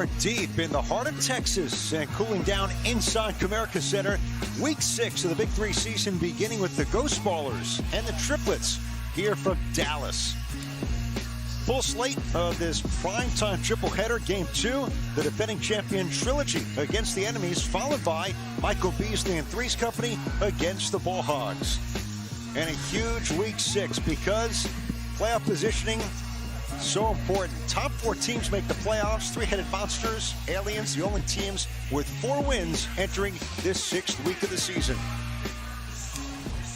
are deep in the heart of Texas and cooling down inside Comerica Center. Week 6 of the Big 3 season, beginning with the Ghost Ballers and the Triplets here from Dallas. Full slate of this primetime triple header. Game 2, the defending champion Trilogy against the enemies, followed by Michael Beasley and 3's company against the Hogs. And a huge week 6 because playoff positioning so important. Top 4 teams make the playoffs. Three-headed monsters, aliens, the only teams with 4 wins entering this 6th week of the season.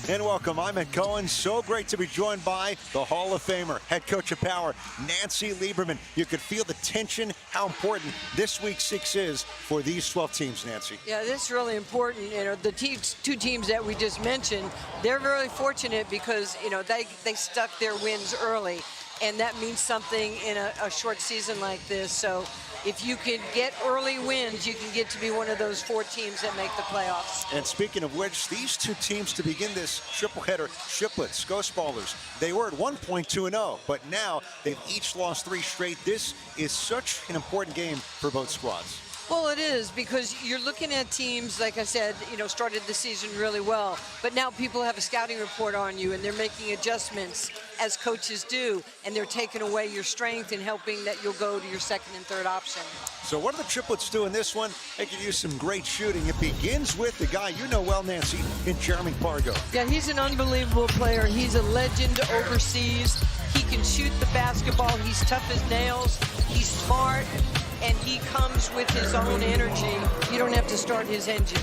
And welcome, I'm Ed Cohen. So great to be joined by the Hall of Famer, head coach of Power, Nancy Lieberman. You could feel the tension, how important this week 6 is for these 12 teams, Nancy. Yeah, this is really important. You know, the two teams that we just mentioned, they're very fortunate because, you know, they stuck their wins early. And that means something in a short season like this. So if you can get early wins, you can get to be one of those 4 teams that make the playoffs. And speaking of which, these 2 teams to begin this triple header, Triplets, Ghost Ballers, they were at one point 2-0, but now they've each lost 3 straight. This is such an important game for both squads. Well, it is, because you're looking at teams, like I said, you know, started the season really well, but now people have a scouting report on you and they're making adjustments as coaches do, and they're taking away your strength and helping that you'll go to your second and third option. So what do the Triplets do in this one? They can use some great shooting. It begins with the guy you know well, Nancy, in Jeremy Pargo. Yeah, he's an unbelievable player. He's a legend overseas. He can shoot the basketball. He's tough as nails. He's smart. And he comes with his own energy. You don't have to start his engine.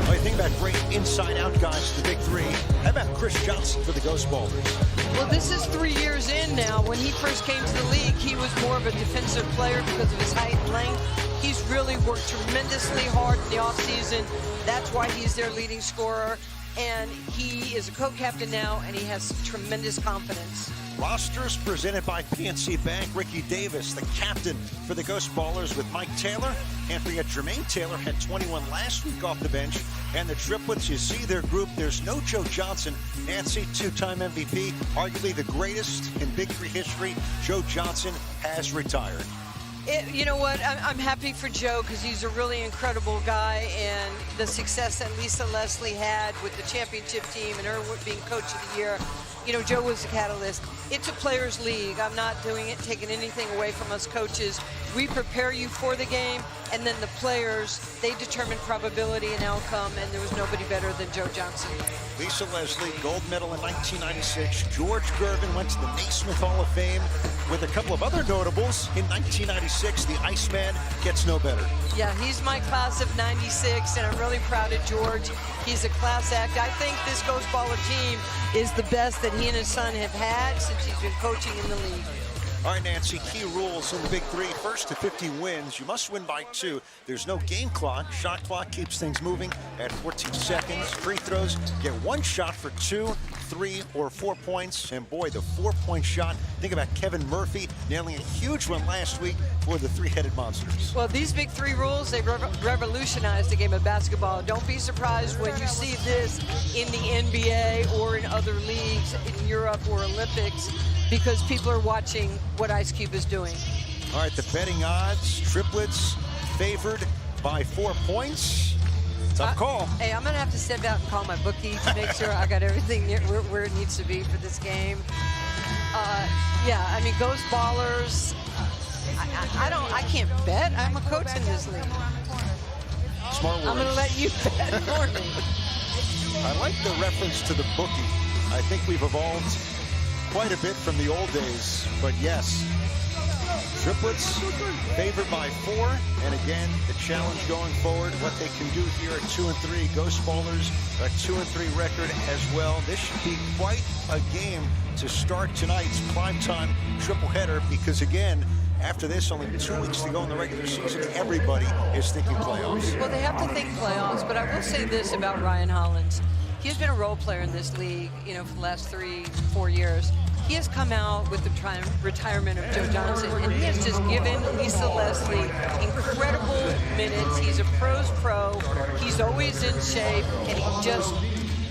Well, you think about great inside-out guys, the Big 3. How about Chris Johnson for the Ghost Ballers? Well, this is 3 years in now. When he first came to the league, he was more of a defensive player because of his height and length. He's really worked tremendously hard in the offseason. That's why he's their leading scorer. And he is a co-captain now, and he has tremendous confidence. Rosters presented by PNC Bank. Ricky Davis, the captain for the Ghost Ballers with Mike Taylor. Can't forget Jermaine Taylor had 21 last week off the bench. And the Triplets, you see their group. There's no Joe Johnson. Nancy, 2-time MVP, arguably the greatest in Big 3 history. Joe Johnson has retired. You know what, I'm happy for Joe because he's a really incredible guy, and the success that Lisa Leslie had with the championship team and her being coach of the year, you know, Joe was the catalyst. It's a players' league. I'm not doing it, taking anything away from us coaches. We prepare you for the game, and then the players, they determine probability and outcome, and there was nobody better than Joe Johnson. Lisa Leslie, gold medal in 1996. George Gervin went to the Naismith Hall of Fame with a couple of other notables. In 1996, the Iceman gets no better. Yeah, he's my class of 96, and I'm really proud of George. He's a class act. I think this Ghost Baller team is the best that he and his son have had since he's been coaching in the league. All right, Nancy, key rules in the Big 3. First to 50 wins, you must win by 2. There's no game clock. Shot clock keeps things moving at 14 seconds. Free throws, get 1 shot for 2, 3, or 4 points. And boy, the 4-point shot. Think about Kevin Murphy nailing a huge one last week for the three-headed monsters. Well, these Big 3 rules, they revolutionized the game of basketball. Don't be surprised when you see this in the NBA or in other leagues in Europe or Olympics, because people are watching what Ice Cube is doing. All right, the betting odds, Triplets favored by 4 points. Tough call. Hey, I'm gonna have to step out and call my bookie to make sure I got everything where it needs to be for this game. Yeah, I mean, Ghost Ballers, I can't bet. I'm a coach in this league. Smart words. I'm gonna let you bet for me. I like the reference to the bookie. I think we've evolved quite a bit from the old days, but yes, Triplets favored by 4, and again, the challenge going forward, what they can do here at 2-3. Ghost Ballers, a 2-3 record as well. This should be quite a game to start tonight's primetime triple header, because again, after this, only 2 weeks to go in the regular season. Everybody is thinking playoffs. Well, they have to think playoffs, but I will say this about Ryan Hollins. He's been a role player in this league, you know, for the last 3-4 years. He has come out with the retirement of Joe Johnson, and he has just given Lisa Leslie incredible minutes. He's a pro's pro. He's always in shape, and he just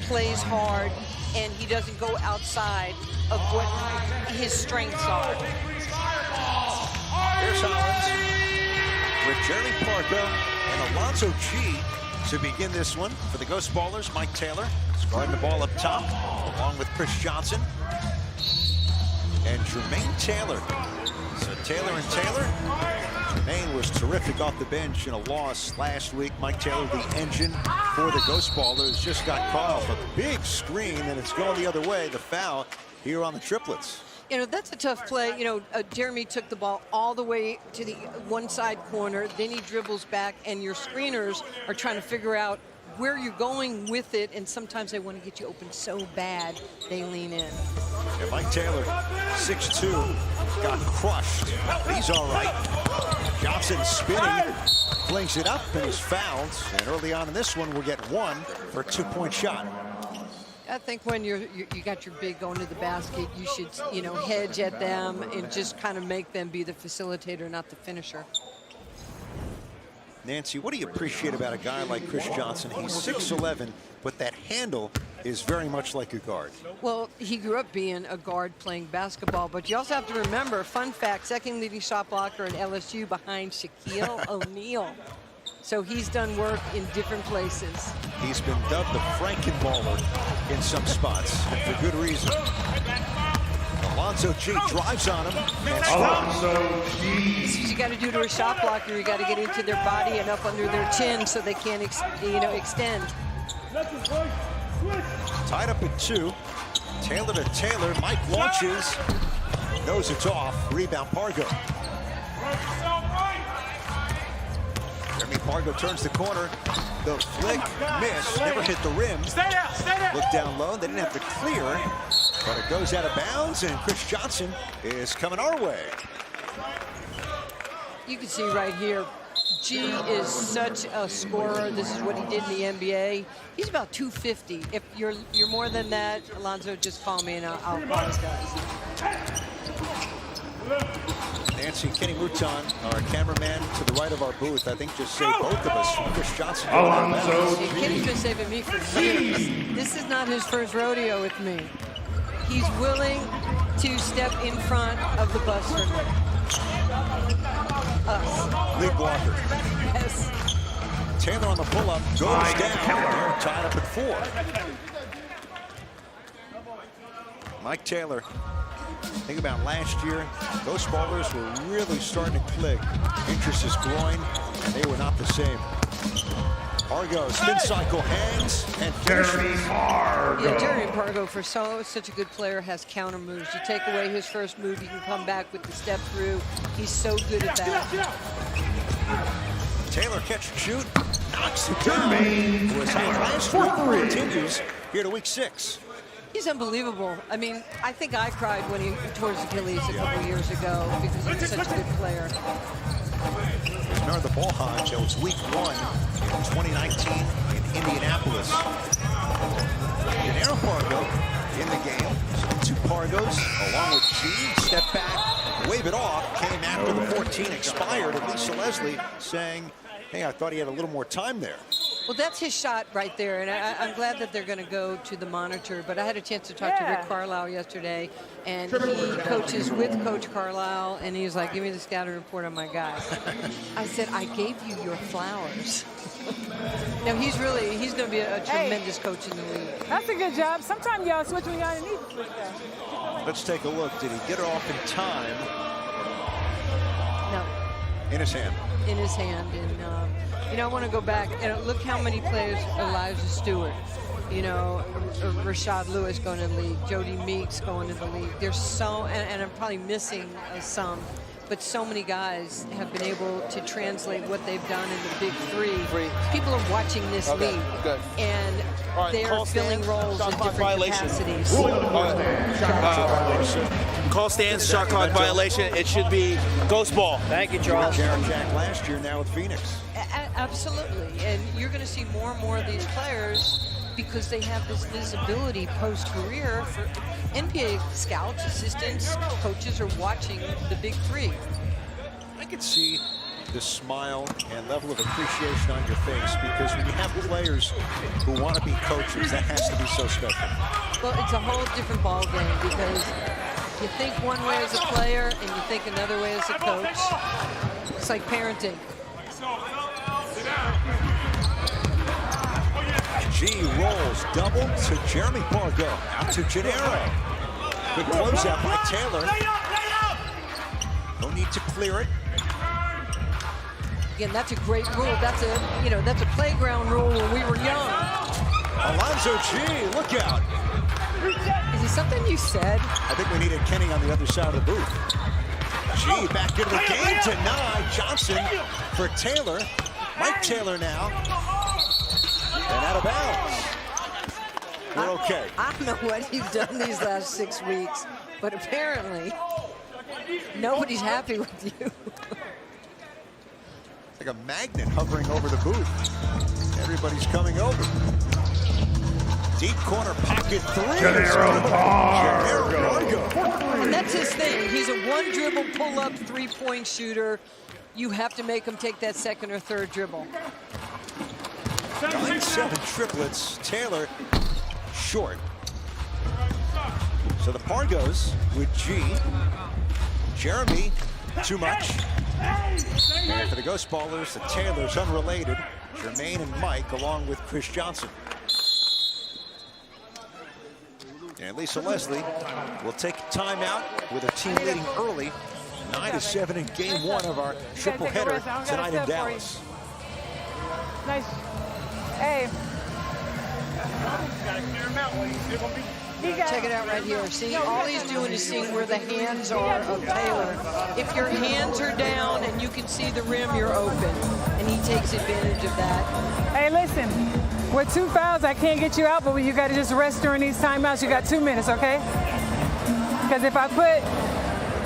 plays hard, and he doesn't go outside of what his strengths are. Here's Hollins. with Jeremy Pargo and Alonzo G to begin this one for the Ghost Ballers. Mike Taylor scoring the ball up top, along with Chris Johnson and Jermaine Taylor. So Taylor and Taylor. Jermaine was terrific off the bench in a loss last week. Mike Taylor, the engine for the Ghost Ballers, just got caught off a big screen, and it's going the other way. The foul here on the Triplets. You know, that's a tough play. You know, Jeremy took the ball all the way to the one side corner, then he dribbles back, and your screeners are trying to figure out where you're going with it, and sometimes they want to get you open so bad they lean in. And Mike Taylor, 6'2", got crushed. He's all right. Johnson spinning, flings it up, and he's fouled. And early on in this one, we'll get one for a two-point shot. I think when you got your big going to the basket, you should, you know, hedge at them and just kind of make them be the facilitator, not the finisher. Nancy, what do you appreciate about a guy like Chris Johnson? He's 6'11", but that handle is very much like a guard. Well, he grew up being a guard playing basketball, but you also have to remember, fun fact, second leading shot blocker at LSU behind Shaquille O'Neal. So he's done work in different places. He's been dubbed the Frankenballer in some spots, and for good reason. Alonzo G drives on him and stops. This is what you got to do to a shot blocker. You got to get into their body and up under their chin so they can't, extend. Tied up at 2. Taylor to Taylor. Mike launches. Knows it's off. Rebound Pargo. Jeremy Pargo turns the corner. The flick, miss, never hit the rim. Stay down. Look down low. They didn't have to clear, but it goes out of bounds, and Chris Johnson is coming our way. You can see right here, G is such a scorer. This is what he did in the NBA. He's about 250. If you're more than that, Alonzo, just call me and I'll apologize. Nancy, Kenny Mouton, our cameraman to the right of our booth, I think just saved both of us from Chris Johnson. Kenny's been saving me for years. This is not his first rodeo with me. He's willing to step in front of the bus for me. Us. Lee Walker. Yes. Taylor on the pull-up, goes down, tied up at 4. Mike Taylor. Think about last year, those ballers were really starting to click. Interest is growing, and they were not the same. Pargo, spin cycle, hangs, and Jeremy Pargo. Yeah, Jeremy Pargo, for such a good player, has counter moves. You take away his first move, you can come back with the step through. He's so good at that. Taylor catch and shoot, knocks it down. It was last week, continues here to week 6. He's unbelievable. I mean, I think I cried when he tore his Achilles a couple years ago because he's such a good player. Remember the ball Hogs, it was week 1 in 2019 in Indianapolis. Gennaro Pargo in the game. So 2 Pargos along with G, step back, wave it off, came after the 14 expired, and Lisa Leslie saying, hey, I thought he had a little more time there. Well, that's his shot right there, and I'm glad that they're going to go to the monitor. But I had a chance to talk to Rick Carlisle yesterday, and he coaches with Coach Carlisle, and he was like, give me the scouting report on my guy. I said, I gave you your flowers. Now, he's going to be a tremendous coach in the league. That's a good job. Sometimes y'all switch when y'all need to switch that. Let's take a look. Did he get it off in time? No. In his hand. In his hand, and you know, I want to go back and look how many players, Elijah Stewart, you know, Rashad Lewis going to the league, Jody Meeks going to the league. There's so, and I'm probably missing some, but so many guys have been able to translate what they've done in the Big 3. People are watching this league, and they're filling roles in different capacities. Call stands, shot clock violation. It should be ghost ball. Thank you, Charles. Jared Jack last year, now with Phoenix. Absolutely, and you're going to see more and more of these players because they have this visibility post-career. For NBA scouts, assistants, coaches are watching the Big 3. I could see the smile and level of appreciation on your face because when you have players who want to be coaches, that has to be so special. Well, it's a whole different ball game because you think one way as a player and you think another way as a coach. It's like parenting. G rolls double to Jeremy Pargo. Out to Gennaro. Good closeout by Taylor. No need to clear it. Again, that's a great rule. That's a playground rule when we were young. Alonzo G, look out. Is it something you said? I think we needed Kenny on the other side of the booth. G back into the game, denied. Johnson for Taylor. Mike Taylor now. And out of bounds. We're okay. I don't know what he's done these last 6 weeks, but apparently nobody's happy with you. Like a magnet hovering over the booth. Everybody's coming over. Deep corner pocket three. Gennaro Pargo. And that's his thing. He's a one dribble pull-up three-point shooter. You have to make him take that second or third dribble. 9-7 triplets. Taylor short. So the Pargos with G. Jeremy, too much. And for the Ghost Ballers, the Taylors unrelated. Jermaine and Mike along with Chris Johnson. And Lisa Leslie will take a timeout with her team leading early. 9-7 in game one of our triple header tonight in Dallas. Nice. Hey. Check it out right here. See, all he's doing is seeing where the hands are of Taylor. If your hands are down and you can see the rim, you're open. And he takes advantage of that. Hey, listen. With 2 fouls, I can't get you out, but you got to just rest during these timeouts. You got 2 minutes, okay? Because if I put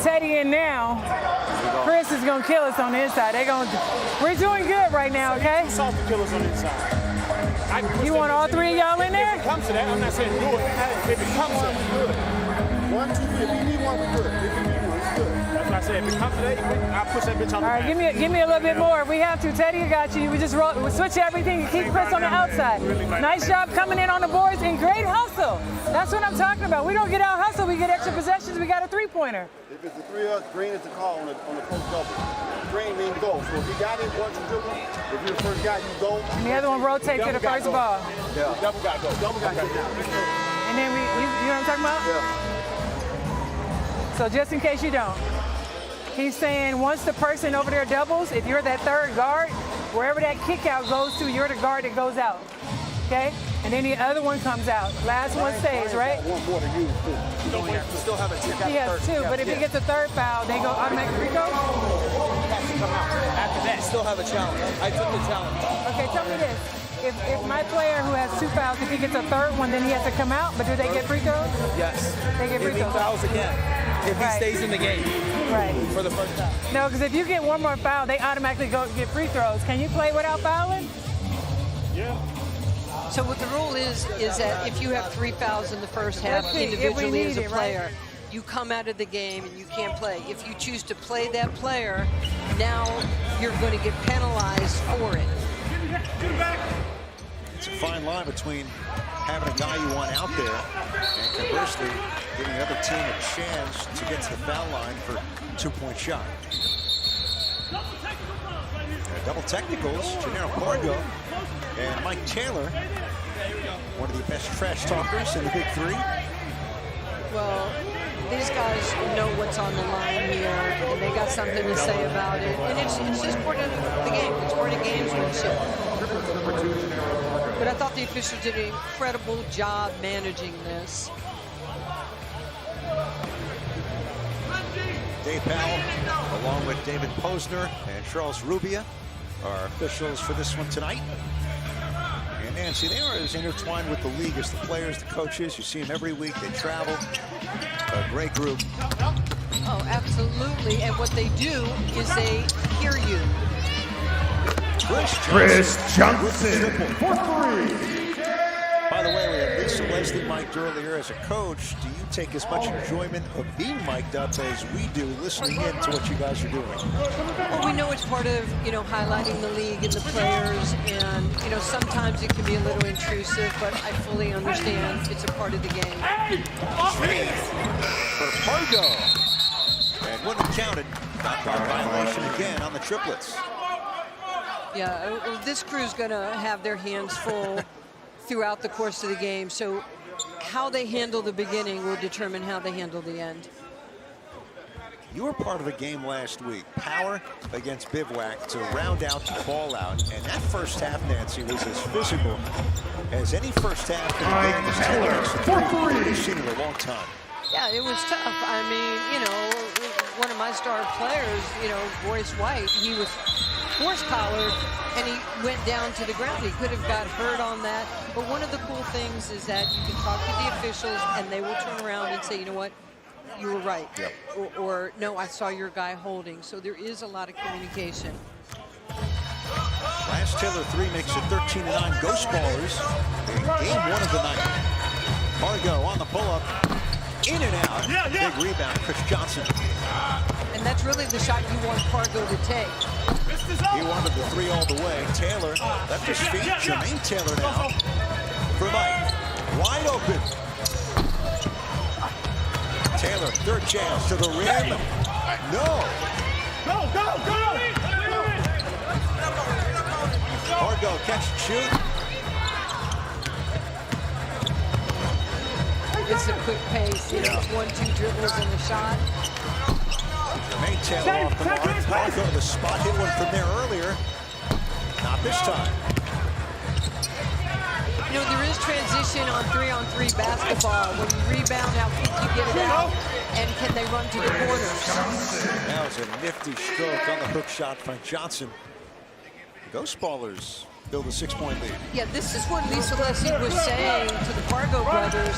Teddy in now, Chris is going to kill us on the inside. We're doing good right now, okay? Soft to kill us on the inside. You want all 3 of y'all in there? If it comes to that, I'm not saying do it. If it comes to that, we good. 1, 2, 3. If we need one, we good. If we need one, we good. That's what I said. If it comes to that, I'll push that bitch on the All right, give me a little bit more. If we have to, Teddy, I got you. We just we switch everything and keep Chris on the outside. Nice job coming in on the boards and great hustle. That's what I'm talking about. We don't get out hustle. We get extra possessions. We got a 3-pointer. If it's the 3 of us, green is the call on the post double. Green means go. So if you got it, once you dribble, if you're the first guy, you go. And the other one rotate to the first ball. Yeah. Double got to go. Double got to get down. And then you know what I'm talking about? Yeah. So just in case you don't. He's saying once the person over there doubles, if you're that third guard, wherever that kick out goes to, you're the guard that goes out. Okay? And then the other one comes out. Last one stays, right? One more to use, too. You still have a two. He has 2, but if he gets a third foul, they go automatic free throw? After that, Still have a challenge. I took the challenge. Okay, tell me this. If my player who has 2 fouls, if he gets a third one, then he has to come out, but do they get free throws? Yes. They get free If he throws. fouls again, if he Right. stays in the game Right. for the first time. No, because if you get one more foul, they automatically go get free throws. Can you play without fouling? yeah. So what the rule is that if you have 3 fouls in the first half Let's see, if we individually need as a it, right? player, you come out of the game and you can't play. If you choose to play that player, now you're going to get penalized for it. It's a fine line between having a guy you want out there and conversely giving the other team a chance to get to the foul line for a 2-point shot. Double technicals, Gennaro Pargo and Mike Taylor, one of the best trash talkers in the Big 3. Well, these guys know what's on the line here, and they got something to say about it. And it's just part of the game. It's part of gamesmanship. But I thought the officials did an incredible job managing this. Dave Powell, along with David Posner and Charles Rubia, are officials for this one tonight. And Nancy, they are as intertwined with the league as the players, the coaches. You see them every week. They travel. A great group. Oh, absolutely. And what they do is they hear you. Chris Johnson for 3. By the way, we had Lisa Leslie mic'd earlier. As a coach, do you take as much enjoyment of being mic'd up as we do listening in to what you guys are doing? Well, we know it's part of, highlighting the league and the players, and, sometimes it can be a little intrusive, but I fully understand it's a part of the game. Three for Pargo. And wouldn't have counted. Not by violation again on the triplets. Yeah, this crew's going to have their hands full throughout the course of the game. So how they handle the beginning will determine how they handle the end. You were part of a game last week, Power against Bivouac, to round out the fallout. And that first half, Nancy, was as physical as any first half in a game that's 10 minutes for 3 we've seen in a long time. Yeah, it was tough. I mean, you know, one of my star players, you know, Royce White, he was horse collared and he went down to the ground. He could have got hurt on that. But one of the cool things is that you can talk to the officials and they will turn around and say, you know what, you were right. Yep. Or no, I saw your guy holding. So there is a lot of communication. Last Taylor 3 makes it 13-9 Ghost Ballers in game 1 of the night. Fargo on the pull-up, in and out. Big rebound, Chris Johnson. And that's really the shot you want Fargo to take. He wanted the 3 all the way. Taylor left his feet. Jermaine Taylor now for Mike. Wide open. Taylor, third chance to the rim. No. Go, go, go! Fargo catch and shoot. It's a quick pace. It's 1-2 dribbles and a shot. Jermaine Taylor off the mark. Fargo the spot. Hit one from there earlier. Not this time. You know, there is transition on 3-on-3 basketball. When you rebound, how quick you get it out, and can they run to the corners? That was a nifty stroke on the hook shot by Johnson. The Ghost Ballers build a 6-point lead. Yeah, this is what Lisa Leslie was saying to the Fargo brothers.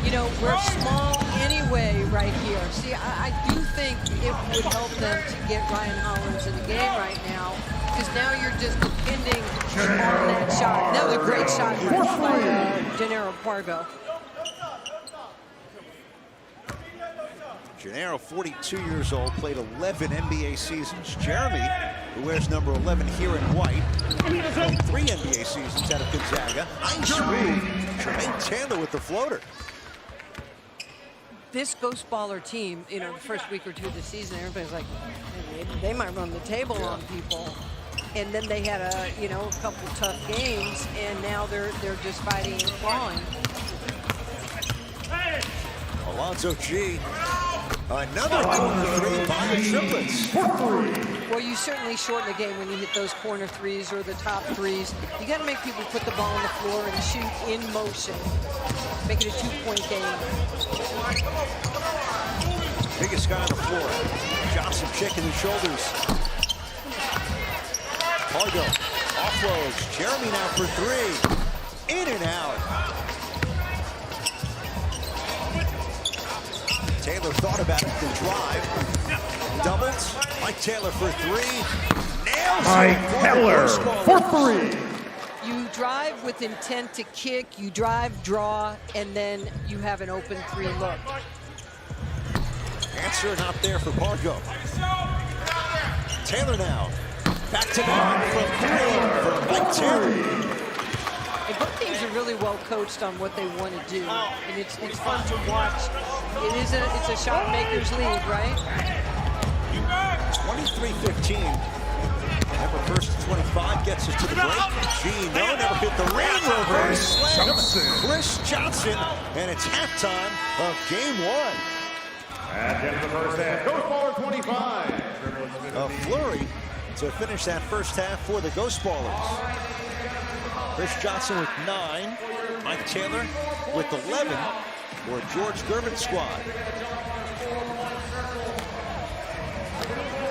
You know, we're small anyway right here. See, I do think it would help them to get Ryan Hollins in the game right now, because now you're just depending on that shot. That was a great shot by Gennaro Fargo. Gennaro, 42 years old, played 11 NBA seasons. Jeremy, who wears number 11 here in white, played 3 NBA seasons out of Gonzaga. Nice move. Jermaine Taylor with the floater. This Ghost Baller team, you know, the first week or two of the season, everybody's like, they might run the table on people. And then they had a couple tough games, and now they're just fighting and clawing. Alonzo G. Another corner 3 by the Triplets. Well, you certainly shorten the game when you hit those corner 3s or the top 3s. You got to make people put the ball on the floor and shoot in motion. Make it a 2-point game. Biggest guy on the floor. Johnson checking his shoulders. Fargo offloads. Jeremy now for 3. In and out. Taylor thought about it, the drive. Doubles. Mike Taylor for 3. Nails Mike Taylor for 3. You drive with intent to kick. You drive, draw, and then you have an open 3 look. Answer not there for Fargo. Taylor now. Back to back from 3 for Mike Taylor. And both teams are really well coached on what they want to do, and it's fun to watch. It's a shot maker's league, right? 23-15. Never first to 25 gets us to the break. Gene, no, never hit the rim. Reverse slam. Chris Johnson, and it's halftime of game 1. At the end of the first half, Ghost Baller 25. A flurry to finish that first half for the Ghost Ballers. Chris Johnson with 9, Mike Taylor with 11 for George Gervin's squad.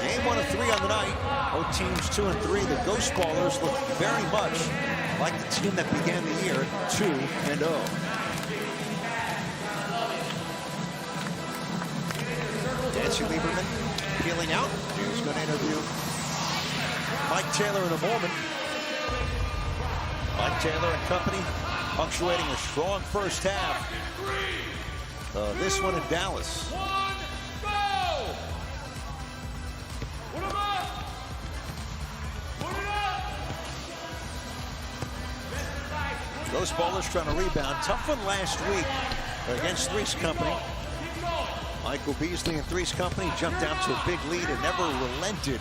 Game 1 of 3 on the night. Both teams 2 and 3. The Ghost Ballers look very much like the team that began the year 2-0. Nancy Lieberman peeling out. She's going to interview Mike Taylor in a moment. Mike Taylor and company punctuating a strong first half. This one in Dallas. Ghost Ballers trying to rebound. Tough one last week against 3's company. Michael Beasley and 3's company jumped out to a big lead and never relented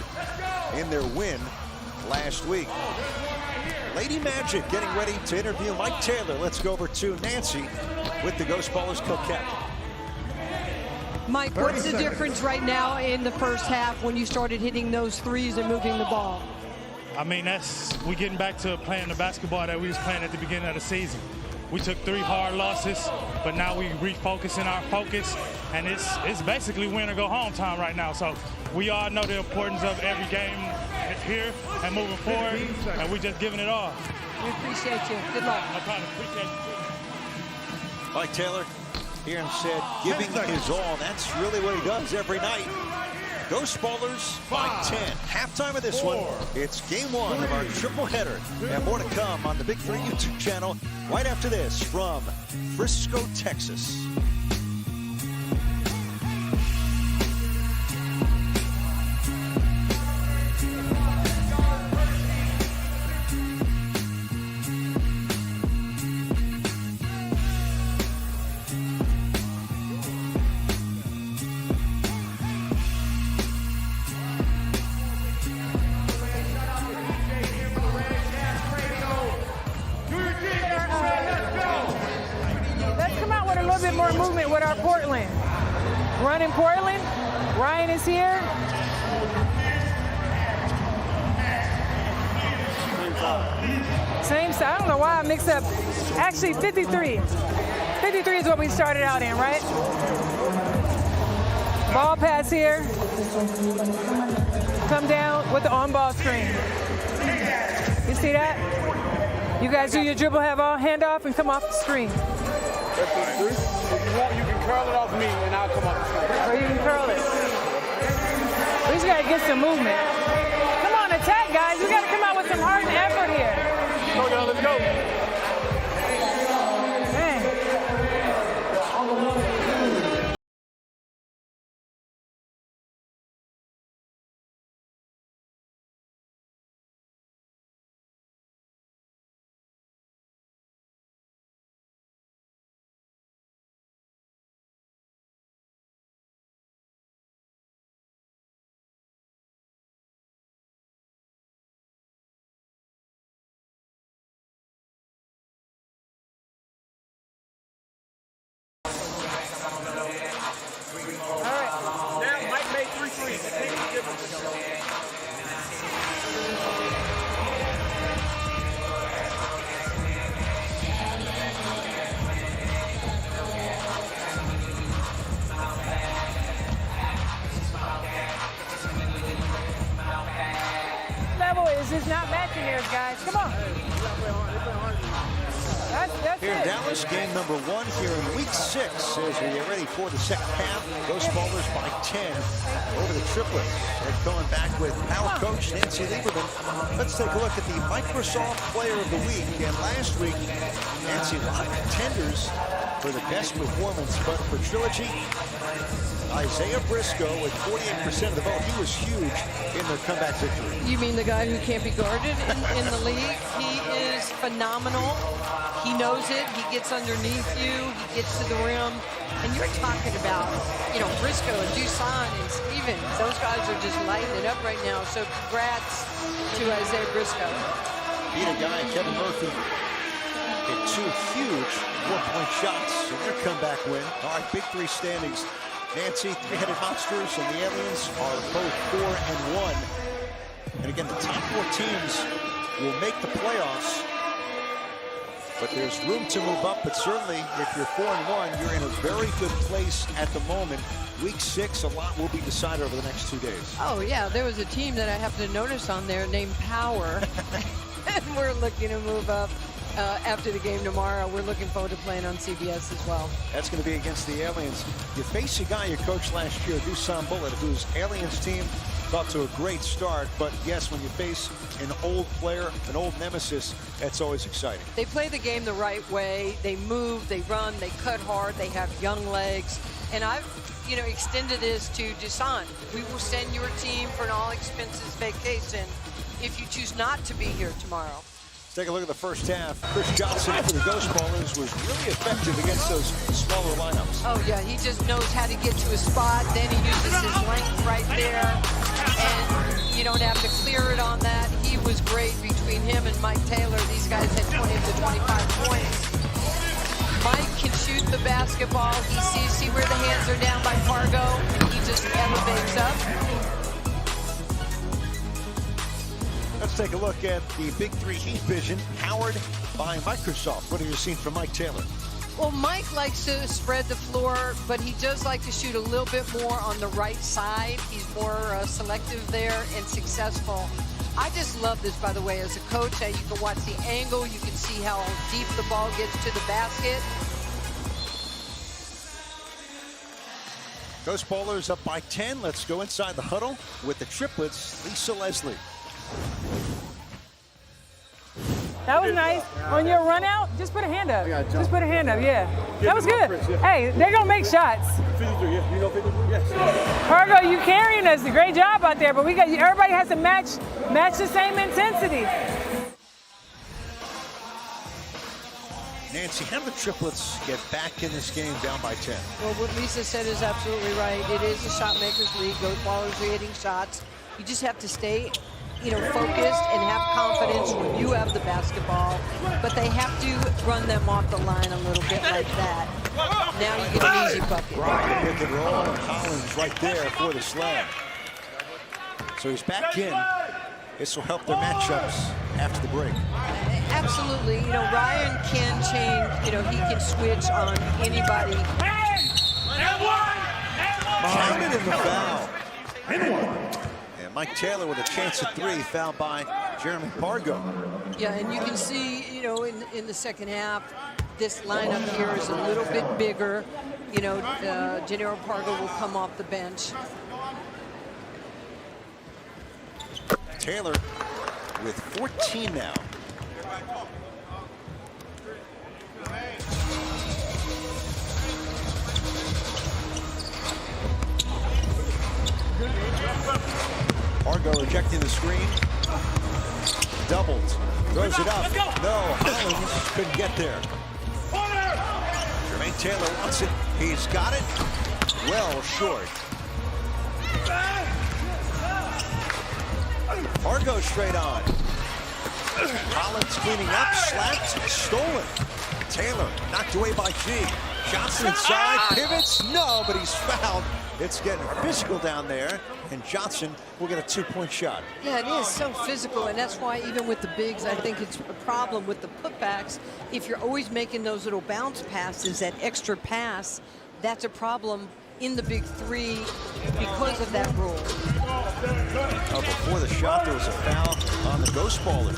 in their win last week. Lady Magic getting ready to interview Mike Taylor. Let's go over to Nancy with the Ghost Ballers co-captain. Mike, what's the difference right now in the first half when you started hitting those threes and moving the ball? I mean, we're getting back to playing the basketball that we was playing at the beginning of the season. We took 3 hard losses, but now we refocusing our focus, and it's basically win or go home time right now. So we all know the importance of every game here and moving forward, and we just giving it all. We appreciate you. Good luck. No problem. Appreciate you. Mike Taylor, hear him said, giving his all. That's really what he does every night. Ghost Ballers by 10. Halftime of this one. It's game 1 of our triple header. And more to come on the Big 3 YouTube channel right after this from Frisco, Texas. More movement with our Portland. Running Portland. Ryan is here. Same side. I don't know why I mixed up. Actually, 53. 53 is what we started out in, right? Ball pass here. Come down with the on-ball screen. You see that? You guys do your dribble, have all handoff, and come off the screen. If you want, you can curl it off me, and I'll come up. Or you can curl it. We just got to get some movement. Come on, attack, guys. We got to come out with some heart and effort here. Go, y'all, let's go. Man. Is just not matching theirs, guys. Come on. That's here in it. Dallas, game number 1 here in week 6 as we get ready for the second half. Ghost Ballers by 10 over the Triplets. They're going back with power coach Nancy Lieberman. Let's take a look at the Microsoft Player of the Week. And last week, Nancy, a lot of contenders for the best performance, but for Trilogy, Isaiah Briscoe with 48% of the vote. He was huge in their comeback victory. You mean the guy who can't be guarded in the league? He is phenomenal. He knows it. He gets underneath you. He gets to the rim. And you're talking about, Briscoe and Dusan and Stevens. Those guys are just lighting it up right now. So congrats to Isaiah Briscoe. Beat a guy, Kevin Murphy, hit 2 huge 4-point shots in their comeback win. All right, Big 3 standings. Nancy, 3-headed monsters, and the Aliens are both 4-1. And again, the top 4 teams will make the playoffs. But there's room to move up. But certainly, if you're 4-1, you're in a very good place at the moment. Week 6, a lot will be decided over the next 2 days. Oh, yeah. There was a team that I happened to notice on there named Power. And we're looking to move up. After the game tomorrow, we're looking forward to playing on CBS as well. That's going to be against the Aliens. You face a guy you coached last year, Dusan Bullet, whose Aliens team got to a great start. But yes, when you face an old player, an old nemesis, that's always exciting. They play the game the right way. They move, they run, they cut hard, they have young legs. And I've, extended this to Dusan. We will send your team for an all-expenses vacation if you choose not to be here tomorrow. Take a look at the first half. Chris Johnson for the Ghost Ballers was really effective against those smaller lineups. Oh, yeah, he just knows how to get to a spot. Then he uses his length right there. And you don't have to clear it on that. He was great between him and Mike Taylor. These guys had 20 to 25 points. Mike can shoot the basketball. He see where the hands are down by Pargo, and he just elevates up. Let's take a look at the Big 3 Heat Vision, powered by Microsoft. What have you seen from Mike Taylor? Well, Mike likes to spread the floor, but he does like to shoot a little bit more on the right side. He's more selective there and successful. I just love this, by the way, as a coach. You can watch the angle. You can see how deep the ball gets to the basket. Ghost Ballers up by 10. Let's go inside the huddle with the Triplets, Lisa Leslie. That was nice. On your run out, just put a hand up. Just put a hand up, yeah. That was good. Hey, they're going to make shots. 53, yeah. You know 53? Yes. Pargo, you carrying us. Great job out there, but we got everybody has to match the same intensity. Nancy, how do the Triplets get back in this game down by 10? Well, what Lisa said is absolutely right. It is a shot makers league. Ghost Ballers are hitting shots. You just have to stay focused and have confidence when you have the basketball, but they have to run them off the line a little bit like that. Now you get an easy bucket. Right, pick and roll, and Hollins right there for the slam. So he's back in. This will help their matchups after the break. Absolutely. Ryan can change, he can switch on anybody. Counted in the foul. And Mike Taylor with a chance at 3, fouled by Jeremy Pargo. Yeah, and you can see, in the second half, this lineup here is a little bit bigger. Gennaro Pargo will come off the bench. Taylor with 14 now. Pargo rejecting the screen. Doubled. Throws it up. No, Hollins couldn't get there. Jermaine Taylor wants it. He's got it. Well short. Pargo straight on. Hollins cleaning up, slapped, stolen. Taylor knocked away by G. Johnson inside, pivots, no, but he's fouled. It's getting physical down there, and Johnson will get a 2-point shot. Yeah, it is so physical, and that's why even with the bigs, I think it's a problem with the putbacks. If you're always making those little bounce passes, that extra pass, that's a problem in the Big 3 because of that rule. Oh, before the shot, there was a foul on the Ghost Ballers.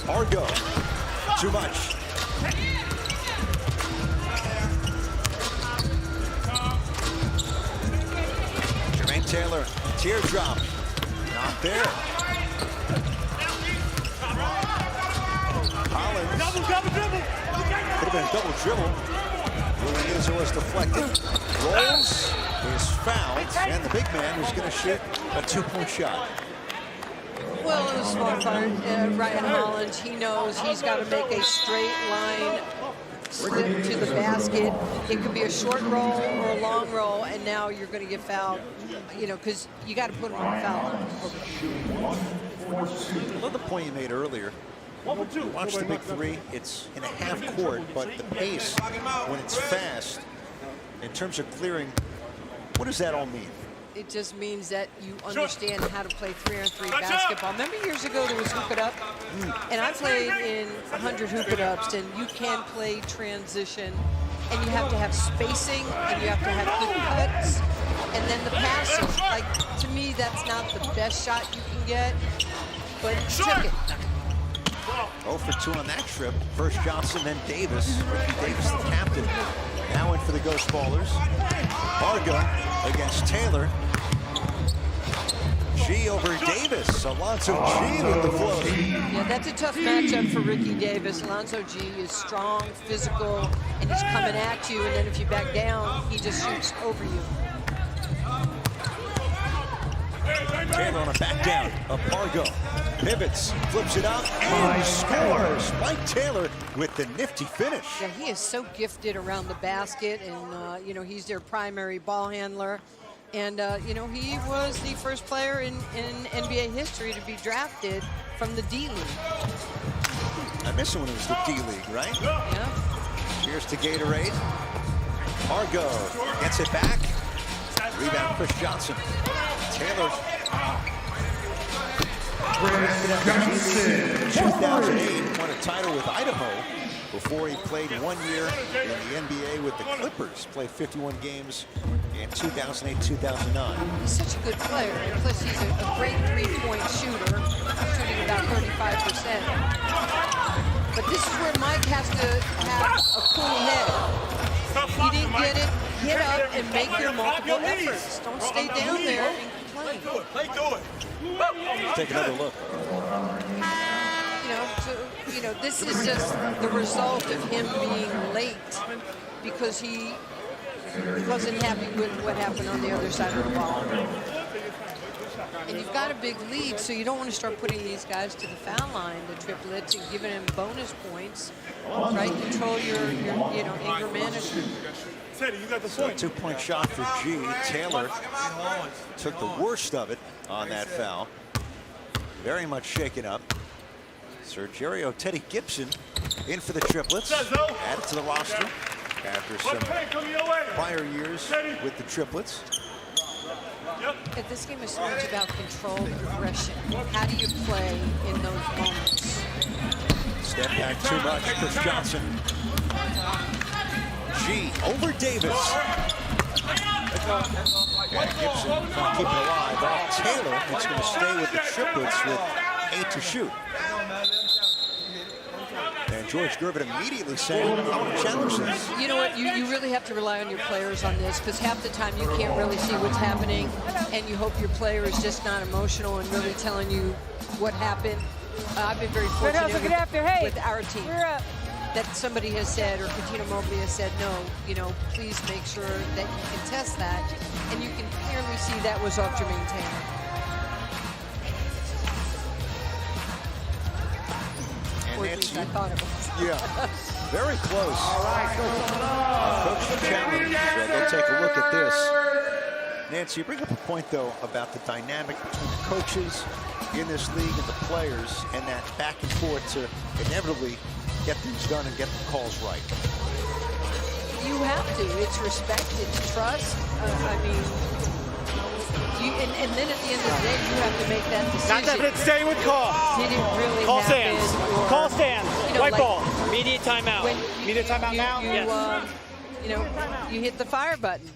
Pargo, too much. Jermaine Taylor, teardrop, not there. Hollins, could have been a double dribble. Ruling is it was deflected. Rolls, is fouled, and the big man is going to shoot a 2-point shot. Well, in the small part, Ryan Hollins, he knows he's got to make a straight line slip to the basket. It could be a short roll or a long roll, and now you're going to get fouled, because you got to put him on the foul line. I love the point you made earlier. Watch the Big 3. It's in a half court, but the pace, when it's fast, in terms of clearing, what does that all mean? It just means that you understand how to play 3-on-3 basketball. Remember years ago there was hoop it up? And I played in 100 hoop it ups, and you can play transition, and you have to have spacing, and you have to have good cuts, and then the passing. Like, to me, that's not the best shot you can get, but took it. 0 for 2 on that trip. First Johnson, then Davis. Ricky Davis, the captain. Now in for the Ghost Ballers. Pargo against Taylor. G over Davis. Alonzo G with the float. Yeah, that's a tough matchup for Ricky Davis. Alonzo G is strong, physical, and he's coming at you, and then if you back down, he just shoots over you. Taylor on a back down. Pargo pivots, flips it out, and scores. Mike Taylor with the nifty finish. Yeah, he is so gifted around the basket, and he's their primary ball handler. And, you know, he was the first player in NBA history to be drafted from the D League. I miss it when it was the D League, right? Yeah. Cheers to Gatorade. Argo gets it back. Rebound, Chris Johnson. Taylor. 2008 won a title with Idaho before he played 1 year in the NBA with the Clippers. Played 51 games in 2008-2009. He's such a good player. And plus, he's a great three-point shooter, shooting about 35%. But this is where Mike has to have a cool head. He didn't get it, get up and make your multiple efforts. Don't stay down there and complain. Play through it. Let's take another look. You know, this is just the result of him being late because he wasn't happy with what happened on the other side of the ball. And you've got a big lead, so you don't want to start putting these guys to the foul line, the triplets, and giving them bonus points. Right? Control your anger management. You got the So a two-point shot for G. Taylor took the worst of it on that foul. Very much shaken up. Sergio Teddy Gibson in for the triplets. Added to the roster after some prior years with the triplets. And this game is so much about control, progression. How do you play in those moments? Step back too much, Chris Johnson. G over Davis. And Gibson trying to keep it alive. Off Taylor, it's going to stay with the triplets with 8 to shoot. And George Gervin immediately saying, I want to challenge this. You know what? You really have to rely on your players on this because half the time you can't really see what's happening, and you hope your player is just not emotional and really telling you what happened. I've been very fortunate with our team that somebody has said, or Katina Mobley has said, no, you know, please make sure that you can test that. And you can clearly see that was off Jermaine Taylor. Or at least I thought it was. Yeah, very close. Coach challenge, so they'll take a look at this. Nancy, you bring up a point, though, about the dynamic between the coaches in this league and the players, and that back and forth to inevitably get things done and get the calls right. You have to. It's respect. It's trust. I mean, and then at the end of the day, you have to make that decision. Not definite. Stay with call. Did it really call happen? stands. Or, Call stands. You know, White like ball. Immediate timeout. Immediate timeout now? Yes. You know, you hit the fire button.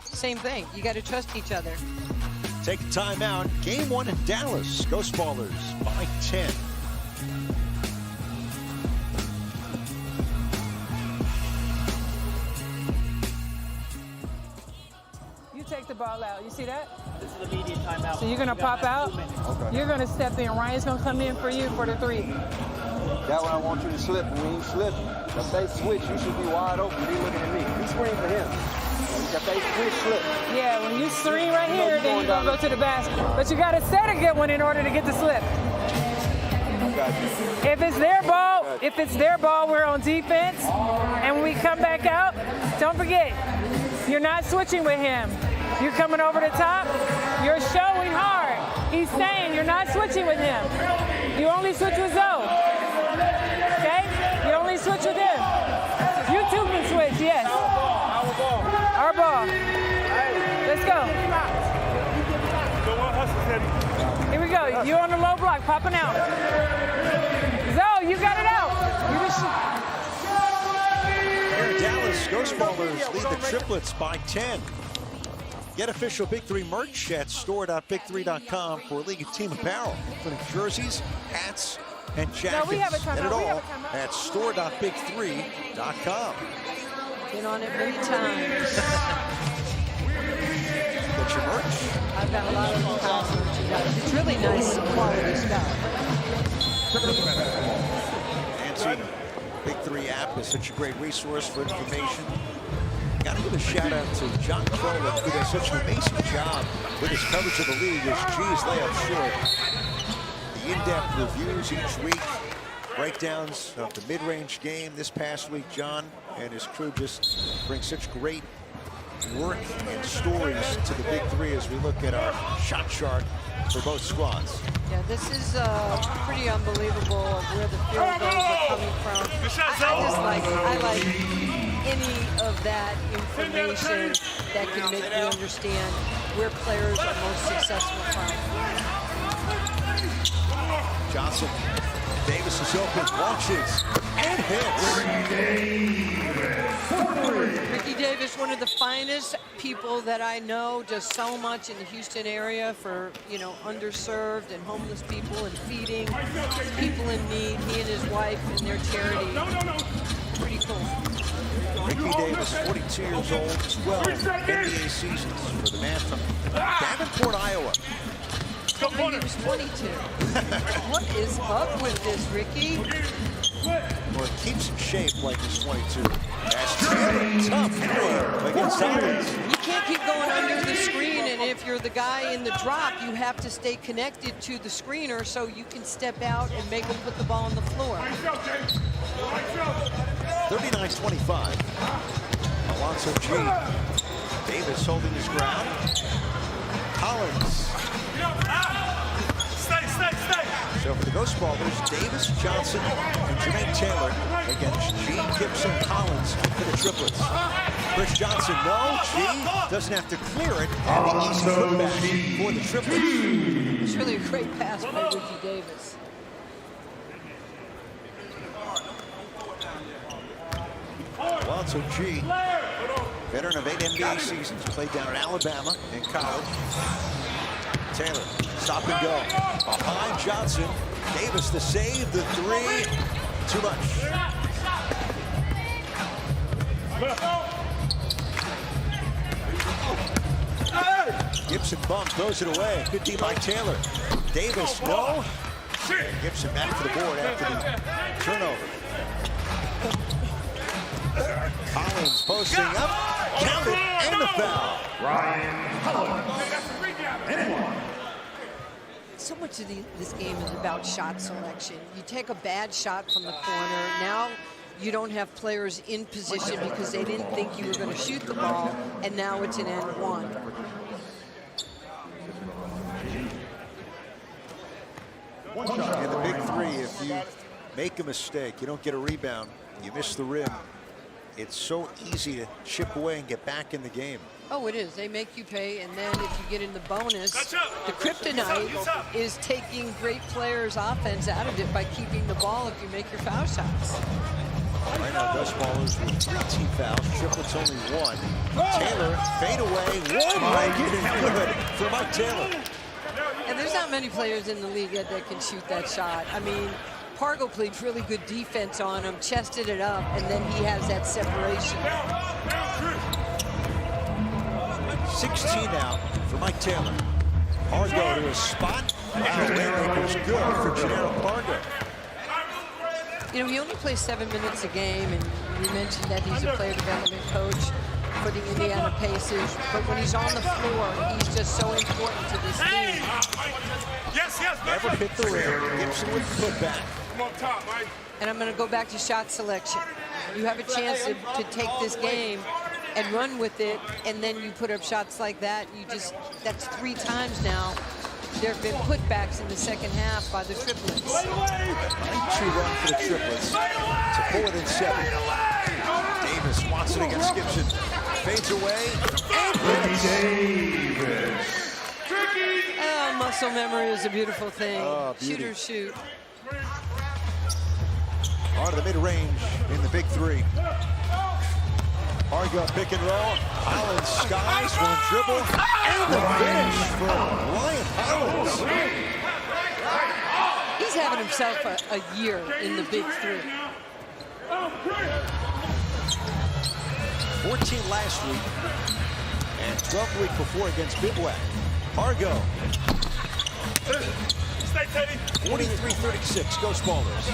Same thing. You got to trust each other. Take a timeout. Game 1 in Dallas. Ghost Ballers by 10. You take the ball out. You see that? This is the immediate timeout. So you're going to pop out. Okay. You're going to step in. Ryan's going to come in for you for the 3. That's why I want you to slip. When you slip, if they switch, you should be wide open. Be looking at me. You screen for him. If they switch, slip. Yeah, when you screen right here, then you're going to go to the basket. But you got to set a good one in order to get the slip. If it's their ball, we're on defense. And when we come back out, don't forget, you're not switching with him. You're coming over the top. You're showing hard. He's saying you're not switching with him. You only switch with Zoe. Okay? You only switch with him. You two can switch, yes. Our ball. Let's go. Here we go. You on the low block, popping out. Zoe, you got it out. Here in Dallas, Ghost Ballers lead the triplets by 10. Get official Big 3 merch at store.big3.com for league and team apparel, including jerseys, hats, and jackets. No, we have a timeout. And it all at store.big3.com. Been on it many times. Get your merch. I've got a lot of merch. It's really nice quality stuff. Nancy, Big 3 app is such a great resource for information. Got to give a shout out to John Crowley, who does such an amazing job with his coverage of the league as G's layup short. The in-depth reviews each week, breakdowns of the mid-range game this past week. John and his crew just bring such great work and stories to the Big Three as we look at our shot chart for both squads. Yeah, this is pretty unbelievable of where the field goals are coming from. I like any of that information that can make me understand where players are most successful from. Johnson, Davis is open, launches, and hits. Ricky Davis, one of the finest people that I know, does so much in the Houston area for, you know, underserved and homeless people and feeding people in need. He and his wife and their charity. Pretty cool. Ricky Davis, 42 years old, 12 NBA seasons for the man from Davenport, Iowa. He was 22. What is up with this, Ricky? Well, it keeps in shape like he's 22. That's Taylor, tough three against Hollins. You can't keep going under the screen, and if you're the guy in the drop, you have to stay connected to the screener so you can step out and make him put the ball on the floor. 39-25. Alonzo G. Davis holding his ground. Hollins. So for the Ghost Ballers, Davis, Johnson, and Jermaine Taylor against G, Gibson, Hollins for the Triplets. Chris Johnson, no. G doesn't have to clear it. And the easy putback for the Triplets. It's really a great pass by Ricky Davis. Alonzo G, veteran of 8 NBA seasons, played down in Alabama in college. Taylor, stop and go. Behind Johnson. Davis the save, the three. Too much. Gibson bump, throws it away. Good D by Taylor. Davis, no. Gibson back to the board after the turnover. Hollins posting up. Count it, and the foul. So much of this game is about shot selection. You take a bad shot from the corner. Now you don't have players in position because they didn't think you were going to shoot the ball, and now it's an and one. And the Big Three, if you make a mistake, you don't get a rebound, you miss the rim, it's so easy to chip away and get back in the game. Oh, it is. They make you pay, and then if you get in the bonus, the kryptonite is taking great players' offense out of it by keeping the ball if you make your foul shots. Right now, Ghost Ballers with 3 team fouls, Triplets only 1. Taylor, fade away, one legged and good for Mike Taylor. And there's not many players in the league that can shoot that shot. I mean, Pargo played really good defense on him, chested it up, and then he has that separation. 16 now for Mike Taylor. Pargo to his spot. Playmaker's good for Gennaro Pargo. You know, he only plays 7 minutes a game, and we mentioned that he's a player development coach for the Indiana Pacers. But when he's on the floor, he's just so important to this team. Never hit the rim. Gibson with the putback. And I'm going to go back to shot selection. You have a chance to take this game and run with it, and then you put up shots like that. That's 3 times now. There have been putbacks in the second half by the Triplets. 2 run for the Triplets to 4 than 7. Davis wants it against Gibson. Fades away. And hits. Oh, muscle memory is a beautiful thing. Oh, Shoot or shoot. Out of the mid-range in the Big Three. Pargo pick and roll. Hollins skies, one dribble, and the finish for Ryan Hollins. He's having himself a year in the Big Three. 14 last week, and 12 the week before against Bivouac. Pargo. 43-36, Ghost Ballers.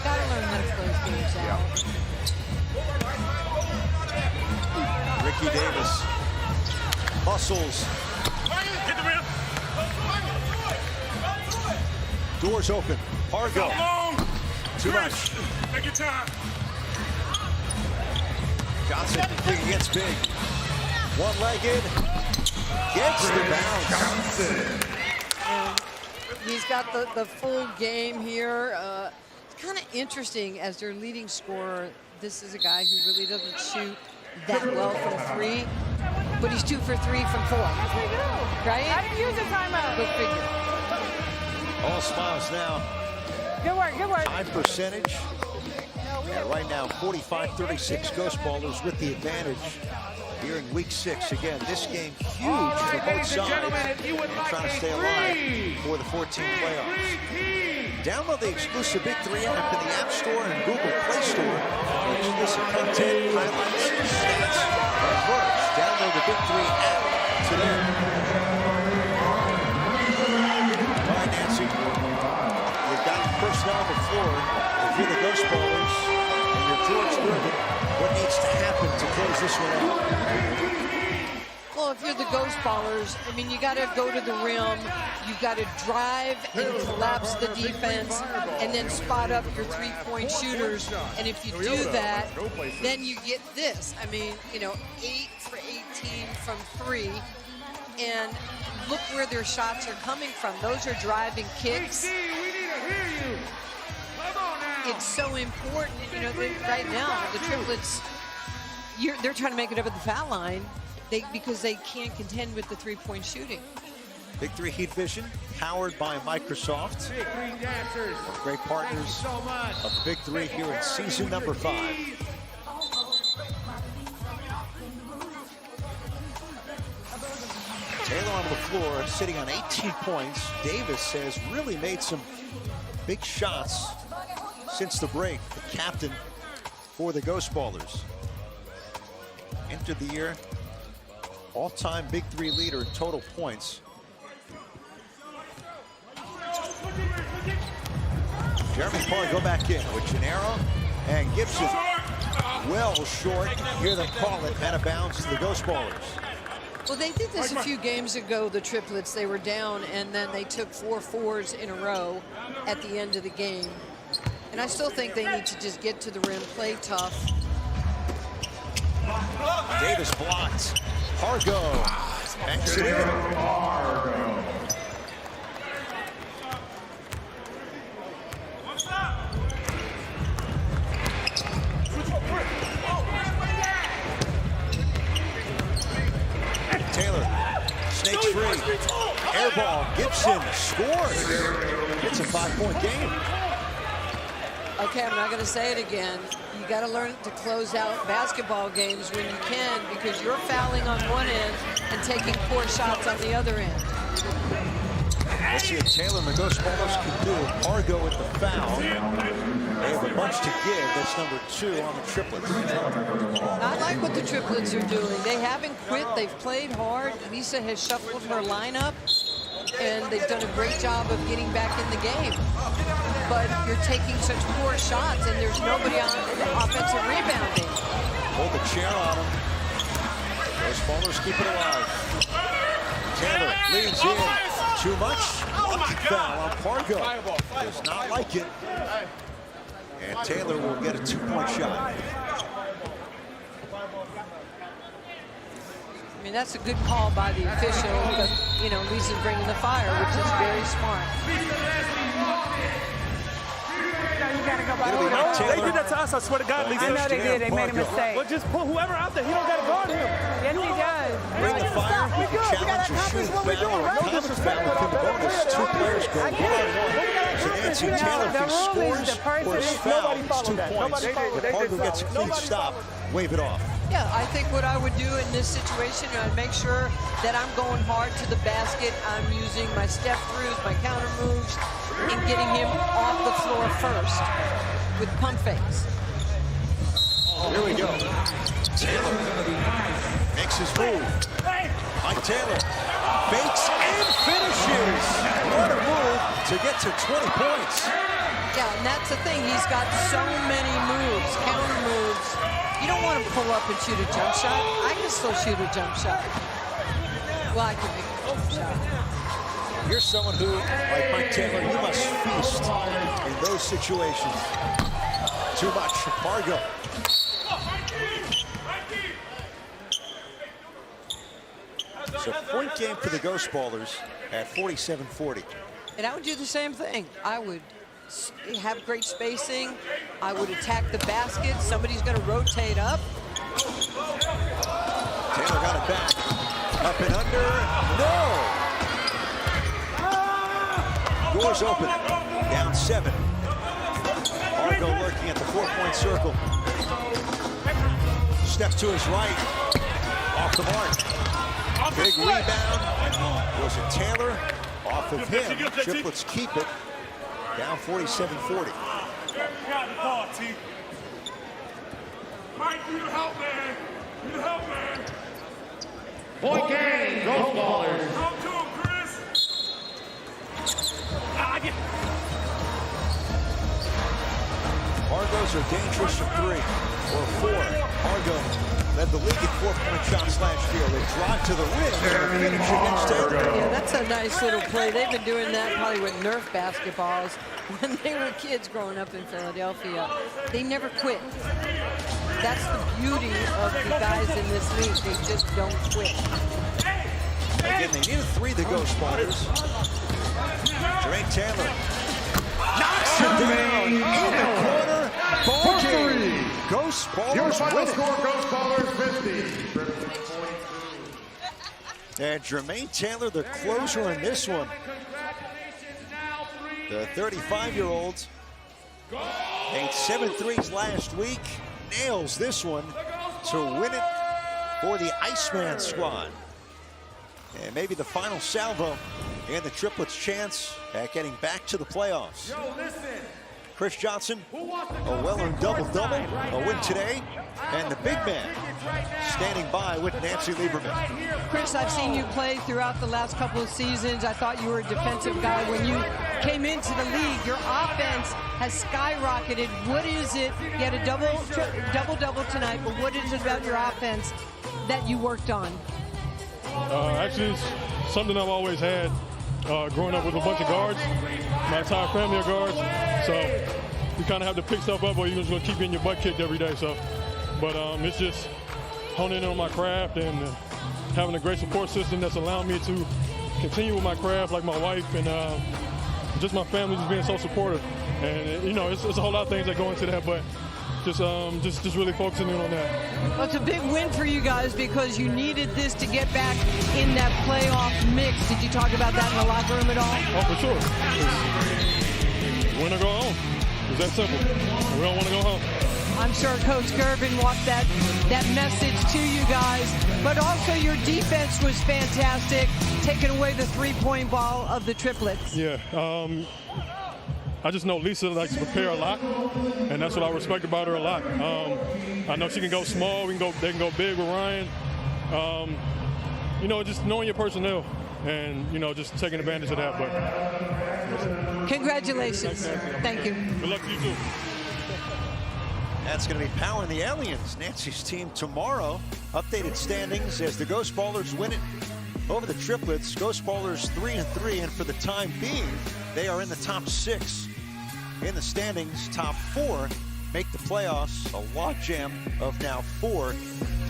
Gotta learn how to close games out. Ricky Davis. Muscles. Doors open. Pargo. Too much. Take your time. Johnson big against big. One-legged. Gets the bounce. And he's got the full game here. It's kind of interesting as their leading scorer. This is a guy who really doesn't shoot that well from 3, but he's 2 for 3 from 4. Right? I didn't use the timeout. Go figure. All smiles now. Good work, good work. High percentage. And right now, 45-36 Ghost Ballers with the advantage here in week 6. Again, this game huge for both sides. Trying to stay alive for the 14 playoffs. Download the exclusive BIG3 app in the App Store and Google Play Store. Exclusive content, highlights, stats, and words. Download the BIG3 app today. All right, Nancy. You've got personnel on the floor. If you're the Ghost Ballers and you're George Gervin, what needs to happen to close this one out? Well, if you're the Ghost Ballers, I mean, you got to go to the rim. You've got to drive and collapse the defense and then spot up your three-point shooters. And if you do that, then you get this. I mean, you know, 8 for 18 from 3. And look where their shots are coming from. Those are driving kicks. It's so important. You know, right now, the Triplets, they're trying to make it up at the foul line. Because they can't contend with the three-point shooting. BIG3 Heat Vision, powered by Microsoft. Great partners of BIG3 here in season number 5. Taylor on the floor, sitting on 18 points. Davis has really made some big shots since the break. The captain for the Ghost Ballers. Entered the year all-time BIG3 leader in total points. Jeremy Parr go back in with Gennaro and Gibson. Well short. Hear them call it out of bounds to the Ghost Ballers. Well, they did this a few games ago, the Triplets. They were down, and then they took 4 fours in a row at the end of the game. And I still think they need to just get to the rim, play tough. Davis blocked. Hargo banks it in. Taylor snakes free. Air ball. Gibson scores. It's a 5-point game. Okay, I'm not going to say it again. You got to learn to close out basketball games when you can, because you're fouling on one end and taking poor shots on the other end. Let's see what Taylor and the Ghost Ballers can do. Argo with the foul. They have a bunch to give. That's number 2 on the Triplets. I like what the Triplets are doing. They haven't quit. They've played hard. Lisa has shuffled her lineup, and they've done a great job of getting back in the game. But you're taking such poor shots, and there's nobody on offensive rebounding. Hold the chair on them. Those ballers keep it alive. Taylor leans in. Too much. Lucky foul on Pargo. Does not like it. And Taylor will get a 2-point shot. I mean, that's a good call by the official, but, you know, Lisa's bringing the fire, which is very smart. They did that to us, I swear to God, Lisa. I know they did. They made a mistake. But just put whoever out there. He don't got to guard him. Yes, he does. Bring the fire. You can challenge or shoot a foul or a conference foul within the bonus. 2 players go 1-on-1. So Nancy Taylor, if he scores or is fouled, it's 2 points. If Pargo gets a clean stop, wave it off. Yeah, I think what I would do in this situation, I'd make sure that I'm going hard to the basket. I'm using my step throughs, my counter moves, and getting him off the floor first with pump fakes. Here we go. Taylor makes his move. Mike Taylor fakes and finishes. What a move to get to 20 points. Yeah, and that's the thing. He's got so many moves, counter moves. You don't want to pull up and shoot a jump shot. I can still shoot a jump shot. Well, I can make a jump shot. You're someone who, like Mike Taylor, you must feast in those situations. Too much for Pargo. a point game for the Ghost Ballers at 47-40. And I would do the same thing. I would have great spacing. I would attack the basket. Somebody's going to rotate up. Taylor got it back. Up and under. No! Doors open. Down 7. Argo lurking at the 4-point circle. Step to his right. Off the mark. Big rebound. Was it Taylor? Off of him. Triplets keep it. Down 47-40. Mike, you help, man. You help, man. Point game, Ghost Ballers. Come to him, Chris. Argos are dangerous from 3 or 4. Argo led the league in 4-point shots last year. They drive to the rim. Finish against Taylor. Yeah, that's a nice little play. They've been doing that probably with Nerf basketballs when they were kids growing up in Philadelphia. They never quit. That's the beauty of the guys in this league. They just don't quit. Again, they need a 3, the Ghost Ballers. Jermaine Taylor knocks it down in the corner. Ball game. Ghost Your Ballers final win it. score, Ghost Ballers 50. And Jermaine Taylor, the closer in this one. The 35-year-old made 7 threes last week. Nails this one to win it for the Iceman squad. And maybe the final salvo and the Triplets' chance at getting back to the playoffs. Chris Johnson, a well-earned double-double, a win today, and the big man standing by with Nancy Lieberman. Chris, I've seen you play throughout the last couple of seasons. I thought you were a defensive guy. When you came into the league, your offense has skyrocketed. What is it? You had a double-double tonight, but what is it about your offense that you worked on? Actually, it's something I've always had. Growing up with a bunch of guards, my entire family are guards, so you kind of have to pick stuff up or you're just going to keep getting your butt kicked every day. So, but it's just honing in on my craft and having a great support system that's allowing me to continue with my craft, like my wife and just my family just being so supportive. And you know, it's a whole lot of things that go into that, but just really focusing in on that. Well, it's a big win for you guys because you needed this to get back in that playoff mix. Did you talk about that in the locker room at all? Oh, for sure. It's win or go home. It's that simple. We don't want to go home. I'm sure Coach Gervin walked that message to you guys, but also your defense was fantastic, taking away the 3-point ball of the Triplets. Yeah. I just know Lisa likes to prepare a lot, and that's what I respect about her a lot. I know she can go small, they can go big with Ryan. You know, just knowing your personnel and, you know, just taking advantage of that. But congratulations. Thank you. Good luck to you too. That's going to be powering the Aliens, Nancy's team, tomorrow. Updated standings as the Ghost Ballers win it over the Triplets. Ghost Ballers 3-3, and for the time being, they are in the top 6 in the standings. Top 4 make the playoffs. A logjam of now 4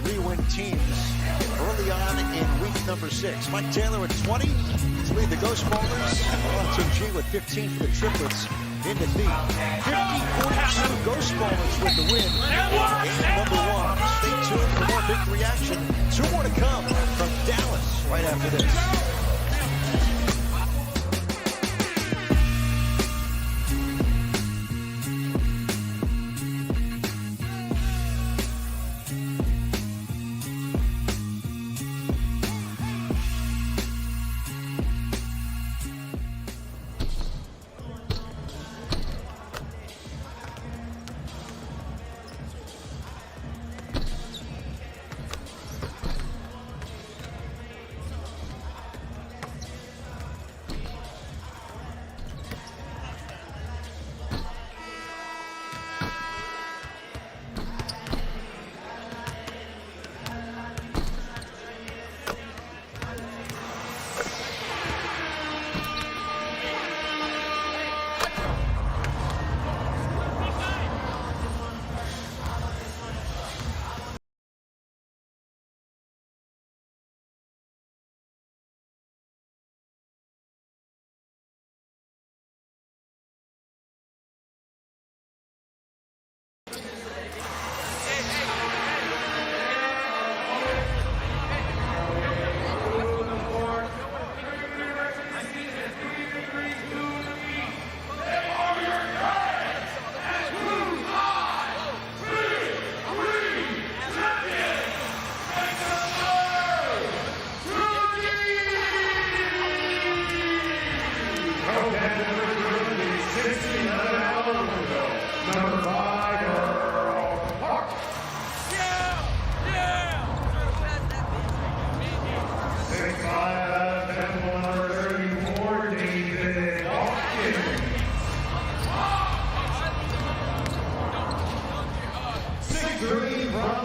3-win teams early on in week number 6. Mike Taylor at 20 to lead the Ghost Ballers. Alonzo G with 15 for the Triplets in defeat. 50-42 Ghost Ballers with the win. Game number 1. Stay tuned for more Big 3 action. 2 more to come from Dallas right after this.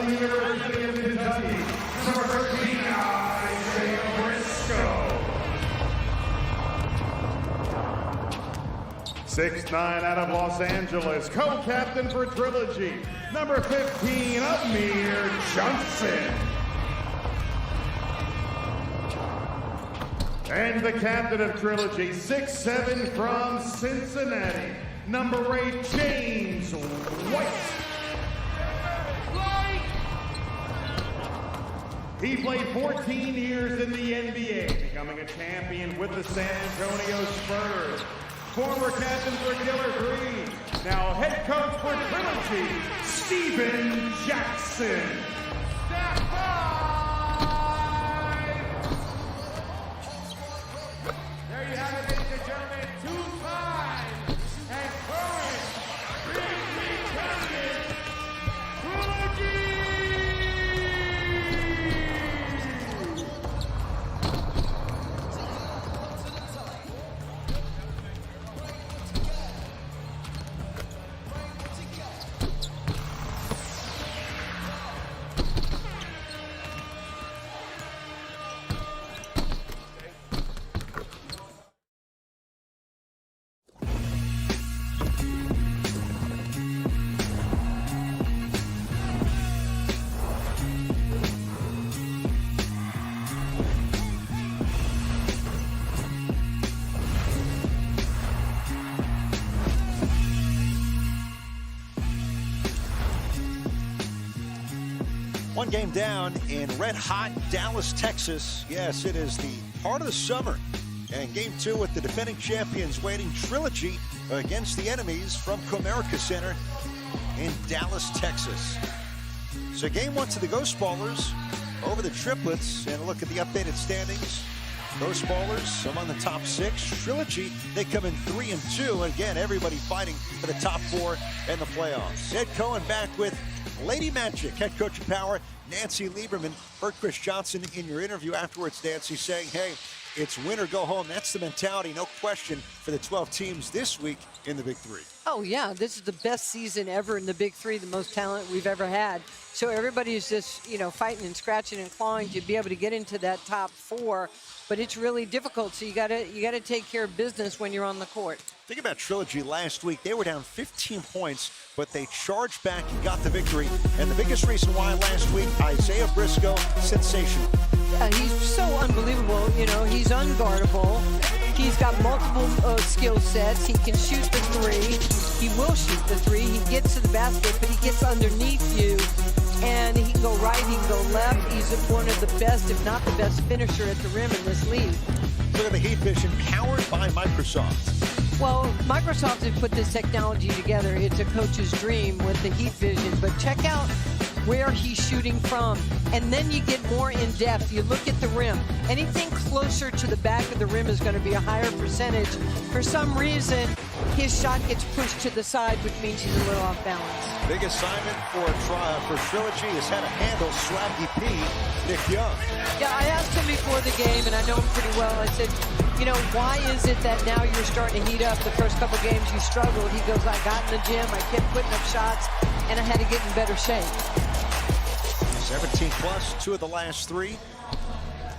the University of Kentucky, number 13, Isaiah Briscoe. 6'9" out of Los Angeles, co-captain for Trilogy, number 15, Amir Johnson. And the captain of Trilogy, 6'7" from Cincinnati, number 8, James White. He played 14 years in the NBA, becoming a champion with the San Antonio Spurs. Former captain for Killer Green, now head coach for Trilogy, Steven Jackson. Step 5! There you have it, ladies and gentlemen, 2-time and current Big 3 champion, Trilogy! One game down in red-hot Dallas, Texas. Yes, it is the heart of the summer. And game 2 with the defending champions waiting, Trilogy against the enemies from Comerica Center in Dallas, Texas. So game 1 to the Ghost Ballers over the Triplets. And a look at the updated standings. Ghost Ballers among the top 6. Trilogy, they come in 3-2. Again, everybody fighting for the top 4 and the playoffs. Ed Cohen back with Lady Magic, head coach of Power, Nancy Lieberman. Heard Chris Johnson in your interview afterwards, Nancy, saying, hey, it's win or go home. That's the mentality, no question, for the 12 teams this week in the Big 3. Oh, yeah, this is the best season ever in the Big 3, the most talent we've ever had. So everybody's just, you know, fighting and scratching and clawing to be able to get into that top 4. But it's really difficult, so you gotta take care of business when you're on the court. Think about Trilogy last week. They were down 15 points, but they charged back and got the victory. And the biggest reason why last week, Isaiah Briscoe, sensational. He's so unbelievable. You know, he's unguardable. He's got multiple skill sets. He can shoot the 3. He will shoot the 3. He gets to the basket, but he gets underneath you. And he can go right, he can go left. He's one of the best, if not the best, finisher at the rim in this league. Look at the Heat Vision, powered by Microsoft. Well, Microsoft has put this technology together. It's a coach's dream with the Heat Vision. But check out where he's shooting from. And then you get more in depth. You look at the rim. Anything closer to the back of the rim is going to be a higher percentage. For some reason, his shot gets pushed to the side, which means he's a little off balance. Big assignment for Trilogy has had a handle, Swaggy P, Nick Young. Yeah, I asked him before the game, and I know him pretty well. I said, you know, why is it that now you're starting to heat up? The first couple games you struggled. He goes, I got in the gym, I kept putting up shots, and I had to get in better shape. 17 plus, 2 of the last 3.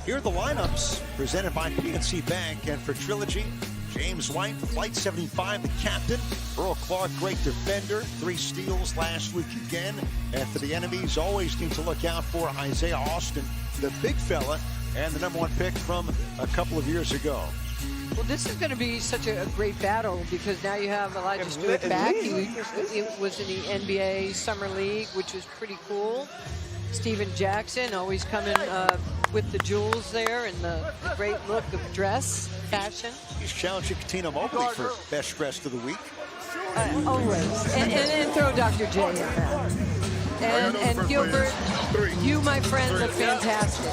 Here are the lineups presented by PNC Bank. And for Trilogy, James White, Flight 75, the captain. Earl Clark, great defender. 3 steals last week again. And for the enemies, always need to look out for Isaiah Austin, the big fella, and the #1 pick from a couple of years ago. Well, this is going to be such a great battle because now you have Elijah Stewart back. He was in the NBA Summer League, which was pretty cool. Steven Jackson always coming with the jewels there and the great look of dress, fashion. He's challenging Katina Mobley for best dressed of the week. Always. And throw Dr. J in that. And Gilbert, you, my friend, look fantastic.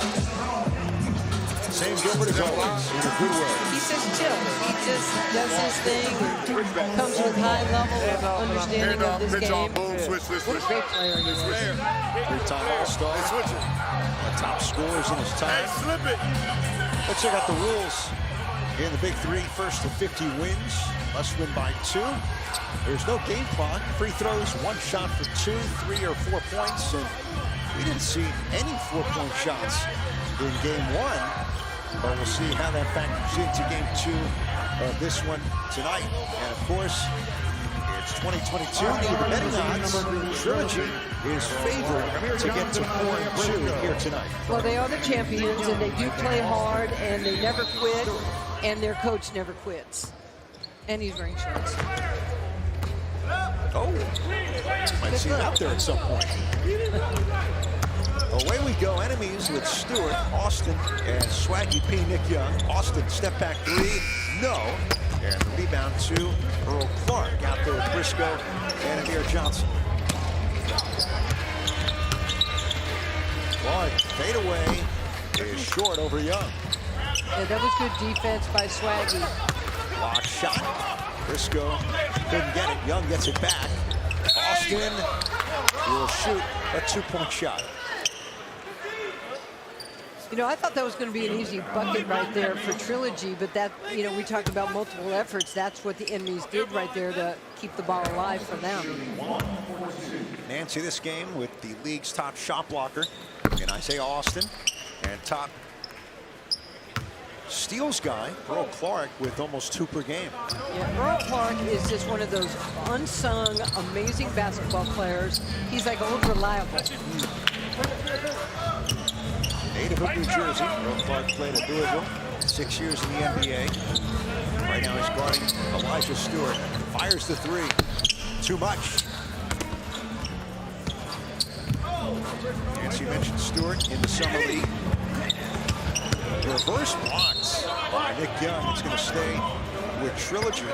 Same Gilbert as always, in a good way. He's just chill. He just does his thing and comes with high level of understanding of this game. What a great player he is. Three-time All-Star. Top scorers in his time. Let's check out the rules in the Big 3. First to 50 wins. Must win by 2. There's no game clock. Free throws, 1 shot for 2, 3 or 4 points. And We didn't see any 4-point shots in game 1, but we'll see how that factors into game 2 of this one tonight. And of course, it's 2022. The betting odds, Trilogy is favored to get to 4-2 here tonight. Well, they are the champions, and they do play hard, and they never quit, and their coach never quits. And he's wearing shorts. Oh, might see him out there at some point. Away we go, enemies with Stewart, Austin, and Swaggy P. Nick Young. Austin, step back 3, no. And the rebound to Earl Clark out there with Briscoe and Amir Johnson. Clark, fade away, is short over Young. Yeah, that was good defense by Swaggy. Block shot. Briscoe couldn't get it. Young gets it back. Austin will shoot a 2-point shot. You know, I thought that was going to be an easy bucket right there for Trilogy, but that, you know, we talked about multiple efforts. That's what the enemies did right there to keep the ball alive for them. Nancy this game with the league's top shot blocker in Isaiah Austin, and top steals guy, Earl Clark, with almost 2 per game. Yeah, Earl Clark is just one of those unsung, amazing basketball players. He's like unreliable. Native of New Jersey, Earl Clark played at Louisville, 6 years in the NBA. Right now he's guarding Elijah Stewart. Fires the 3. Too much. Nancy mentioned Stewart in the summer league. Reverse blocks by Nick Young. It's going to stay with Trilogy.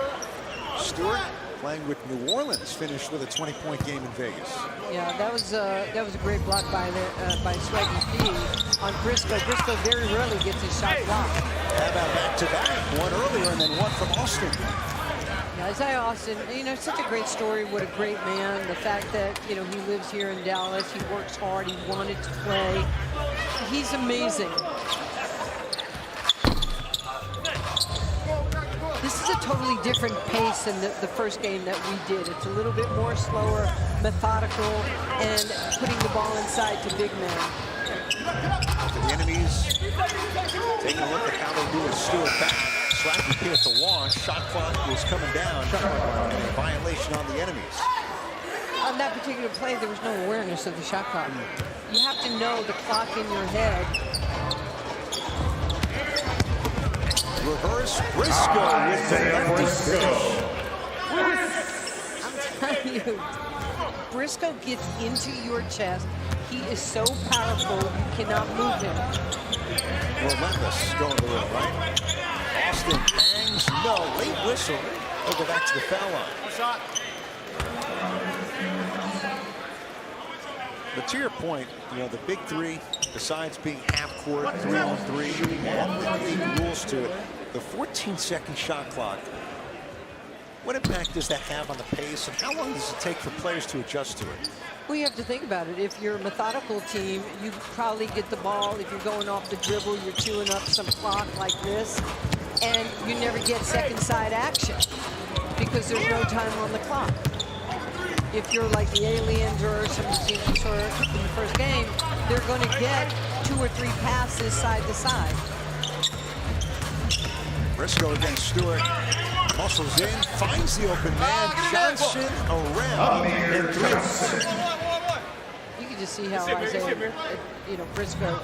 Stewart playing with New Orleans, finished with a 20-point game in Vegas. Yeah, that was a great block by Swaggy P on Briscoe. Briscoe very rarely gets his shot blocked. How about back-to-back? One earlier and then one from Austin. Yeah, Isaiah Austin, you know, such a great story. What a great man. The fact that, you know, he lives here in Dallas. He works hard. He wanted to play. He's amazing. This is a totally different pace than the first game that we did. It's a little bit more slower, methodical, and putting the ball inside to big men. To the enemies, taking a look at how they do with Stewart back. Swaggy P at the launch. Shot clock is coming down. And a violation on the enemies. On that particular play, there was no awareness of the shot clock. You have to know the clock in your head. Reverse Briscoe with the lefty finish. I'm telling you, Briscoe gets into your chest. He is so powerful, you cannot move him. Relentless going to the rim, right? Austin hangs, no, late whistle. They'll go back to the foul line. But to your point, you know, the big 3, besides being half-court, 3-on-3, all the league rules to it. The 14-second shot clock, what impact does that have on the pace, and how long does it take for players to adjust to it? Well, you have to think about it. If you're a methodical team, you probably get the ball. If you're going off the dribble, you're chewing up some clock like this, and you never get second side action because there's no time on the clock. If you're like the Aliens or some teams we saw in the first game, they're going to get 2 or 3 passes side to side. Briscoe against Stewart. Muscles in, finds the open man. Johnson around and through. You can just see how Isaiah, you know, Briscoe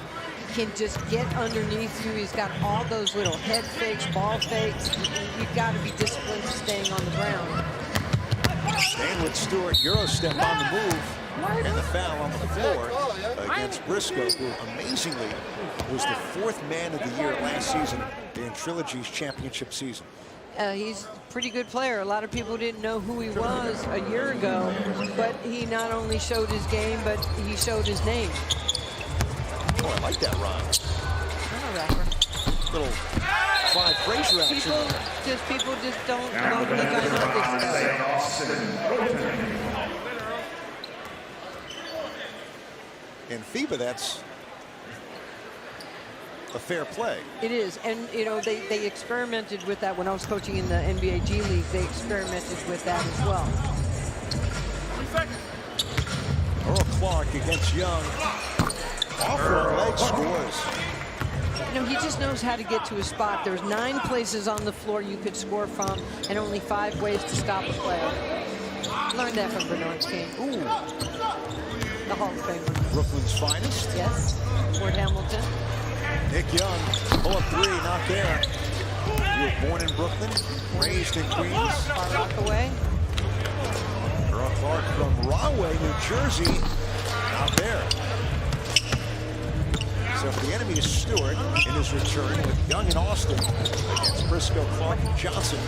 can just get underneath you. He's got all those little head fakes, ball fakes. You've got to be disciplined to staying on the ground. Staying with Stewart, Euro step on the move, and the foul on the floor against Briscoe, who amazingly was the 4th man of the year last season in Trilogy's championship season. He's a pretty good player. A lot of people didn't know who he was a year ago, but he not only showed his game, but he showed his name. Oh, I like that rhyme. I'm a rapper. Little Clyde Frazier action. People just don't think I know this stuff. In FIBA, that's a fair play. It is, and you know they experimented with that when I was coaching in the NBA G League. They experimented with that as well. Earl Clark against Young. Off her leg scores. You know, he just knows how to get to a spot. There's 9 places on the floor you could score from and only 5 ways to stop a player. Learned that from Bernard's team. Ooh. The Hall of Fame. Brooklyn's finest. Yes. Fort Hamilton. Nick Young, pull up 3, not there. You were born in Brooklyn, raised in Queens. Far Rockaway. Earl Clark from Rahway, New Jersey, not there. So if the enemy is Stewart in his return with Young and Austin against Briscoe, Clark, and Johnson.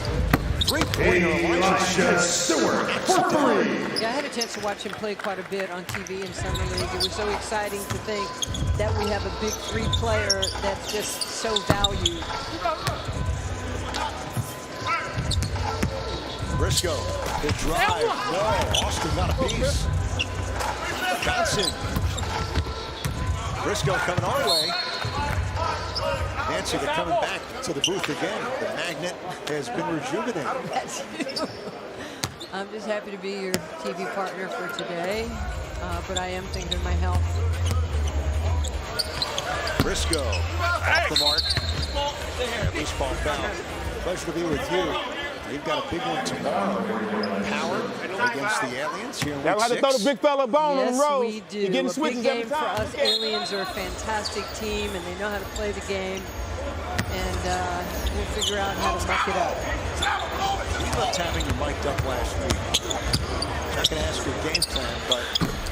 3-pointer Elijah Stewart for 3. Yeah, I had a chance to watch him play quite a bit on TV in Summer League. It was so exciting to think that we have a big 3 player that's just so valued. Briscoe, the drive. No, Austin got a piece. Johnson. Briscoe coming our way. Nancy, they're coming back to the booth again. The magnet has been rejuvenated. That's you. I'm just happy to be your TV partner for today, but I am thinking of my health. Briscoe, off the mark. Loose ball foul. Pleasure to be with you. We've got a big one tomorrow. Power against the Aliens here in week 6. Have to throw the big fella bone on the road. Yes, we do. You're getting a switches big game every time. for us. Aliens are a fantastic team, and they know how to play the game. And we'll figure out how to muck it up. We loved having you mic'd up last week. Not going to ask your game plan, but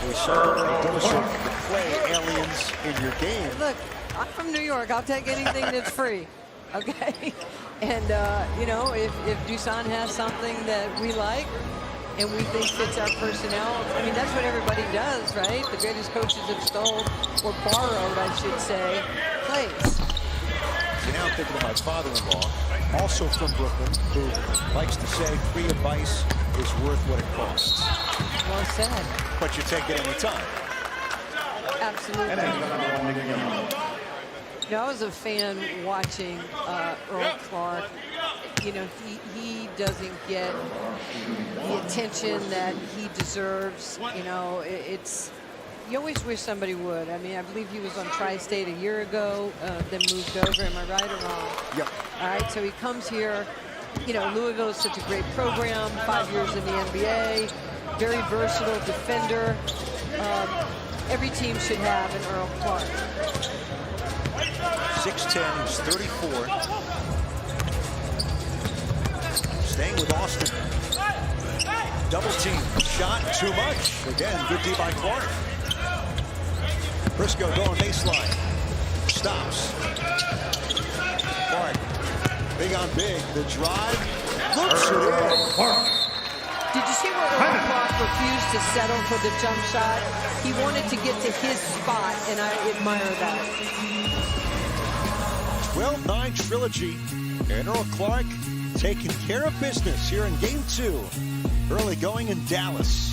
we certainly endorse it to play Aliens in your game. Look, I'm from New York. I'll take anything that's free. Okay? And, you know, if Dusan has something that we like and we think fits our personnel, I mean, that's what everybody does, right? The greatest coaches have stole, or borrowed, I should say, plays. So now I'm thinking of my father-in-law, also from Brooklyn, who likes to say free advice is worth what it costs. Well said. But you take it any time. Absolutely. You know, I was a fan watching Earl Clark. You know, he doesn't get the attention that he deserves. You know, you always wish somebody would. I mean, I believe he was on Tri-State a year ago, then moved over. Am I right or wrong? Yep. All right, so he comes here. You know, Louisville is such a great program, 5 years in the NBA, very versatile defender. Every team should have an Earl Clark. 6'10", he's 34. Staying with Austin. Double team, shot too much. Again, good D by Clark. Briscoe going baseline. Stops. Clark, big on big. The drive, looks it in. Did you see where Earl Clark refused to settle for the jump shot? He wanted to get to his spot, and I admire that. 12-9 Trilogy, and Earl Clark taking care of business here in Game 2. Early going in Dallas.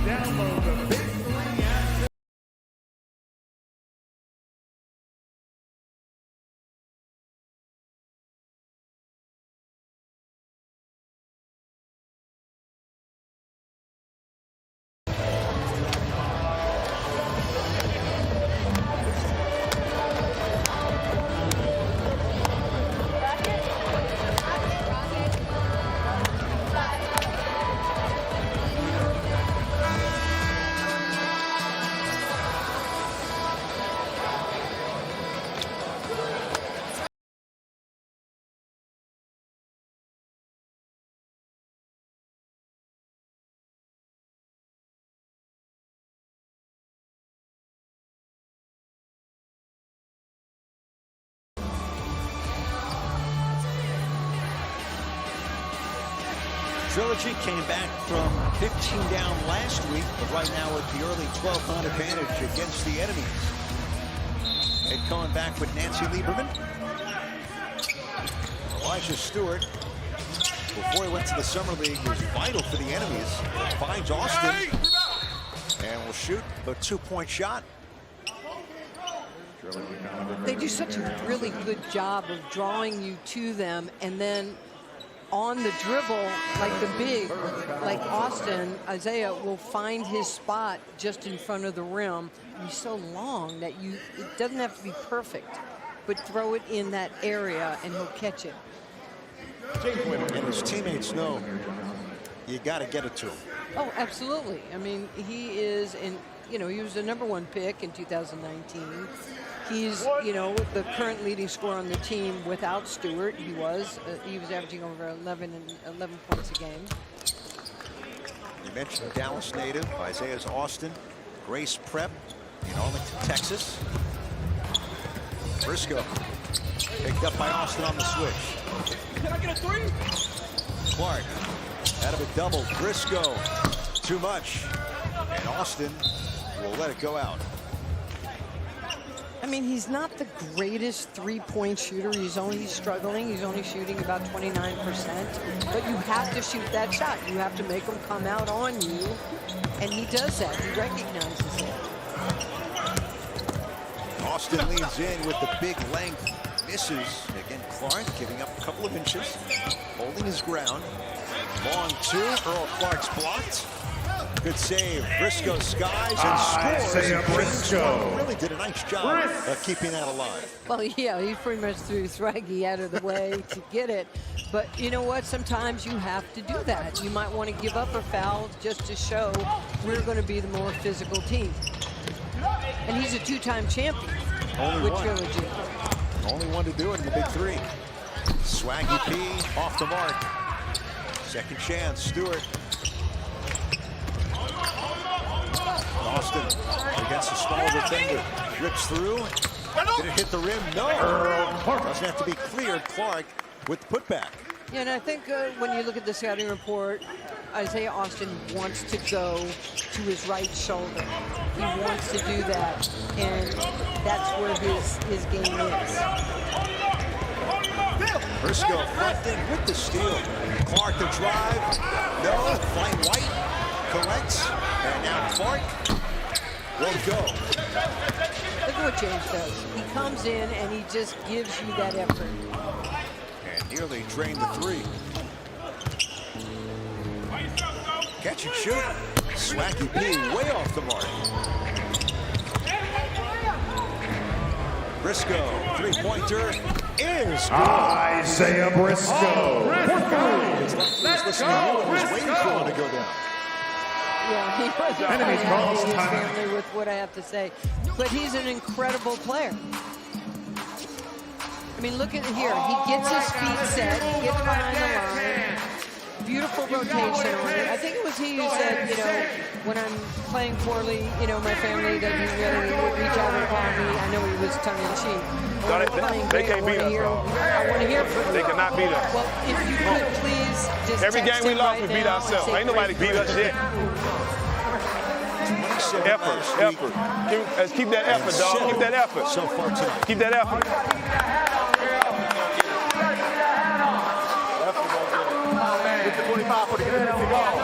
Download the Big 3 app. Trilogy came back from 15 down last week, but right now with the early 12-9 advantage against the enemies. And coming back with Nancy Lieberman. Elijah Stewart, before he went to the Summer League, was vital for the enemies. Finds Austin and will shoot a 2-point shot. They do such a really good job of drawing you to them, and then on the dribble, like the big, like Austin, Isaiah will find his spot just in front of the rim. He's so long that it doesn't have to be perfect, but throw it in that area and he'll catch it. And his teammates know you got to get it to him. Oh, absolutely. I mean, he is he was the #1 pick in 2019. He's, the current leading scorer on the team without Stewart. He was averaging over 11 points a game. You mentioned Dallas native, Isaiah's Austin, Grace Prep in Arlington, Texas. Briscoe picked up by Austin on the switch. Can I get a 3? Clark out of a double. Briscoe too much, and Austin will let it go out. I mean, he's not the greatest three-point shooter. He's struggling. He's only shooting about 29%. But you have to shoot that shot. You have to make him come out on you. And he does that. He recognizes it. Austin leans in with the big length. Misses. Again, Clark giving up a couple of inches. Holding his ground. Long two. Earl Clark's blocked. Good save. Briscoe skies and scores. Briscoe really did a nice job of keeping that alive. Well, yeah, he pretty much threw Swaggy out of the way to get it. But you know what? Sometimes you have to do that. You might want to give up a foul just to show we're going to be the more physical team. And he's a 2-time champion with Trilogy. Only one to do it in the Big 3. Swaggy P off the mark. Second chance, Stewart. Austin against a small defender. Rips through. Did it hit the rim? No. Doesn't have to be cleared. Clark with the putback. Yeah, and I think when you look at the scouting report, Isaiah Austin wants to go to his right shoulder. He wants to do that, and that's where his game is. Briscoe fronting with the steal. Clark the drive. No. Fine White collects. And now Clark will go. Look at what James does. He comes in and he just gives you that effort. And nearly drained the 3. Catch and shoot. Swaggy P way off the mark. Briscoe, three-pointer is good. Isaiah Briscoe. It's like he was listening to you and was waiting for one to go down. Yeah, he wasn't Enemies quite happy cross with his time. family with what I have to say. But he's an incredible player. I mean, look at it here. He gets his feet set. He gets behind the line. Beautiful rotation on it. I think it was he who said, when I'm playing poorly, my family doesn't really reach out and call me. I know he was tongue-in-cheek. When I'm playing great, I want to hear from you. They cannot beat us. Well, if you could please just Every game we lost, we beat ourselves. Ain't nobody beat us yet. Effort. Let's keep that effort, dog. Keep that effort. So far tonight. Keep that effort. Get the 25 for the end of the ball.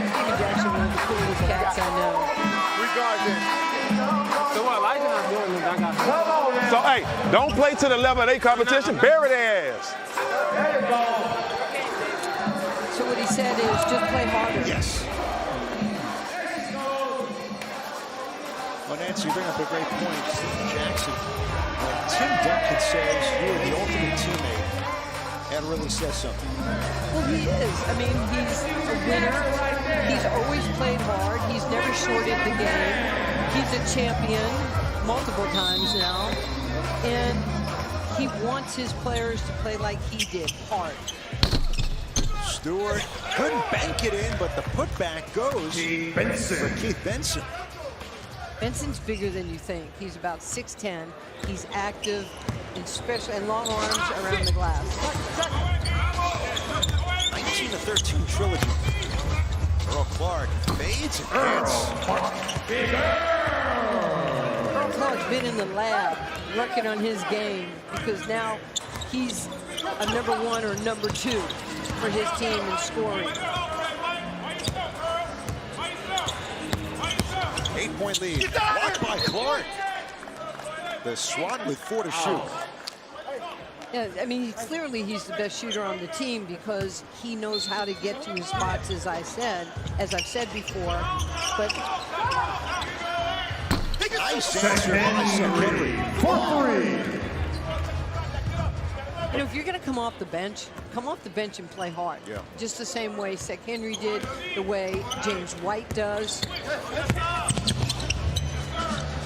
Steven Jackson, one of the coolest cats I know. So what, like it, I'm doing this. I got So, hey, don't play to the level of their competition. Bury their ass. So what he said is just play harder. Yes. Well, Nancy, you bring up a great point. Steven Jackson, when Tim Duncan says you're the ultimate teammate, that really says something. Well, he is. I mean, he's a winner. He's always played hard. He's never shorted the game. He's a champion multiple times now. And he wants his players to play like he did, hard. Stewart couldn't bank it in, but the putback goes for Keith Benson. Benson's bigger than you think. He's about 6'10". He's active, and long arms around the glass. 19-13 Trilogy. Earl Clark fades and hits. Earl Clark's been in the lab working on his game because now he's a #1 or #2 for his team in scoring. 8-point lead. Blocked by Clark. The Swan with 4 to shoot. Yeah, I mean, clearly he's the best shooter on the team because he knows how to get to his spots, as I've said before. But nice answer by Seth Henry. For 3. you know, if you're going to come off the bench and play hard. Yeah. Just the same way Seth Henry did, the way James White does.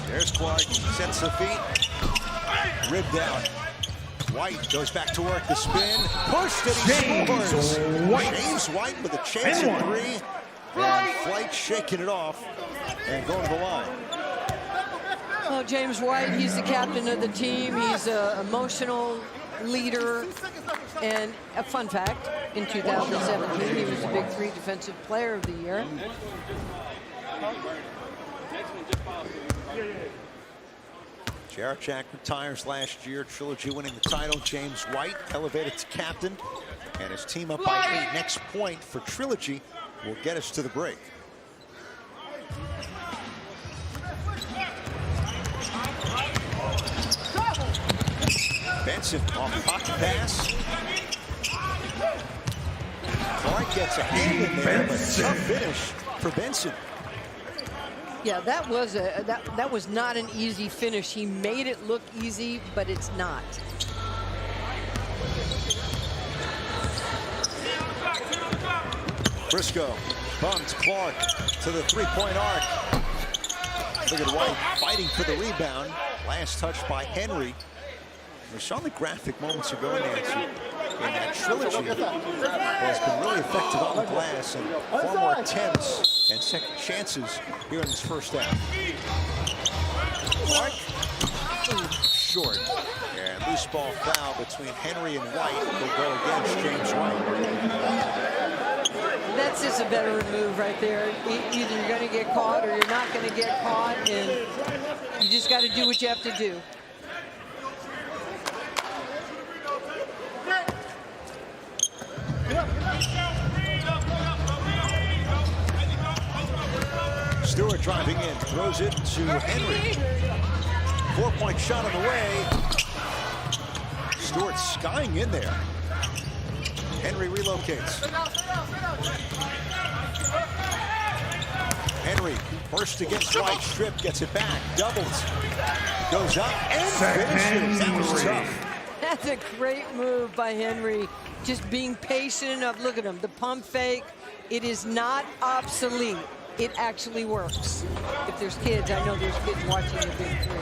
There's Clark, sets the feet, ribbed out. White goes back to work, the spin, pushed and he scores. James White with a chance at 3. And Flight shaking it off and going to the line. Well, James White, he's the captain of the team. He's an emotional leader. And a fun fact, in 2017, he was the Big 3 Defensive Player of the Year. Jarachak retires last year. Trilogy winning the title. James White elevated to captain. And his team up by 8. Next point for Trilogy will get us to the break. Benson off pocket pass. Clark gets a hand in there, but tough finish for Benson. Yeah, that was not an easy finish. He made it look easy, but it's not. Briscoe bumps Clark to the 3-point arc. Look at White fighting for the rebound. Last touch by Henry. We saw the graphic moments ago, Nancy, in that Trilogy has been really effective on the glass and far more attempts and second chances here in this first half. Clark, short. And loose ball foul between Henry and White will go against James White. That's just a better move right there. Either you're going to get caught or you're not going to get caught, and you just got to do what you have to do. Stewart driving in, throws it to Henry. 4-point shot on the way. Stewart skying in there. Henry relocates. Henry burst against White, strip, gets it back, doubles, goes up and finishes. That was tough. That's a great move by Henry. Just being patient enough. Look at him, the pump fake. It is not obsolete. It actually works. If there's kids, I know there's kids watching the Big 3.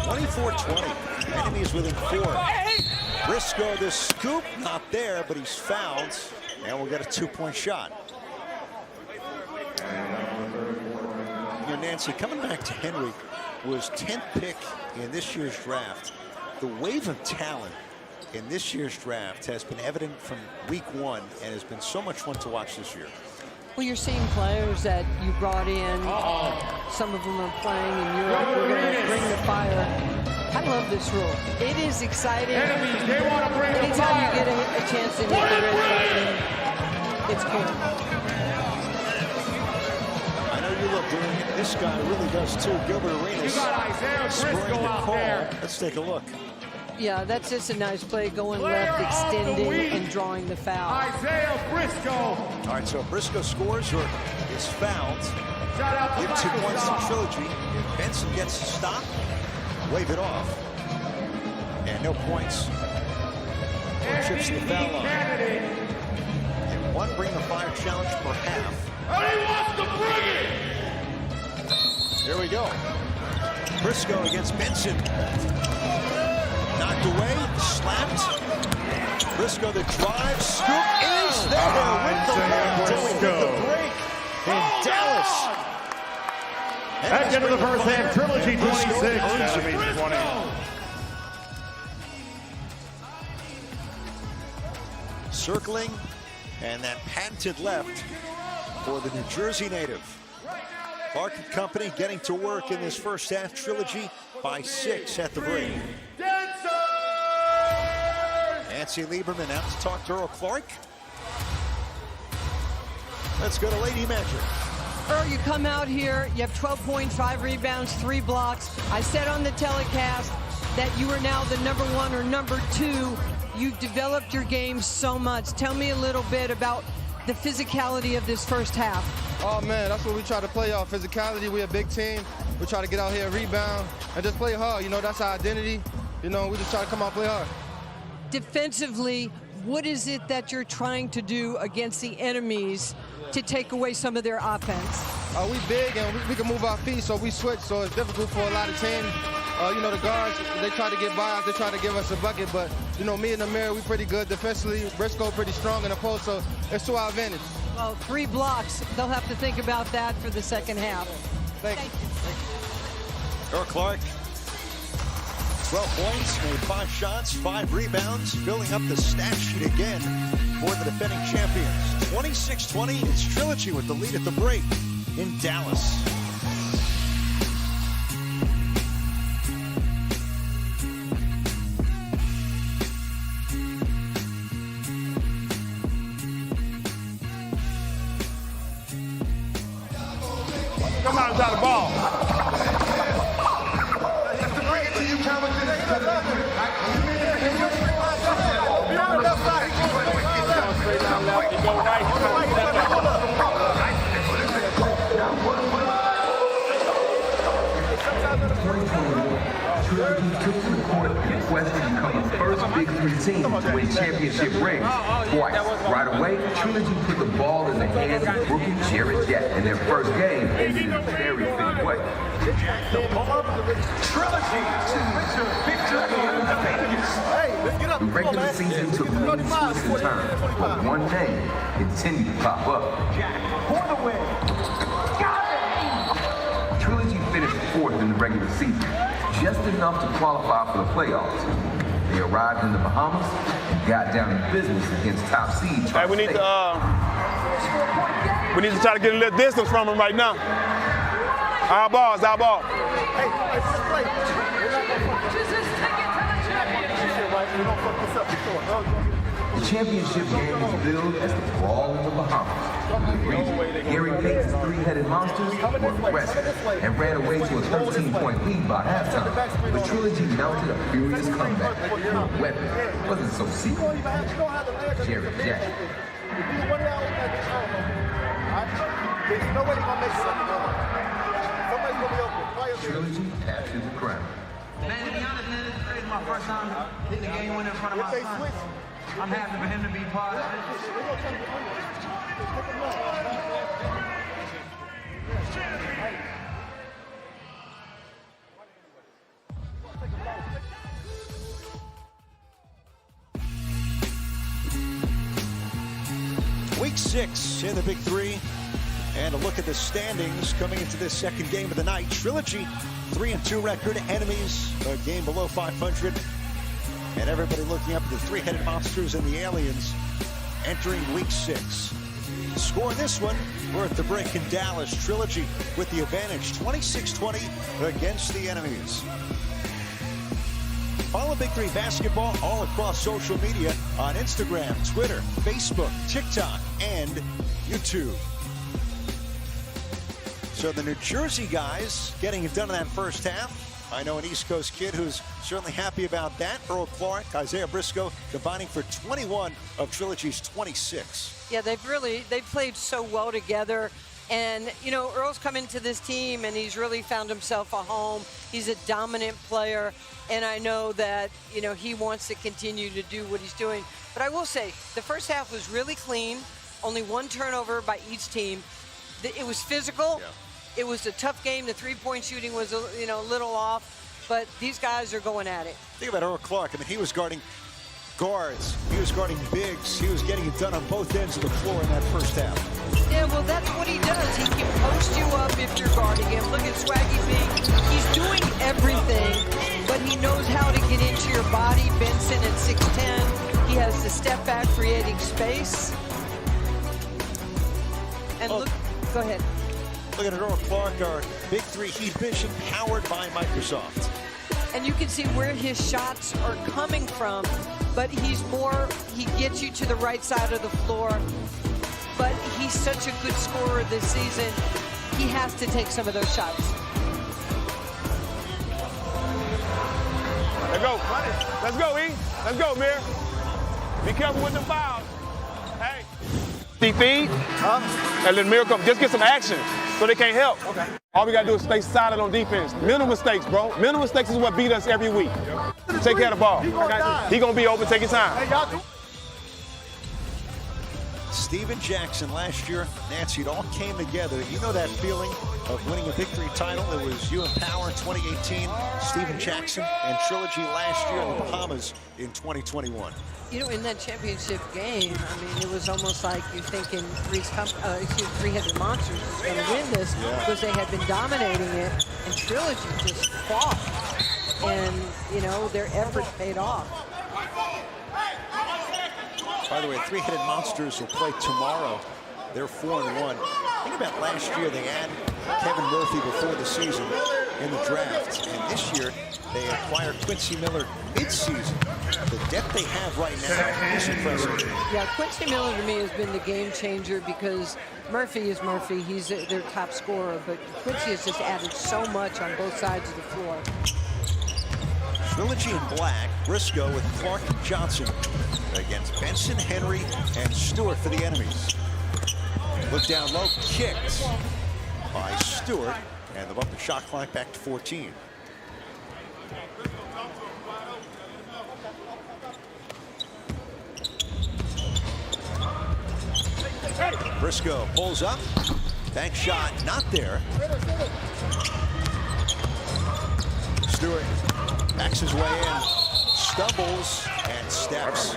24-20. Enemies within 4. Briscoe, the scoop, not there, but he's fouled, and we'll get a 2-point shot. You know, Nancy, coming back to Henry, was 10th pick in this year's draft. The wave of talent in this year's draft has been evident from week 1 and has been so much fun to watch this year. Well, you're seeing players that you brought in. Some of them are playing in Europe. We're going to bring the fire. I love this rule. It is exciting. Enemies, they want to bring the Anytime fire. you get a chance to hit the red button, it's cool. I know you look, dude. This guy really does too. Gilbert Arenas. You got Isaiah Spring Briscoe the out call. there. Let's take a look. Yeah, that's just a nice play, going left, extending, and drawing the foul. Isaiah Briscoe. All right, so Briscoe scores or is fouled. Shout out to Give 2 points to Microsoft. Trilogy. Benson gets to stop, wave it off. And no points. One trips to the foul line. And 1 bring the fire challenge per half. And he wants to bring it. Here we go. Briscoe against Benson. Knocked away, slapped. Briscoe the drive, scoop is there with the left. And we hit the break in Dallas. At the end of the first half, Trilogy 26, Enemies 20. Circling, and that patented left for the New Jersey native. Clark and company getting to work in this first half. Trilogy by 6 at the break. Nancy Lieberman out to talk to Earl Clark. Let's go to Lady Magic. Earl, you come out here, you have 12 points, 5 rebounds, 3 blocks. I said on the telecast that you are now the #1 or #2. You've developed your game so much. Tell me a little bit about the physicality of this first half. Oh, man, that's what we try to play off. Physicality, we're a big team. We try to get out here and rebound and just play hard. You know, that's our identity. You know, we just try to come out and play hard. Defensively, what is it that you're trying to do against the enemies to take away some of their offense? We big and we can move our feet, so we switch, so it's difficult for a lot of teams. You know, the guards, they try to get by us, they try to give us a bucket, but, you know, me and Amir, we pretty good defensively. Briscoe pretty strong in the post, so it's to our advantage. Well, 3 blocks, they'll have to think about that for the second half. Thank you. Earl Clark, 12 points, made 5 shots, 5 rebounds, filling up the stat sheet again for the defending champions. 26-20, it's Trilogy with the lead at the break in Dallas. Come out inside the ball. Trilogy took to the court and quest to become the first Big 3 team to win championship rings twice. Right away, Trilogy put the ball in the hands of rookie Jared Jack, and their first game ended in a very big way. The regular season took many twists and turns, but one name continued to pop up. For the win. Trilogy finished 4th in the regular season, just enough to qualify for the playoffs. They arrived in the Bahamas and got down to business against top seed. Hey, we need to try to get a little distance from them right now. Our ball. The championship game was billed as the Brawl in the Bahamas. Gary Payton's 3-headed monsters were arrested and ran away to a 13-point lead by halftime. But Trilogy mounted a furious comeback. The weapon wasn't so secret. Jared Jack. Trilogy captured the crown. Man, to be honest, man, this is my first time hitting the game winner in front of my son. I'm happy for him to be part of it. Week 6 in the Big 3. And a look at the standings coming into this second game of the night. Trilogy, 3-2 record. Enemies, a game below 500. And everybody looking up at the 3-headed monsters and the aliens entering week 6. Score this one, we're at the break in Dallas. Trilogy with the advantage, 26-20 against the enemies. Follow Big 3 basketball all across social media on Instagram, Twitter, Facebook, TikTok, and YouTube. So the New Jersey guys getting it done in that first half. I know an East Coast kid who's certainly happy about that. Earl Clark, Isaiah Briscoe combining for 21 of Trilogy's 26. Yeah, they've played so well together. And, you know, Earl's come into this team and he's really found himself a home. He's a dominant player. And I know that, you know, he wants to continue to do what he's doing. But I will say, the first half was really clean. Only 1 turnover by each team. It was physical. Yeah. It was a tough game. The 3-point shooting was, you know, a little off, but these guys are going at it. Think about Earl Clark. I mean, he was guarding guards. He was guarding bigs. He was getting it done on both ends of the floor in that first half. Yeah, well, that's what he does. He can post you up if you're guarding him. Look at Swaggy Big. He's doing everything, but he knows how to get into your body. Benson at 6'10". He has the step back, creating space. And look, go ahead. Look at Earl Clark, our Big 3 Heat Vision powered by Microsoft. And you can see where his shots are coming from, but he gets you to the right side of the floor. But he's such a good scorer this season. he has to take some of those shots. Let's go. Let's go, E. Let's go, Mir. Be careful with the foul. Hey. Feed. And let Mir come. Just get some action so they can't help. Okay. All we got to do is stay solid on defense. Minimal mistakes, bro. Minimal mistakes is what beat us every week. Take care of the ball. He going to be open. Take your time. Steven Jackson last year, Nancy, it all came together. You know that feeling of winning a Big 3 title? It was you and Power in 2018, Steven Jackson and Trilogy last year in the Bahamas in 2021. You know, in that championship game, I mean, it was almost like you're thinking Three-Headed Monsters was going to win this because they had been dominating it, and Trilogy just fought. And, you know, their effort paid off. By the way, Three-Headed Monsters will play tomorrow. They're 4-1. Think about last year, they had Kevin Murphy before the season in the draft. And this year, they acquired Quincy Miller mid-season. The depth they have right now is impressive. Yeah, Quincy Miller to me has been the game changer because Murphy is Murphy. He's their top scorer. But Quincy has just added so much on both sides of the floor. Trilogy in black, Briscoe with Clark and Johnson against Benson, Henry, and Stewart for the enemies. Look down low, kicked by Stewart, and they'll bump the shot clock back to 14. Briscoe pulls up, bank shot not there. Stewart backs his way in, stumbles, and steps.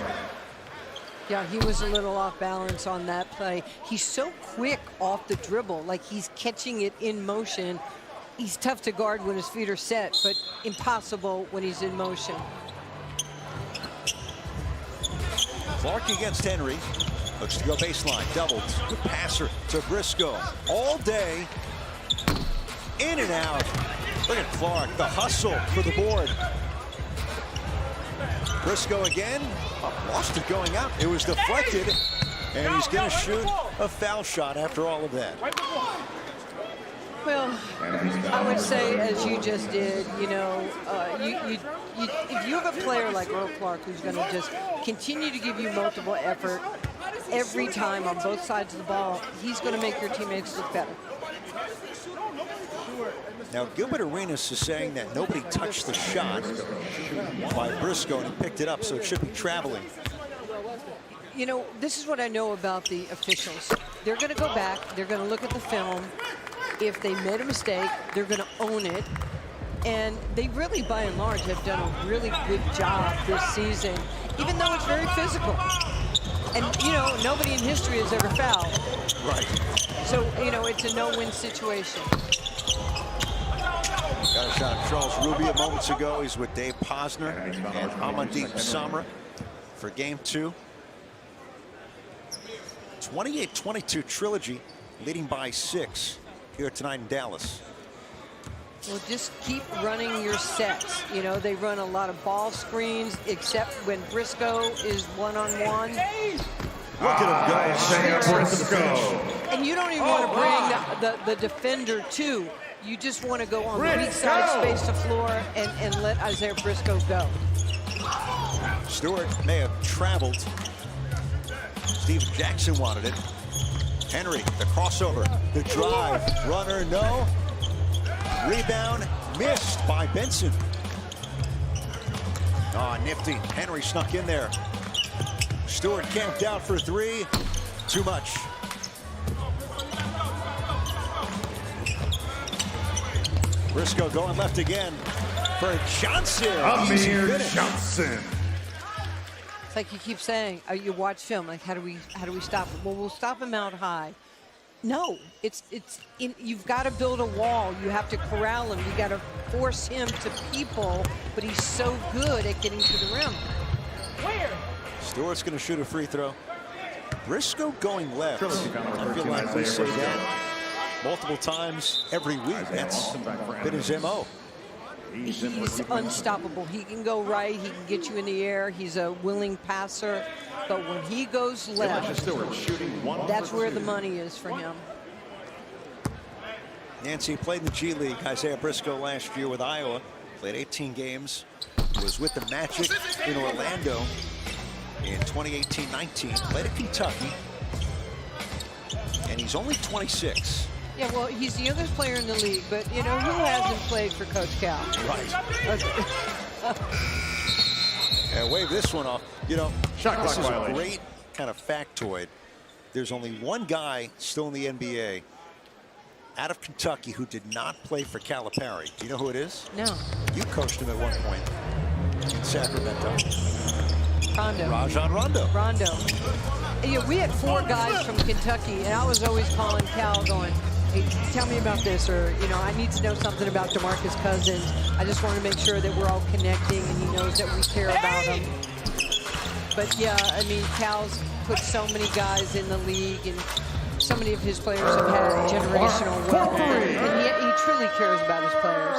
Yeah, he was a little off balance on that play. He's so quick off the dribble, like he's catching it in motion. He's tough to guard when his feet are set, but impossible when he's in motion. Clark against Henry. Looks to go baseline, doubled. The passer to Briscoe. All day, in and out. Look at Clark, the hustle for the board. Briscoe again, lost it going up. It was deflected, and he's going to shoot a foul shot after all of that. Well, I would say, as you just did, you know, if you have a player like Earl Clark who's going to just continue to give you multiple effort every time on both sides of the ball, he's going to make your teammates look better. Now, Gilbert Arenas is saying that nobody touched the shot by Briscoe, and he picked it up, so it should be traveling. You know, this is what I know about the officials. They're going to go back. They're going to look at the film. If they made a mistake, they're going to own it. And they really, by and large, have done a really good job this season, even though it's very physical. And, you know, nobody in history has ever fouled. Right. So, you know, it's a no-win situation. Got a shot of Charles Rubio moments ago. He's with Dave Posner and Amandeep Samra for game 2. 28-22 Trilogy, leading by 6 here tonight in Dallas. Well, just keep running your sets. You know, they run a lot of ball screens, except when Briscoe is one-on-one. Look at him go. Briscoe. And you don't even want to bring the defender too. You just want to go on the weak side, space the floor, and let Isaiah Briscoe go. Stewart may have traveled. Steven Jackson wanted it. Henry, the crossover, the drive, runner, no. Rebound, missed by Benson. Oh, nifty. Henry snuck in there. Stewart camped out for 3. Too much. Briscoe going left again for Johnson. Amir Johnson. It's like you keep saying, you watch film, like how do we stop him? Well, we'll stop him out high. No, you've got to build a wall. You have to corral him. You got to force him to people, but he's so good at getting to the rim. Where? Stewart's going to shoot a free throw. Briscoe going left. I feel like we say that multiple times every week. That's been his MO. He's unstoppable. He can go right. He can get you in the air. He's a willing passer. But when he goes left, that's where the money is for him. Nancy played in the G League. Isaiah Briscoe last year with Iowa. Played 18 games. Was with the Magic in Orlando in 2018-19. Played at Kentucky. And he's only 26. Yeah, well, he's the youngest player in the league, but, you know, who hasn't played for Coach Cal? Right. Yeah, wave this one off. You know, this is a great kind of factoid. There's only one guy still in the NBA out of Kentucky who did not play for Calipari. Do you know who it is? No. You coached him at one point in Sacramento. Rondo. Rajon Rondo. Rondo. Yeah, we had 4 guys from Kentucky, and I was always calling Cal going, hey, tell me about this, or, you know, I need to know something about DeMarcus Cousins. I just want to make sure that we're all connecting and he knows that we care about him. But yeah, I mean, Cal's put so many guys in the league, and so many of his players have had generational wealth, and he truly cares about his players.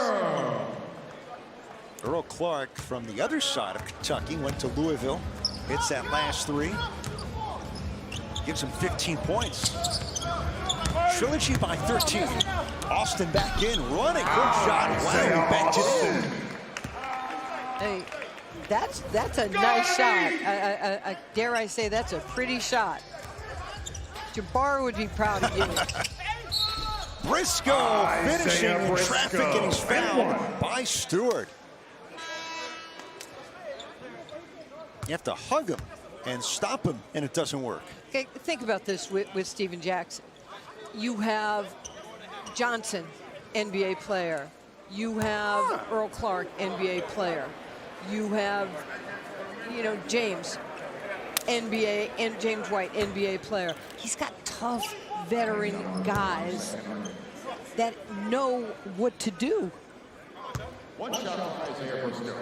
Earl Clark from the other side of Kentucky went to Louisville. Hits that last 3. Gives him 15 points. Trilogy by 13. Austin back in, running. Good shot. Wow, he banked it in. Hey, that's a nice shot. I dare I say that's a pretty shot. Jabbar would be proud of you. Briscoe finishing in traffic, and he's fouled by Stewart. You have to hug him and stop him, and it doesn't work. Okay, think about this with Steven Jackson. You have Johnson, NBA player. You have Earl Clark, NBA player. You have, you know, James, NBA, and James White, NBA player. He's got tough veteran guys that know what to do. One shot on Isaiah Briscoe.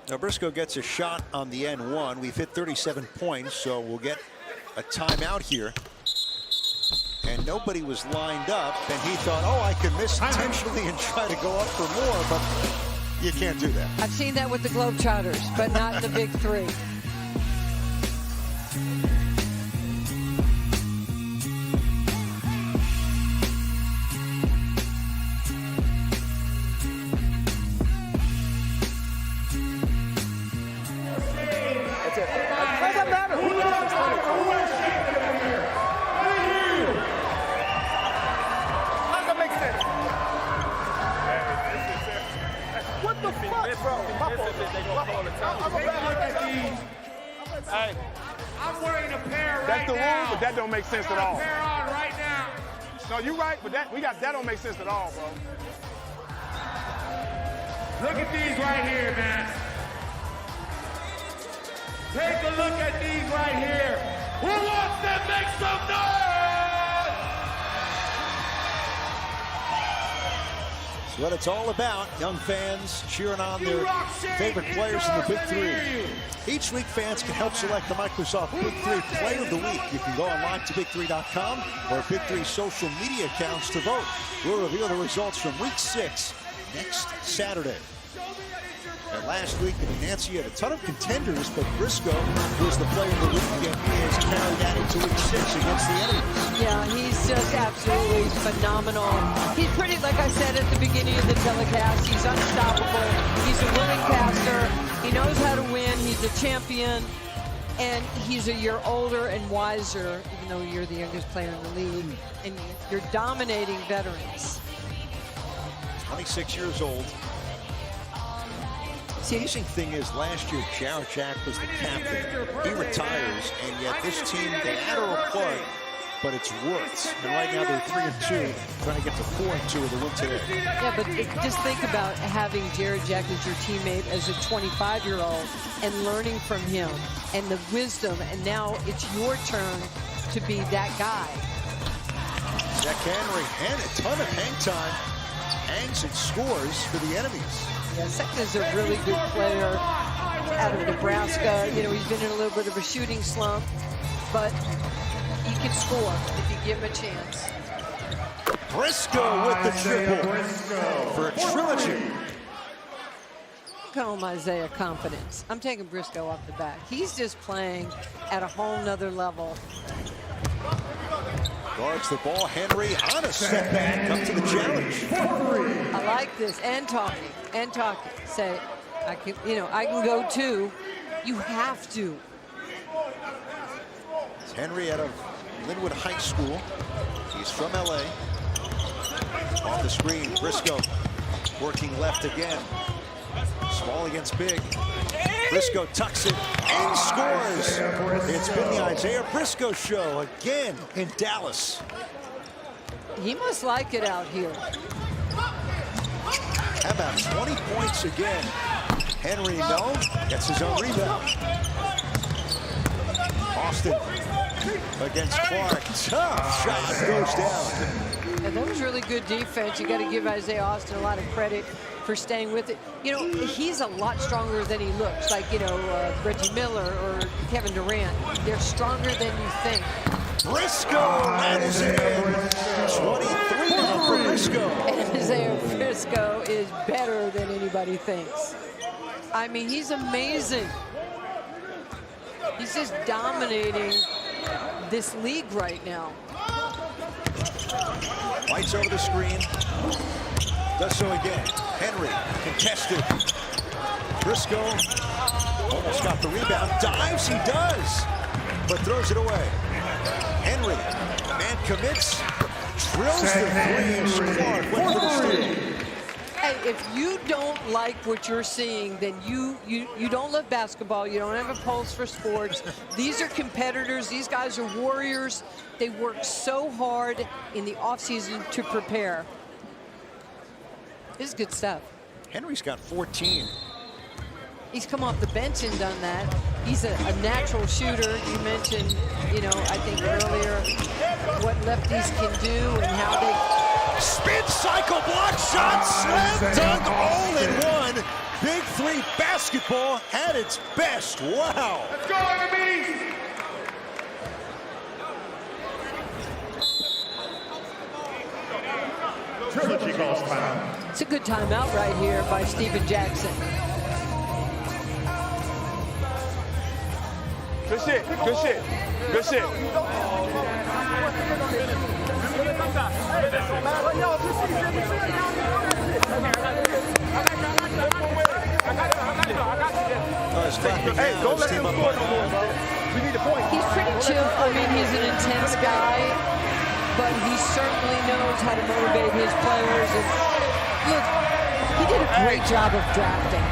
Now Briscoe gets a shot on the N1. We've hit 37 points, so we'll get a timeout here. And nobody was lined up, and he thought, oh, I can miss intentionally and try to go up for more, but you can't do that. I've seen that with the Globetrotters, but not the Big 3. Hey, I'm wearing a pair that's right the now. rule, but that don't make sense at all. Pair on right now. No, you're right, but that don't make sense at all, bro. Look at these right here, man. Take a look at these right here. Who wants to make some noise? It's what it's all about. Young fans cheering on their favorite players in the Big 3. Each week, fans can help select the Microsoft Big 3 Player of the Week. You can go online to Big3.com or Big 3 social media accounts to vote. We'll reveal the results from Week 6 next Saturday. And last week, Nancy had a ton of contenders, but Briscoe, who is the Player of the Week, and he has carried that into Week 6 against the enemies. Yeah, he's just absolutely phenomenal. He's pretty, like I said at the beginning of the telecast, he's unstoppable. He's a willing passer. He knows how to win. He's a champion. And he's a year older and wiser, even though you're the youngest player in the league. And you're dominating veterans. 26 years old. The amazing thing is, last year, Jarrett Jack was the captain. He retires, and yet this team, they had Earl Clark, but it's Wirtz. And right now they're 3-2, trying to get to 4-2 with a win today. Yeah, but just think about having Jarrett Jack as your teammate as a 25-year-old and learning from him and the wisdom, and now it's your turn to be that guy. Jack Henry and a ton of hang time. Hangs and scores for the enemies. Yeah, Second is a really good player out of Nebraska. You know, he's been in a little bit of a shooting slump, but he can score if you give him a chance. Briscoe with the triple for Trilogy. Call him Isaiah confidence. I'm taking Briscoe off the back. He's just playing at a whole nother level. Guards the ball. Henry on a step back. Up to the challenge. I like this. And talking. Say, I can go too. You have to. It's Henry out of Linwood High School. He's from LA. Off the screen, Briscoe working left again. Small against big. Briscoe tucks it and scores. It's been the Isaiah Briscoe show again in Dallas. He must like it out here. How about 20 points again? Henry, no, gets his own rebound. Austin against Clark. Tough shot goes down. And that was really good defense. You got to give Isaiah Austin a lot of credit for staying with it. You know, he's a lot stronger than he looks. Like, Reggie Miller or Kevin Durant. They're stronger than you think. Briscoe, that is it. 23 now for Briscoe. And Isaiah Briscoe is better than anybody thinks. I mean, he's amazing. He's just dominating this league right now. Lights over the screen. Does so again. Henry contested. Briscoe almost got the rebound. Dives, he does, but throws it away. Henry, man commits, drills the three, and Clark went for the steal. Hey, if you don't like what you're seeing, then you don't love basketball. You don't have a pulse for sports. These are competitors. These guys are warriors. They work so hard in the offseason to prepare. This is good stuff. Henry's got 14. He's come off the bench and done that. He's a natural shooter. You mentioned, I think earlier what lefties can do and how they... Spin cycle, block shot, slam dunk, all in one. Big three basketball at its best. Wow. Let's go, enemies! Trilogy calls timeout. It's a good timeout right here by Stephen Jackson. Good shit, good shit, good shit. Hey, don't let him score no more, bro. We need a point. He's pretty chill. I mean, he's an intense guy, but he certainly knows how to motivate his players. And look, he did a great job of drafting.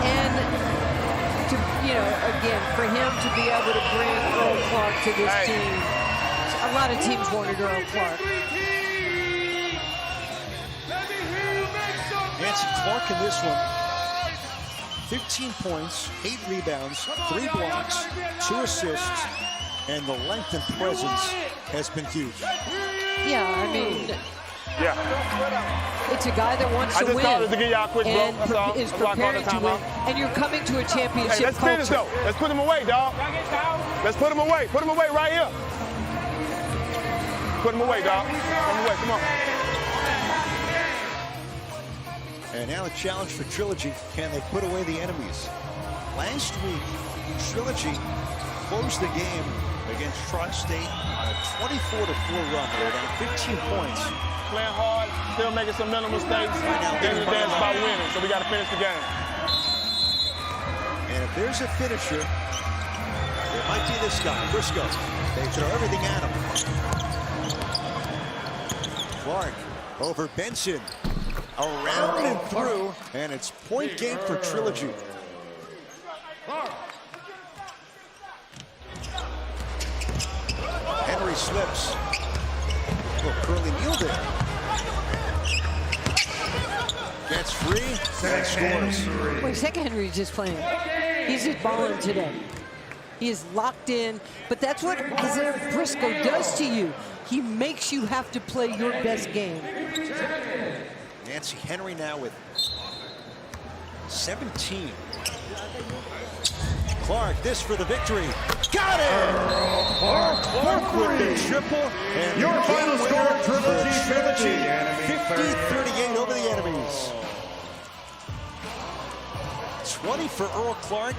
And to, again, for him to be able to bring Earl Clark to this team, a lot of teams wanted Earl Clark. Nancy Clark in this one. 15 points, 8 rebounds, 3 blocks, 2 assists, and the length and presence has been huge. Yeah, I mean, it's a guy that wants to win to give y'all a quick and blow. is preparing to win. And you're coming to a championship Hey, let's finish though. Let's put him away, dog. Let's put him away. Put him away right here. Put him away, dog. Put him away. Come on. And now a challenge for Trilogy. Can they put away the enemies? Last week, Trilogy closed the game against Tri-State on a 24-4 run. They were down 15 points. Playing hard, still making some mental mistakes. Getting the dance about winning, so we got to finish the game. And if there's a finisher, it might be this guy, Briscoe. They throw everything at him. Clark over Benson. Around and through, and it's point game for Trilogy. Henry slips. Little curly kneel there. Gets free and scores. Wait, second Henry's just playing. He's just balling today. He is locked in, but that's what Isaiah Briscoe does to you. He makes you have to play your best game. Nancy Henry now with 17. Clark, this for the victory. Got it! Clark with the triple. And your final score, Trilogy 50-38 over the enemies. 20 for Earl Clark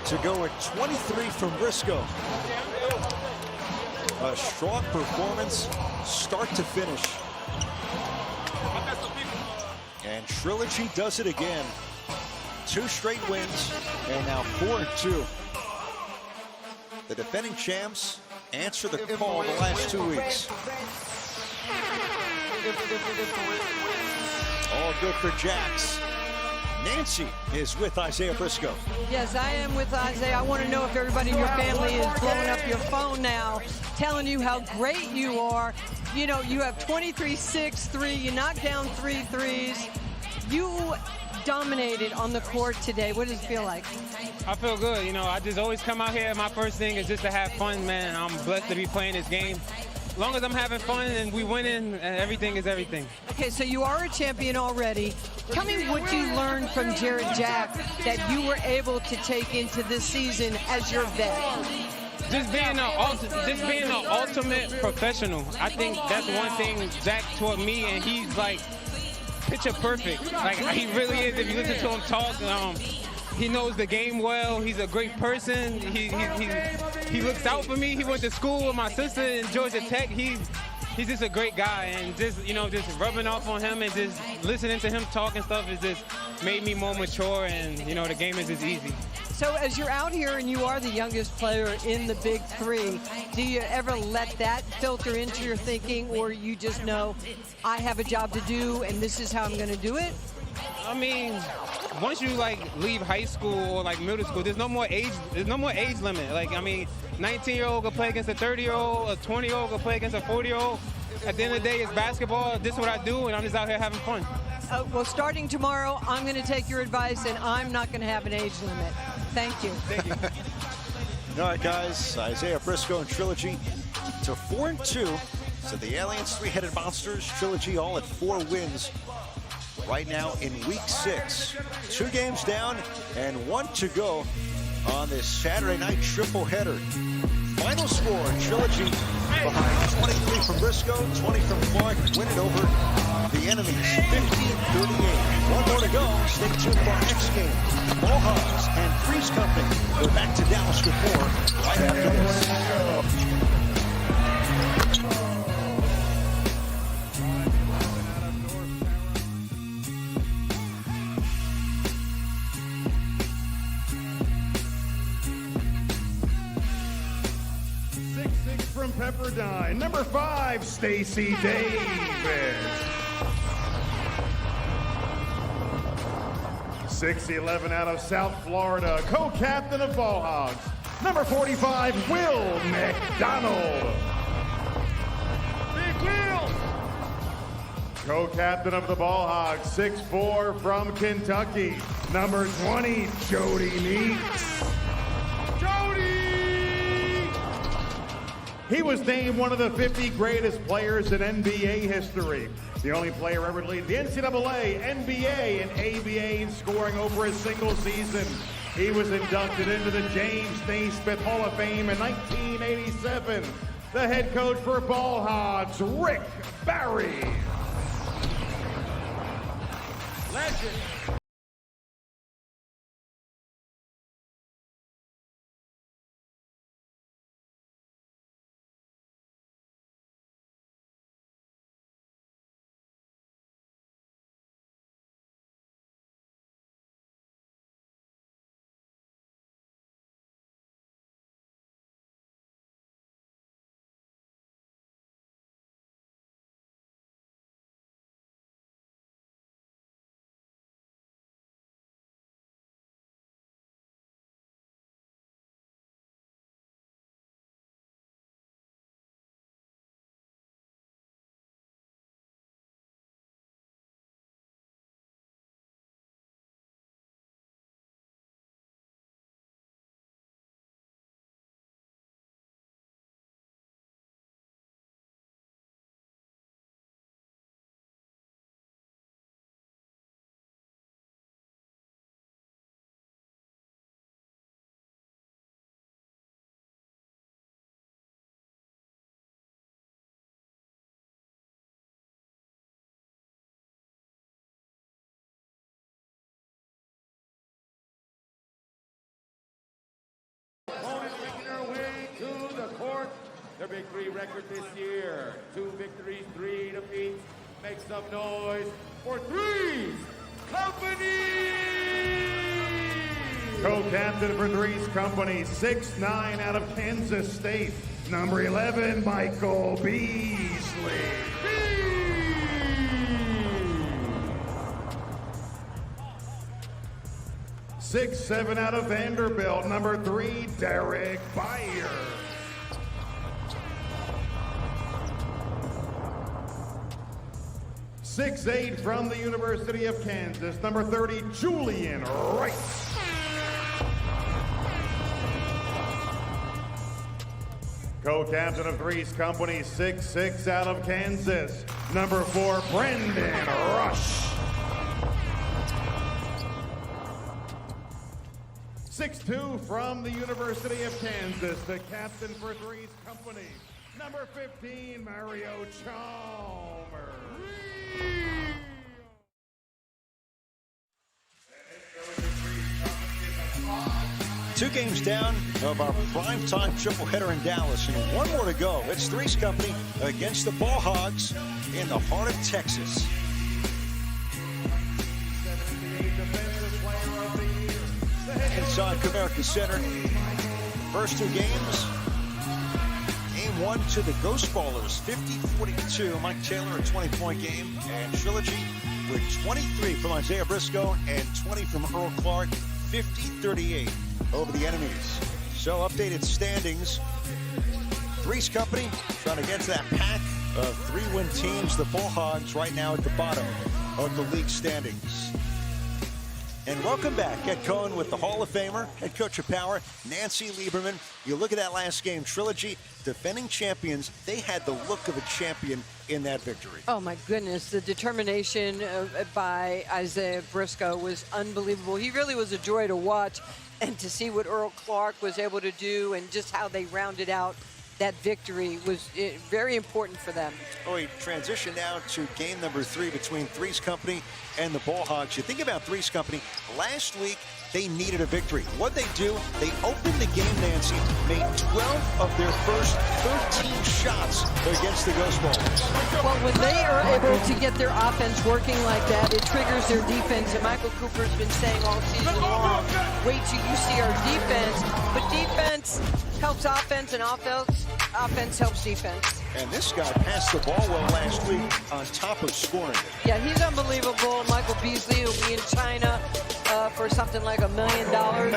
to go at 23 from Briscoe. A strong performance, start to finish. And Trilogy does it again. 2 straight wins, and now 4-2. The defending champs answer the call the last 2 weeks. All good for Jax. Nancy is with Isaiah Briscoe. Yes, I am with Isaiah. I want to know if everybody in your family is blowing up your phone now, telling you how great you are. You know, you have 23-6-3. You knocked down 3 threes. You dominated on the court today. What does it feel like? I feel good. You know, I just always come out here. My first thing is just to have fun, man. I'm blessed to be playing this game. As long as I'm having fun and we winning, everything is everything. Okay, so you are a champion already. Tell me what you learned from Jared Jack that you were able to take into this season as your vet. Just being an ultimate professional. I think that's one thing Jack taught me, and he's like picture perfect. Like he really is. If you listen to him talk, he knows the game well. He's a great person. He looks out for me. He went to school with my sister in Georgia Tech. He's just a great guy, and just just rubbing off on him and just listening to him talk and stuff has just made me more mature, and the game is just easy. So as you're out here and you are the youngest player in the Big 3, do you ever let that filter into your thinking, or you just know I have a job to do and this is how I'm going to do it? I mean, once you leave high school or middle school, there's no more age limit. Like, I mean, 19-year-old can play against a 30-year-old, a 20-year-old can play against a 40-year-old. At the end of the day, it's basketball. This is what I do, and I'm just out here having fun. Well, starting tomorrow, I'm going to take your advice, and I'm not going to have an age limit. Thank you. Thank you. All right, guys, Isaiah Briscoe and Trilogy to 4-2. So the Aliens, 3-headed monsters, Trilogy all at 4 wins. Right now in week 6, 2 games down and 1 to go on this Saturday night triple header. Final score, Trilogy behind 23 from Briscoe, 20 from Clark, win it over the enemies, 15-38. 1 more to go. Stay tuned for our next game. Hogs and 3's company. We're back to Dallas with more right after this. 6'6" from Pepperdine. Number 5, Stacey Davis. 6'11" out of South Florida, co-captain of Ball Hogs. Number 45, Will McDonald. Big Will. Co-captain of the Ball Hogs, 6'4" from Kentucky. Number 20, Jody Meeks. Jody! He was named one of the 50 greatest players in NBA history. The only player ever to lead the NCAA, NBA, and ABA in scoring over a single season. He was inducted into the James Naismith Hall of Fame in 1987. The head coach for Ball Hogs, Rick Barry. Legend. Their Big 3 record this year, 2 victories, 3 defeats. Make some noise for 3's Company! Co-captain for 3's Company, 6'9" out of Kansas State. Number 11, Michael Beasley. 6'7" out of Vanderbilt. Number 3, Derek Beyer. 6'8" from the University of Kansas. Number 30, Julian Rice. Co-captain of 3's Company, 6'6" out of Kansas. Number 4, Brendan Rush. 6'2" from the University of Kansas, the captain for 3's Company. Number 15, Mario Chalmers. 2 games down of our primetime triple header in Dallas, and 1 more to go. It's 3's Company against the Ball Hogs in the heart of Texas. Inside Comerica Center. First 2 games. Game 1 to the Ghost Ballers, 50-42. Mike Taylor, a 20-point game. And Trilogy with 23 from Isaiah Briscoe and 20 from Earl Clark, 50-38 over the enemies. So updated standings. 3's Company trying to get to that pack of 3-win teams. The Ball Hogs right now at the bottom of the league standings. And welcome back. Ed Cohen with the Hall of Famer, head coach of Power, Nancy Lieberman. You look at that last game, Trilogy, defending champions. They had the look of a champion in that victory. Oh my goodness, the determination by Isaiah Briscoe was unbelievable. He really was a joy to watch, and to see what Earl Clark was able to do and just how they rounded out that victory was very important for them. Oh, we transition now to game number 3 between 3's Company and the Ball Hogs. You think about 3's Company, last week they needed a victory. What'd they do? They opened the game, Nancy, made 12 of their first 13 shots against the Ghost Ballers. Well, when they are able to get their offense working like that, it triggers their defense. And Michael Cooper's been saying all season long, wait till you see our defense. But defense helps offense, and offense helps defense. And this guy passed the ball well last week on top of scoring. Yeah, he's unbelievable. Michael Beasley will be in China for something like $1 million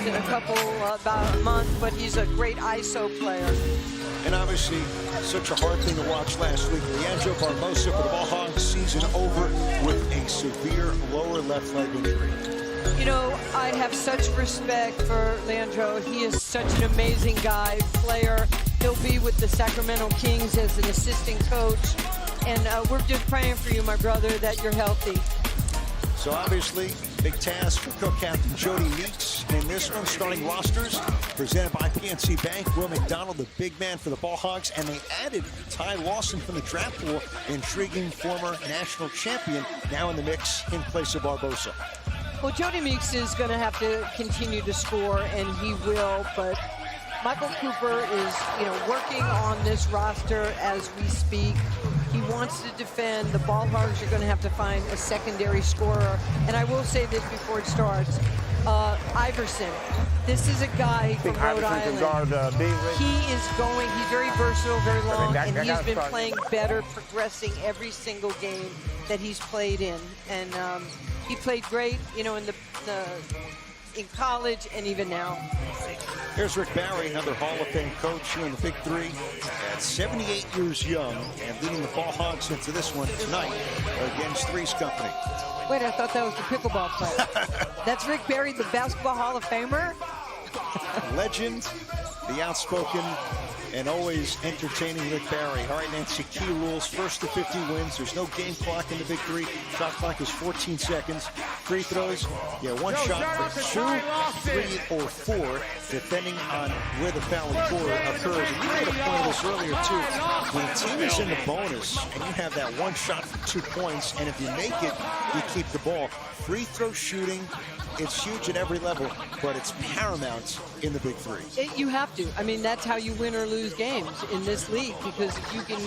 in about a month, but he's a great ISO player. And obviously, such a hard thing to watch last week. Leandro Barbosa for the Ball Hogs, season over with a severe lower left leg injury. You know, I have such respect for Leandro. He is such an amazing guy, player. He'll be with the Sacramento Kings as an assistant coach. And we're just praying for you, my brother, that you're healthy. So obviously, big task for co-captain Jody Meeks in this one. Starting rosters presented by PNC Bank. Will McDonald, the big man for the Ball Hogs. And they added Ty Lawson from the draft pool, intriguing former national champion, now in the mix in place of Barbosa. Well, Jody Meeks is going to have to continue to score, and he will, but Michael Cooper is, working on this roster as we speak. He wants to defend. The Ball Hogs are going to have to find a secondary scorer. And I will say this before it starts. Iverson, this is a guy from Rhode Island. He's very versatile, very long, and he's been playing better, progressing every single game that he's played in. And he played great, in college and even now. Here's Rick Barry, another Hall of Fame coach here in the Big 3, at 78 years young, and leading the Ball Hogs into this one tonight against 3's Company. Wait, I thought that was the pickleball player. That's Rick Barry, the Basketball Hall of Famer? Legend, the outspoken and always entertaining Rick Barry. All right, Nancy, key rules. First to 50 wins. There's no game clock in the Big 3. Shot clock is 14 seconds. Free throws, one shot for 2, 3, or 4, depending on where the foul occurs. And you made a point of this earlier, too. When a team is in the bonus and you have that one shot for 2 points, and if you make it, you keep the ball. Free throw shooting it's huge at every level, but it's paramount in the Big Three. You have to. I mean, that's how you win or lose games in this league, because if you can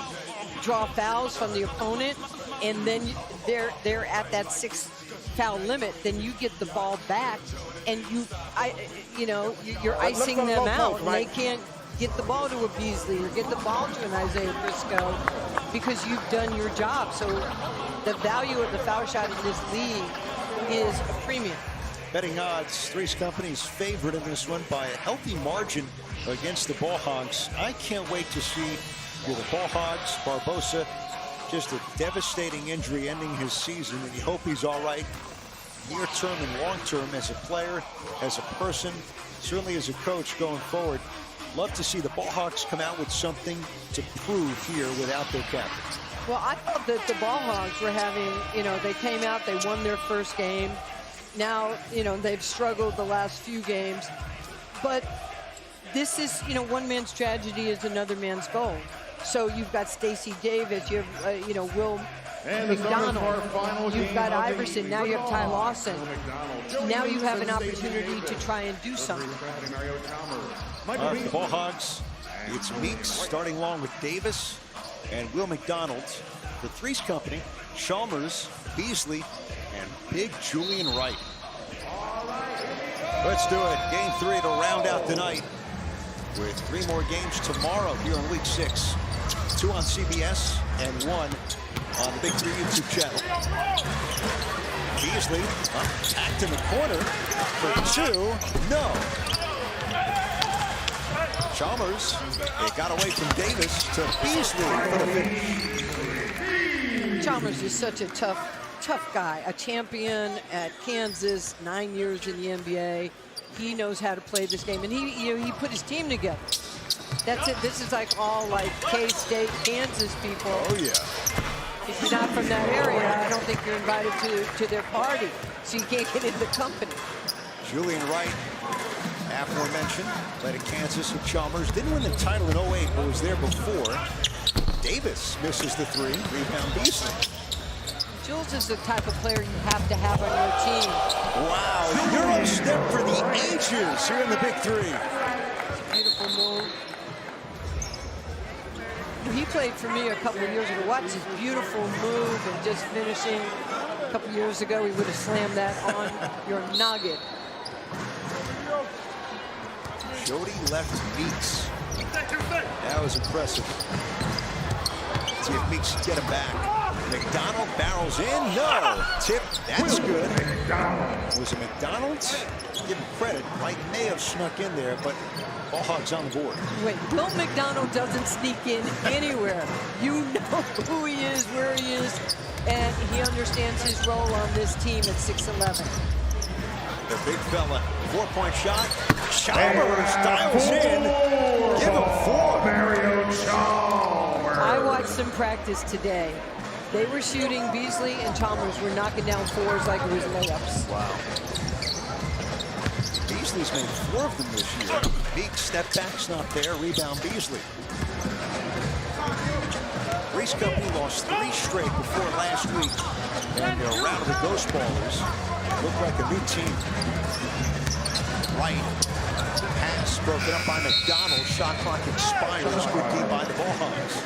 draw fouls from the opponent and then they're at that 6 foul limit, then you get the ball back and you're icing them out, and they can't get the ball to a Beasley or get the ball to an Isaiah Briscoe because you've done your job. So the value of the foul shot in this league is a premium. Betting odds, Three's Company's favorite in this one by a healthy margin against the Ball Hogs. I can't wait to see the Ball Hogs. Barbosa, just a devastating injury ending his season, and you hope he's all right near term and long term as a player, as a person, certainly as a coach going forward. Love to see the Ball Hogs come out with something to prove here without their captain. Well, I thought that the Ball Hogs were having, they came out, they won their first game. Now, they've struggled the last few games. But this is, one man's tragedy is another man's goal. So you've got Stacey Davis, you have, Will McDonald, you've got Iverson, now you have Ty Lawson. Now you have an opportunity to try and do something. The Ball Hogs, it's Meeks starting along with Davis and Will McDonald. The Three's Company, Chalmers, Beasley, and Big Julian Wright. Let's do it. Game 3 to round out the night, with 3 more games tomorrow here in Week 6. 2 on CBS and 1 on the Big 3 YouTube channel. Beasley attacked in the corner for 2. No. Chalmers, it got away from Davis to Beasley for the finish. Chalmers is such a tough guy, a champion at Kansas, 9 years in the NBA. He knows how to play this game, and he put his team together. That's it. This is like all like K-State, Kansas people. Oh yeah. If you're not from that area, I don't think you're invited to their party, so you can't get into the company. Julian Wright, aforementioned, played at Kansas with Chalmers. Didn't win the title in 08, but was there before. Davis misses the 3. Rebound Beasley. Jules is the type of player you have to have on your team. Wow, Euro step for the ages here in the Big 3. Beautiful move. He played for me a couple of years ago. Watch his beautiful move and just finishing. A couple of years ago, he would have slammed that on your noggin. Jody left Meeks. That was impressive. Let's see if Meeks can get him back. McDonald barrels in. No. Tip. That's good. Was it McDonald? Give him credit. Wright may have snuck in there, but Ball Hogs on the board. Wait, Will McDonald doesn't sneak in anywhere. You know who he is, where he is, and he understands his role on this team at 6'11". The big fella. 4-point shot. Chalmers dials in. Give him 4. Mario Chalmers. I watched them practice today. They were shooting. Beasley and Chalmers were knocking down 4s like it was layups. Wow. Beasley's made 4 of them this year. Meeks step back's not there. Rebound Beasley. Three's Company lost 3 straight before last week, and they're around the Ghost Ballers. Look like a new team. Right. Pass broken up by McDonald. Shot clock expires. Good D by the Ball Hogs.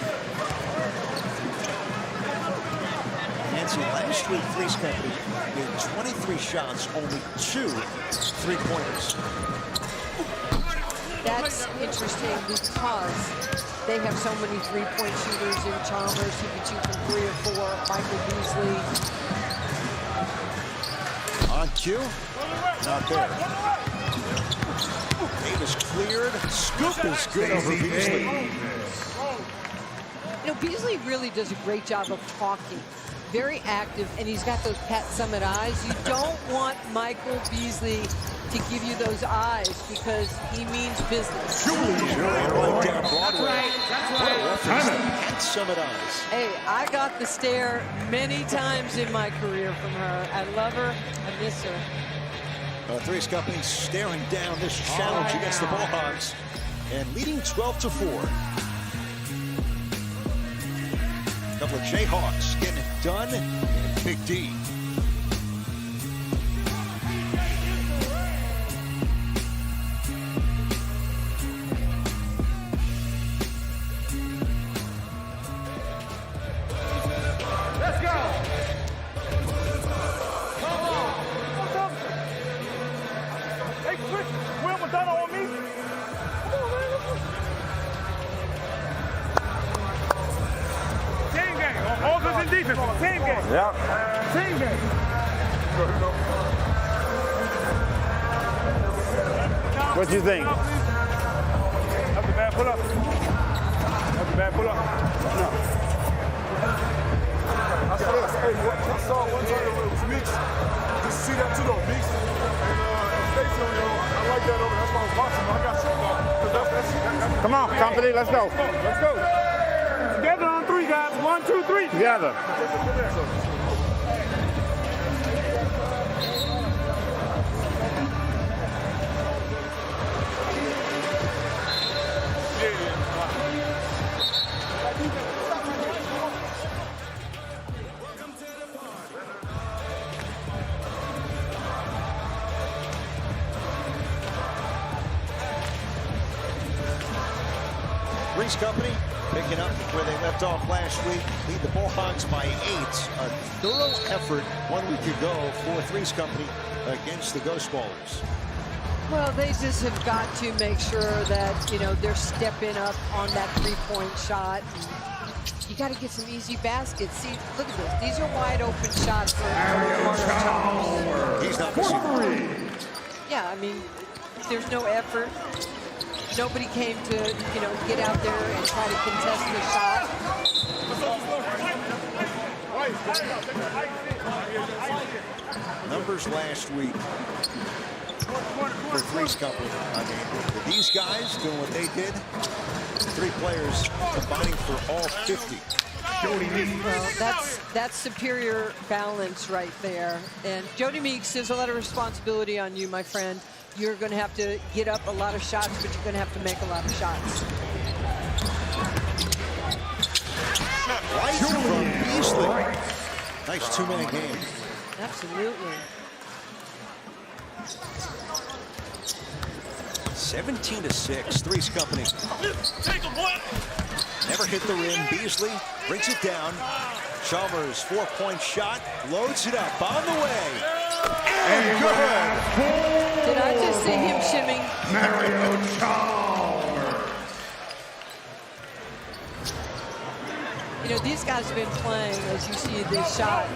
Nancy, last week, Three's Company made 23 shots, only 2 3-pointers. That's interesting because they have so many 3-point shooters in Chalmers who can shoot from 3 or 4. Michael Beasley. On cue, not there. Davis cleared. Scoop is good over Beasley. Beasley really does a great job of talking. Very active, and he's got those Pat Summitt eyes. You don't want Michael Beasley to give you those eyes because he means business. Right down Broadway. That's What a reference to Pat Summitt eyes. Hey, I got the stare many times in my career from her. I love her. I miss her. Three's Company staring down this challenge against the Ball Hogs and leading 12-4. A couple of Jayhawks getting it done. And Big D. and defense. Team game. Yeah. Team game. What you think? That's a bad pull-up. That's a bad pull-up. No. I saw one time it was mixed. Just see that too, though, mixed. And Stacy, I like that over there. That's why I was watching. I got something. Come on, company, let's go. Let's go. Together on three, guys. 1, 2, 3. Together. Three's Company picking up where they left off last week. Lead the Hogs by 8. A thorough effort 1 week ago for Three's Company against the Ghost Ballers. Well, they just have got to make sure that, you know, they're stepping up on that three-point shot. You got to get some easy baskets. See, look at this. These are wide open shots for Chalmers. He's not missing. Yeah, I mean, there's no effort. Nobody came to, you know, get out there and try to contest the shot. Numbers last week for Three's Company. I mean, these guys doing what they did. 3 players combining for all 50. Well, that's superior balance right there. And Jody Meeks, there's a lot of responsibility on you, my friend. You're going to have to get up a lot of shots, but you're going to have to make a lot of shots. Right from Beasley. Nice 2-minute game. Absolutely. 17-6, Three's Company. Never hit the rim. Beasley brings it down. Chalmers, 4-point shot, loads it up on the way. And good. Did I just see him shimming? Mario Chalmers. You know, these guys have been playing, as you see this shot.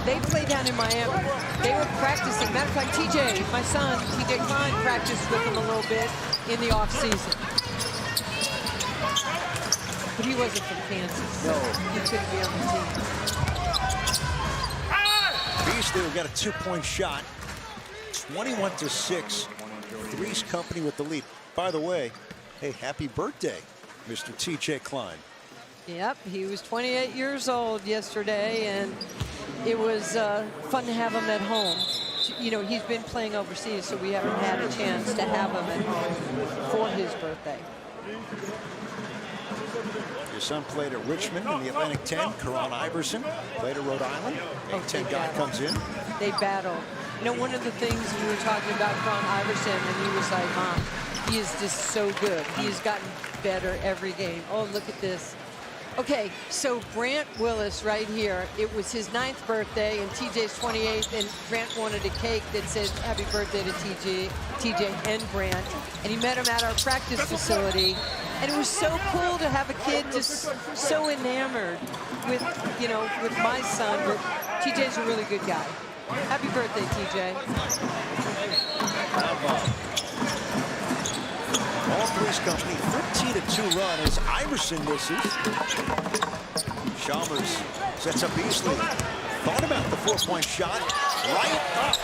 They play down in Miami. They were practicing. Matter of fact, TJ, my son, TJ Klein, practiced with them a little bit in the off-season. But he wasn't from Kansas. No. He couldn't be on the team. Beasley got a 2-point shot. 21-6. Three's Company with the lead. By the way, hey, happy birthday, Mr. TJ Klein. Yep, he was 28 years old yesterday, and it was fun to have him at home. You know, he's been playing overseas, so we haven't had a chance to have him at home for his birthday. Your son played at Richmond in the Atlantic 10. Karan Iverson played at Rhode Island. A-10 guy comes in. They battle. You know, one of the things we were talking about Karan Iverson, and he was like, Mom, he is just so good. He has gotten better every game. Oh, look at this. Okay, so Grant Willis right here, it was his 9th birthday, and TJ's 28th, and Grant wanted a cake that said happy birthday to TJ and Grant, and he met him at our practice facility, and it was so cool to have a kid just so enamored with, you know, with my son, but TJ's a really good guy. Happy birthday, TJ. All Three's Company, 13-2 run as Iverson misses. Chalmers sets up Beasley. Thought about the 4-point shot. Right up.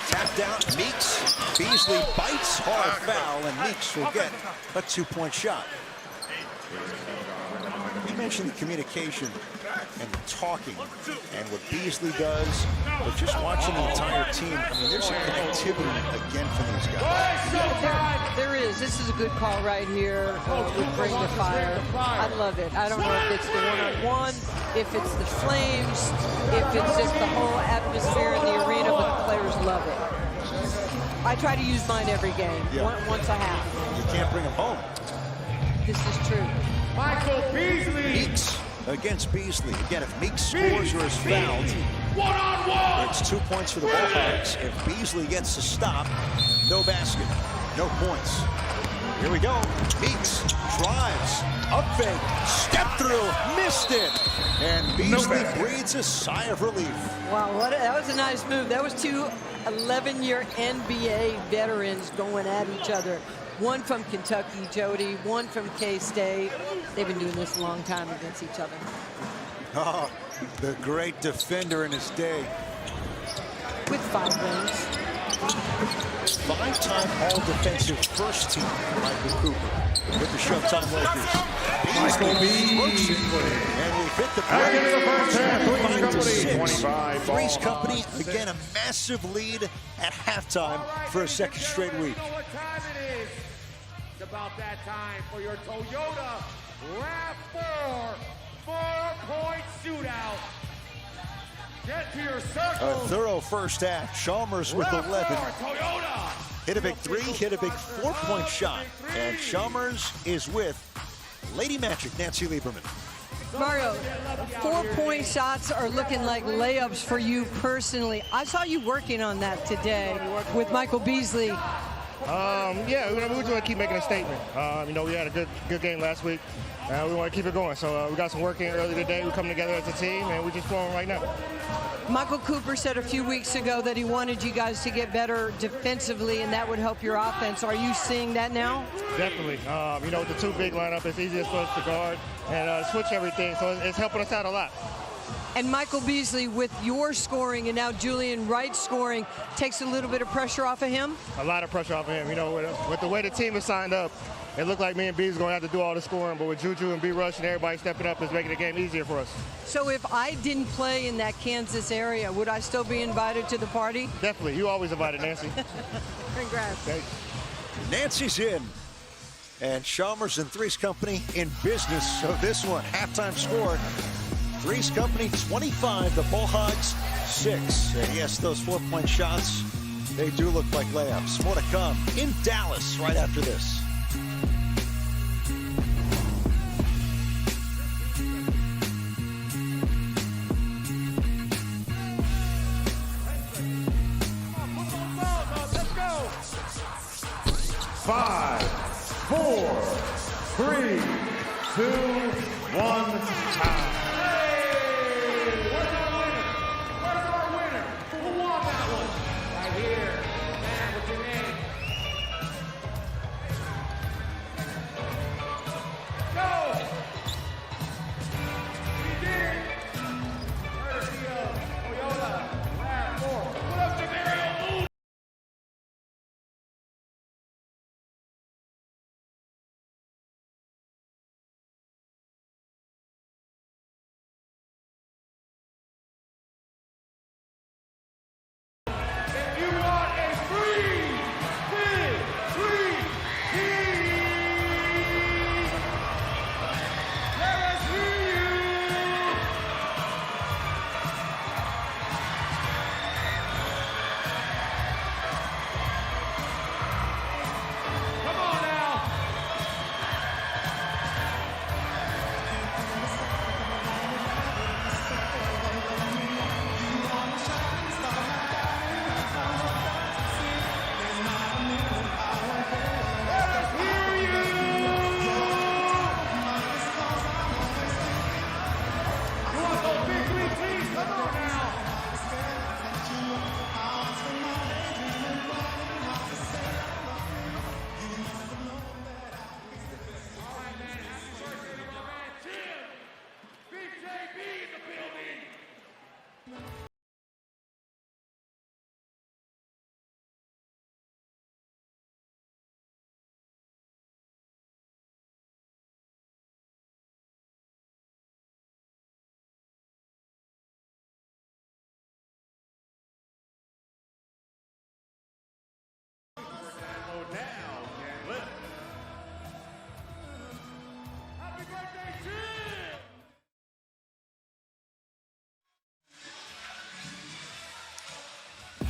Tapped out, Meeks. Beasley bites hard foul, and Meeks will get a 2-point shot. We mentioned the communication and the talking and what Beasley does, but just watching the entire team, I mean, there's some connectivity again from these guys. There is. This is a good call right here with Bring the Fire. I love it. I don't know if it's the one-on-one, if it's the flames, if it's just the whole atmosphere in the arena, but the players love it. I try to use mine every game, once I have. You can't bring them home. This is true. Michael Beasley. Meeks against Beasley. Again, if Meeks scores or is fouled, it's 2 points for the Hogs. If Beasley gets to stop, no basket, no points. Here we go. Meeks drives, up fake, step through, missed it. And Beasley breathes a sigh of relief. Wow, that was a nice move. That was two 11-year NBA veterans going at each other. One from Kentucky, Jody, one from K-State. They've been doing this a long time against each other. Oh, the great defender in his day. With 5 rings. 5-time all-defensive first team, Michael Cooper. With the Showtime Lakers. Michael Beasley. And we've hit the break. After the first half, 25 Three's Company, again, a massive lead at halftime for a second straight week. You know what time it is. It's about that time for your Toyota RAV4 4-point shootout. Get to your circle. A thorough first half. Chalmers with 11. Hit a big 3, hit a big 4-point shot. And Chalmers is with Lady Magic, Nancy Lieberman. Mario, 4-point shots are looking like layups for you personally. I saw you working on that today with Michael Beasley. Yeah, we just want to keep making a statement. You know, we had a good game last week. We want to keep it going. So we got some work in early today. We're coming together as a team, and we're just flowing right now. Michael Cooper said a few weeks ago that he wanted you guys to get better defensively, and that would help your offense. Are you seeing that now? Definitely. You know, with the 2 big lineup, it's easiest for us to guard and switch everything. So it's helping us out a lot. And Michael Beasley, with your scoring and now Julian Wright scoring, takes a little bit of pressure off of him? A lot of pressure off of him. You know, with the way the team is signed up, it looked like me and B's going to have to do all the scoring, but with Juju and B-Rush and everybody stepping up, it's making the game easier for us. So if I didn't play in that Kansas area, would I still be invited to the party? Definitely. You always invited, Nancy. Congrats. Thanks. Nancy's in. And Chalmers and Three's Company in business. So this one, halftime score. Three's Company 25, the Hogs 6. And yes, those 4-point shots, they do look like layups. More to come in Dallas right after this. Let's go. 5, 4, 3, 2, 1, time.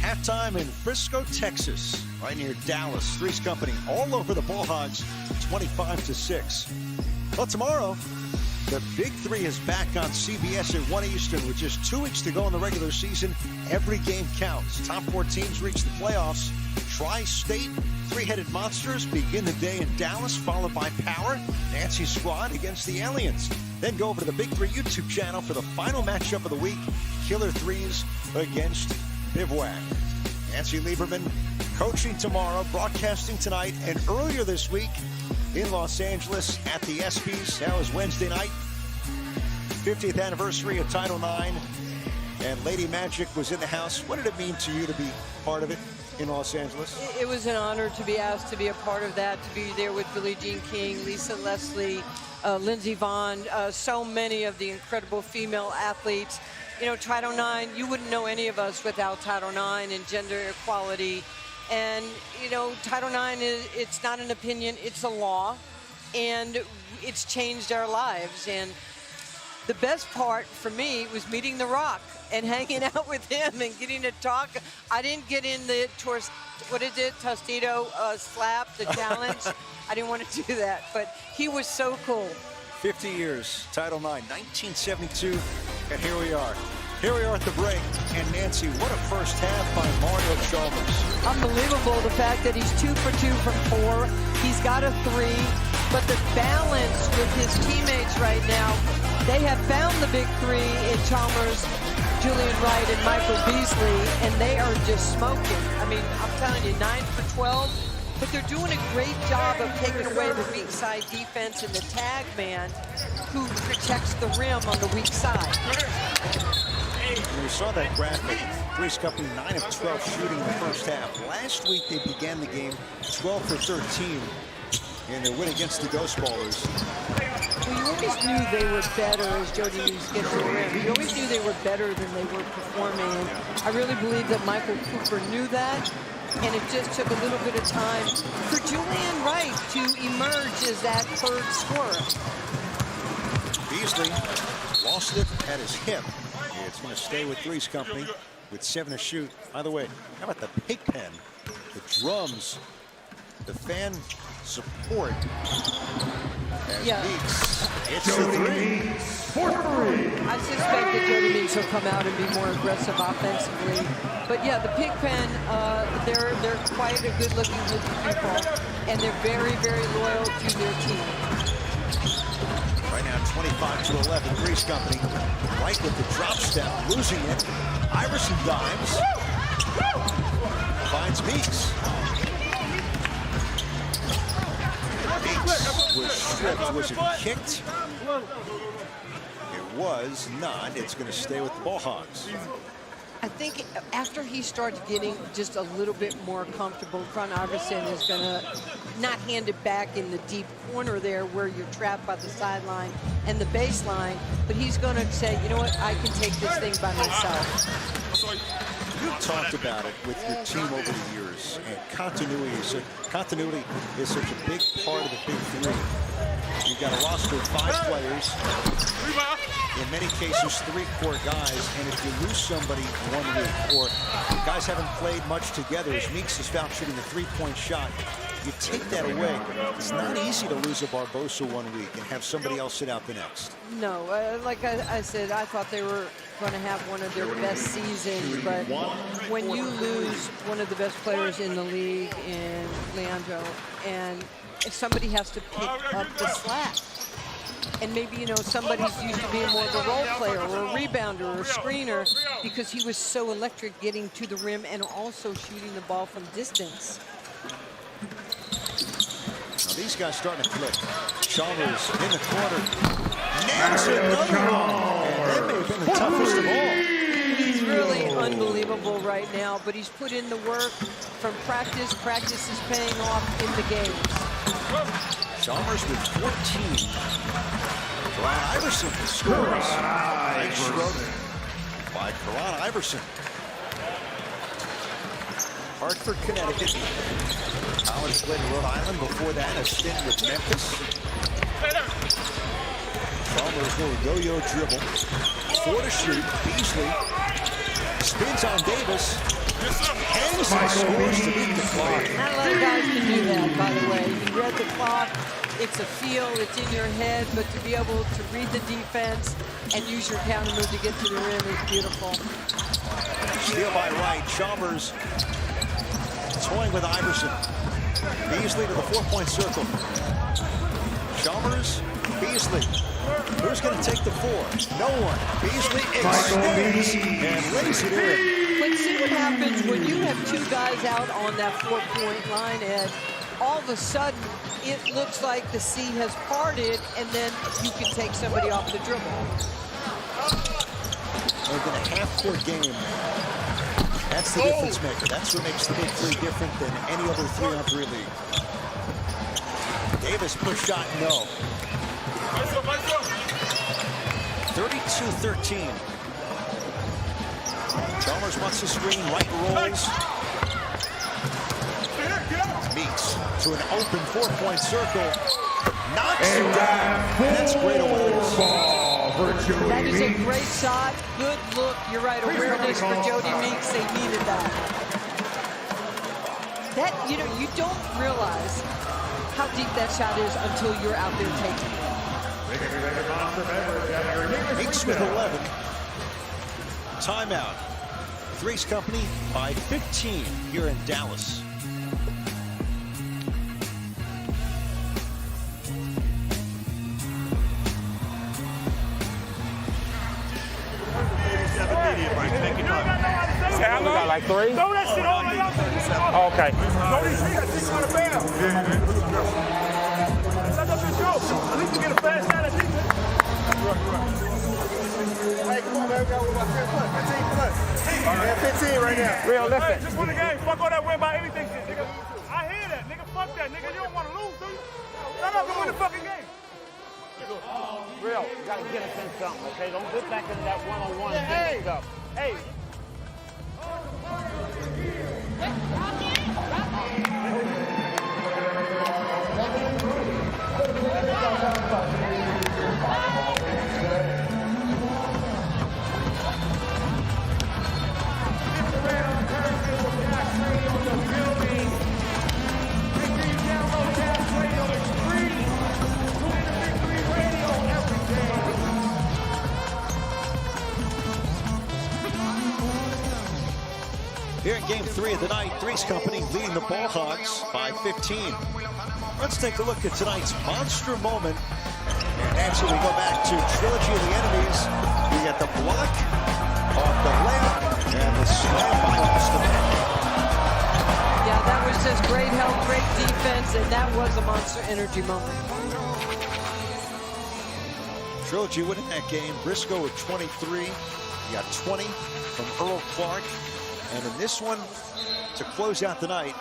Halftime in Frisco, Texas, right near Dallas. Three's Company all over the Hogs, 25-6. Well, tomorrow, the Big 3 is back on CBS at 1 Eastern with just 2 weeks to go in the regular season. Every game counts. Top 4 teams reach the playoffs. Tri-State three-headed monsters begin the day in Dallas, followed by Power, Nancy's squad against the Aliens. Then go over to the Big 3 YouTube channel for the final matchup of the week, Killer 3's against Bivouac. Nancy Lieberman coaching tomorrow, broadcasting tonight, and earlier this week in Los Angeles at the ESPYs. That was Wednesday night, 50th anniversary of Title IX, and Lady Magic was in the house. What did it mean to you to be part of it in Los Angeles? It was an honor to be asked to be a part of that, to be there with Billie Jean King, Lisa Leslie, Lindsey Vonn, so many of the incredible female athletes. You know, Title IX, you wouldn't know any of us without Title IX and gender equality. And, you know, Title IX, it's not an opinion, it's a law. And it's changed our lives. And the best part for me was meeting The Rock and hanging out with him and getting to talk. I didn't get in the, what is it, Tostito slap, the challenge. I didn't want to do that, but he was so cool. 50 years, Title IX, 1972, and here we are. Here we are at the break, and Nancy, what a first half by Mario Chalmers. Unbelievable, the fact that he's 2 for 2 from 4. He's got a 3, but the balance with his teammates right now, they have found the big 3 in Chalmers, Julian Wright, and Michael Beasley, and they are just smoking. I mean, I'm telling you, 9 for 12. But they're doing a great job of taking away the weak side defense and the tag man who protects the rim on the weak side. We saw that graphic. 3's Company 9 of 12 shooting in the first half. Last week they began the game 12 for 13 in their win against the Ghost Ballers. Well, you always knew they were better as Jody Meeks gets to the rim. You always knew they were better than they were performing. And I really believe that Michael Cooper knew that. And it just took a little bit of time for Julian Wright to emerge as that third scorer. Beasley lost it at his hip. It's going to stay with 3's Company with 7 to shoot. By the way, how about the pig pen, the drums, the fan support as Meeks hits the 3. I suspect that Jody Meeks will come out and be more aggressive offensively. But yeah, the pig pen, they're quite a good-looking group of people, and they're very, very loyal to their team. Right now, 25-11, 3's Company. Right with the drop step, losing it. Iverson dimes. Finds Meeks. Meeks was stripped. Was it kicked? It was not. It's going to stay with the ball Hogs. I think after he starts getting just a little bit more comfortable, Ron Iverson is going to not hand it back in the deep corner there where you're trapped by the sideline and the baseline, but he's going to say, you know what, I can take this thing by myself. You've talked about it with your team over the years, and continuity is such a big part of the Big 3. You've got a roster of 5 players, in many cases 3 core guys, and if you lose somebody 1 week, or guys haven't played much together, as Meeks is found shooting a 3-point shot, you take that away. It's not easy to lose a Barbosa 1 week and have somebody else sit out the next. No, like I said, I thought they were going to have one of their best seasons, but when you lose one of the best players in the league in Leandro, and if somebody has to pick up the slack, and maybe, you know, somebody's used to being more of a role player or a rebounder or a screener because he was so electric getting to the rim and also shooting the ball from distance. Now these guys starting to click. Chalmers in the corner. Nails another one. And that may have been the toughest of all. He's really unbelievable right now, but he's put in the work from practice. Practice is paying off in the games. Chalmers with 14. Karan Iverson scores. Nice stroke by Karan Iverson. Hartford, Connecticut. College played in Rhode Island. Before that, a stint with Memphis. Chalmers will yo-yo dribble. 4 to shoot. Beasley spins on Davis. Hangs and scores to beat the clock. Not a lot of guys can do that, by the way. You read the clock. It's a feel. It's in your head. But to be able to read the defense and use your counter move to get to the rim is beautiful. Steal by Wright. Chalmers toying with Iverson. Beasley to the 4-point circle. Chalmers, Beasley. Who's going to take the 4? No one. Beasley extends and lays it in. But see what happens when you have two guys out on that 4-point line, Ed. All of a sudden, it looks like the sea has parted, and then you can take somebody off the dribble. They've been a half-court game. That's the difference maker. That's what makes the Big 3 different than any other 3-on-3 league. Davis push shot, no. 32-13. Chalmers wants the screen, right rolls. Meeks to an open 4-point circle. Knocks it down. That's great awareness. That is a great shot. Good look. You're right. Awareness for Jody Meeks. They needed that. That, you don't realize how deep that shot is until you're out there taking it. Meeks with 11. Timeout. 3's Company by 15 here in Dallas. We got like 3? Throw that shit all the way out there. Oh, okay. Throw these things on the band. Let us just go. At least we get a fast shot at defense. Hey, come on, man. We got about 15 plus. All right, 15 right now. Real, listen. Hey, just win the game. Fuck all that win by anything shit, nigga. I hear that, nigga. Fuck that, nigga. You don't want to lose, do you? Shut up and win the fucking game. Real, you got to get us in something, okay? Don't get back into that one-on-one stuff. Hey. Here in game 3 of the night, 3's Company leading the Ball Hogs by 15. Let's take a look at tonight's monster moment. And next we go back to Trilogy of the Enemies. We get the block off the layup and the slam by Austin. Yeah, that was just great help, great defense, and that was a Monster Energy moment. Trilogy winning that game. Briscoe with 23. You got 20 from Earl Clark. And in this one, to close out the night,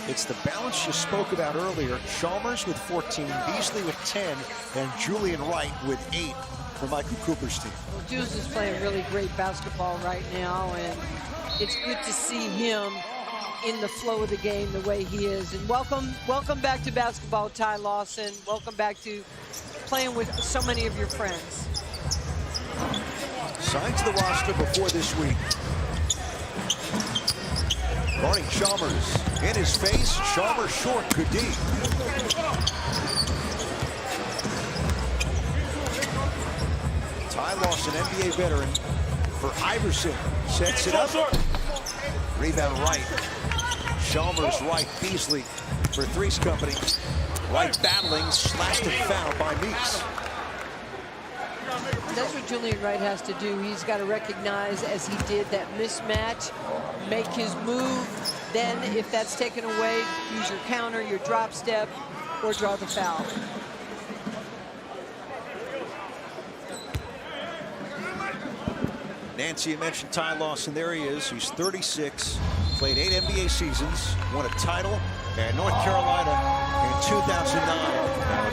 it's the balance you spoke about earlier. Chalmers with 14, Beasley with 10, and Julian Wright with 8 for Michael Cooper's team. Well, Jules is playing really great basketball right now, and it's good to see him in the flow of the game the way he is. And welcome back to basketball, Ty Lawson. Welcome back to playing with so many of your friends. Signed to the roster before this week. Guarding Chalmers in his face. Chalmers short, good D. Ty Lawson, NBA veteran for Iverson. Sets it up. Rebound right. Chalmers right. Beasley for 3's Company. Right battling, slashed and fouled by Meeks. That's what Julian Wright has to do. He's got to recognize, as he did, that mismatch, make his move. Then, if that's taken away, use your counter, your drop step, or draw the foul. Nancy, you mentioned Ty Lawson. There he is. He's 36, played 8 NBA seasons, won a title at North Carolina in 2009.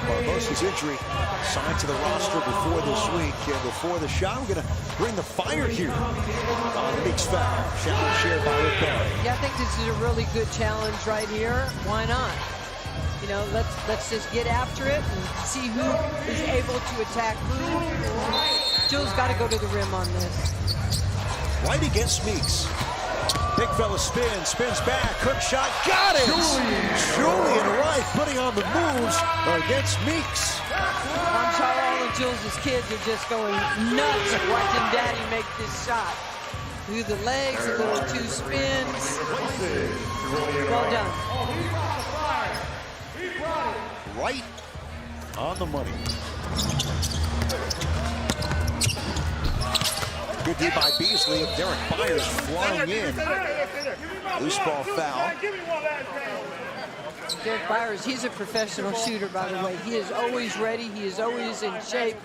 Barbosa's injury, signed to the roster before this week. And before the shot, we're going to bring the fire here on Meeks foul. Challenge shared by Rick Barry. Yeah, I think this is a really good challenge right here. Why not? You know, let's just get after it and see who is able to attack who. Joe's got to go to the rim on this. Right against Meeks. Big fella spins back, hook shot, got it! Julian Wright putting on the moves against Meeks. I'm sure all of Jules' kids are just going nuts watching Daddy make this shot. Through the legs, a little 2 spins. Well done. Right on the money. Good D by Beasley. Derek Byers flying in. Loose ball foul. Derek Byers, he's a professional shooter, by the way. He is always ready, he is always in shape,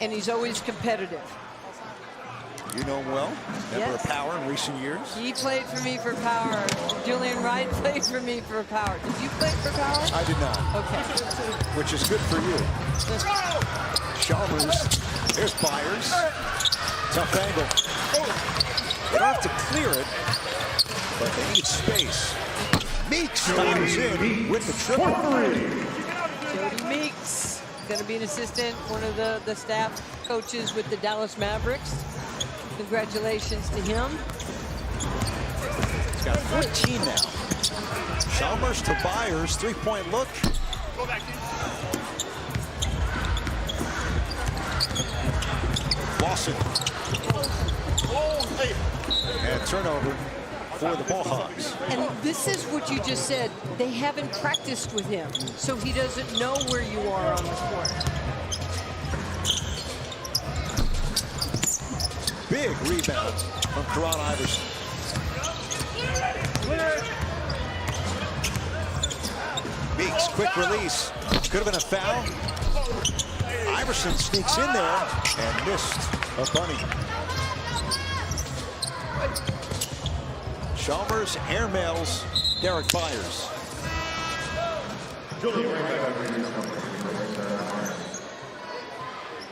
and he's always competitive. You know him well. Member Yes. of Power in recent years. He played for me for Power. Julian Wright played for me for Power. Did you play for Power? I did not. Okay. Which is good for you. Chalmers. There's Byers. Tough angle. They don't have to clear it, but they need space. Meeks comes in with the triple. Jody Meeks, going to be an assistant, one of the staff coaches with the Dallas Mavericks. Congratulations to him. He's got 14 now. Chalmers to Byers, 3-point look. Lawson. And turnover for the Ball Hogs. And this is what you just said. They haven't practiced with him, so he doesn't know where you are on the court. Big rebound from Karan Iverson. Meeks, quick release. Could have been a foul. Iverson sneaks in there and missed a bunny. Chalmers airmails Derek Byers.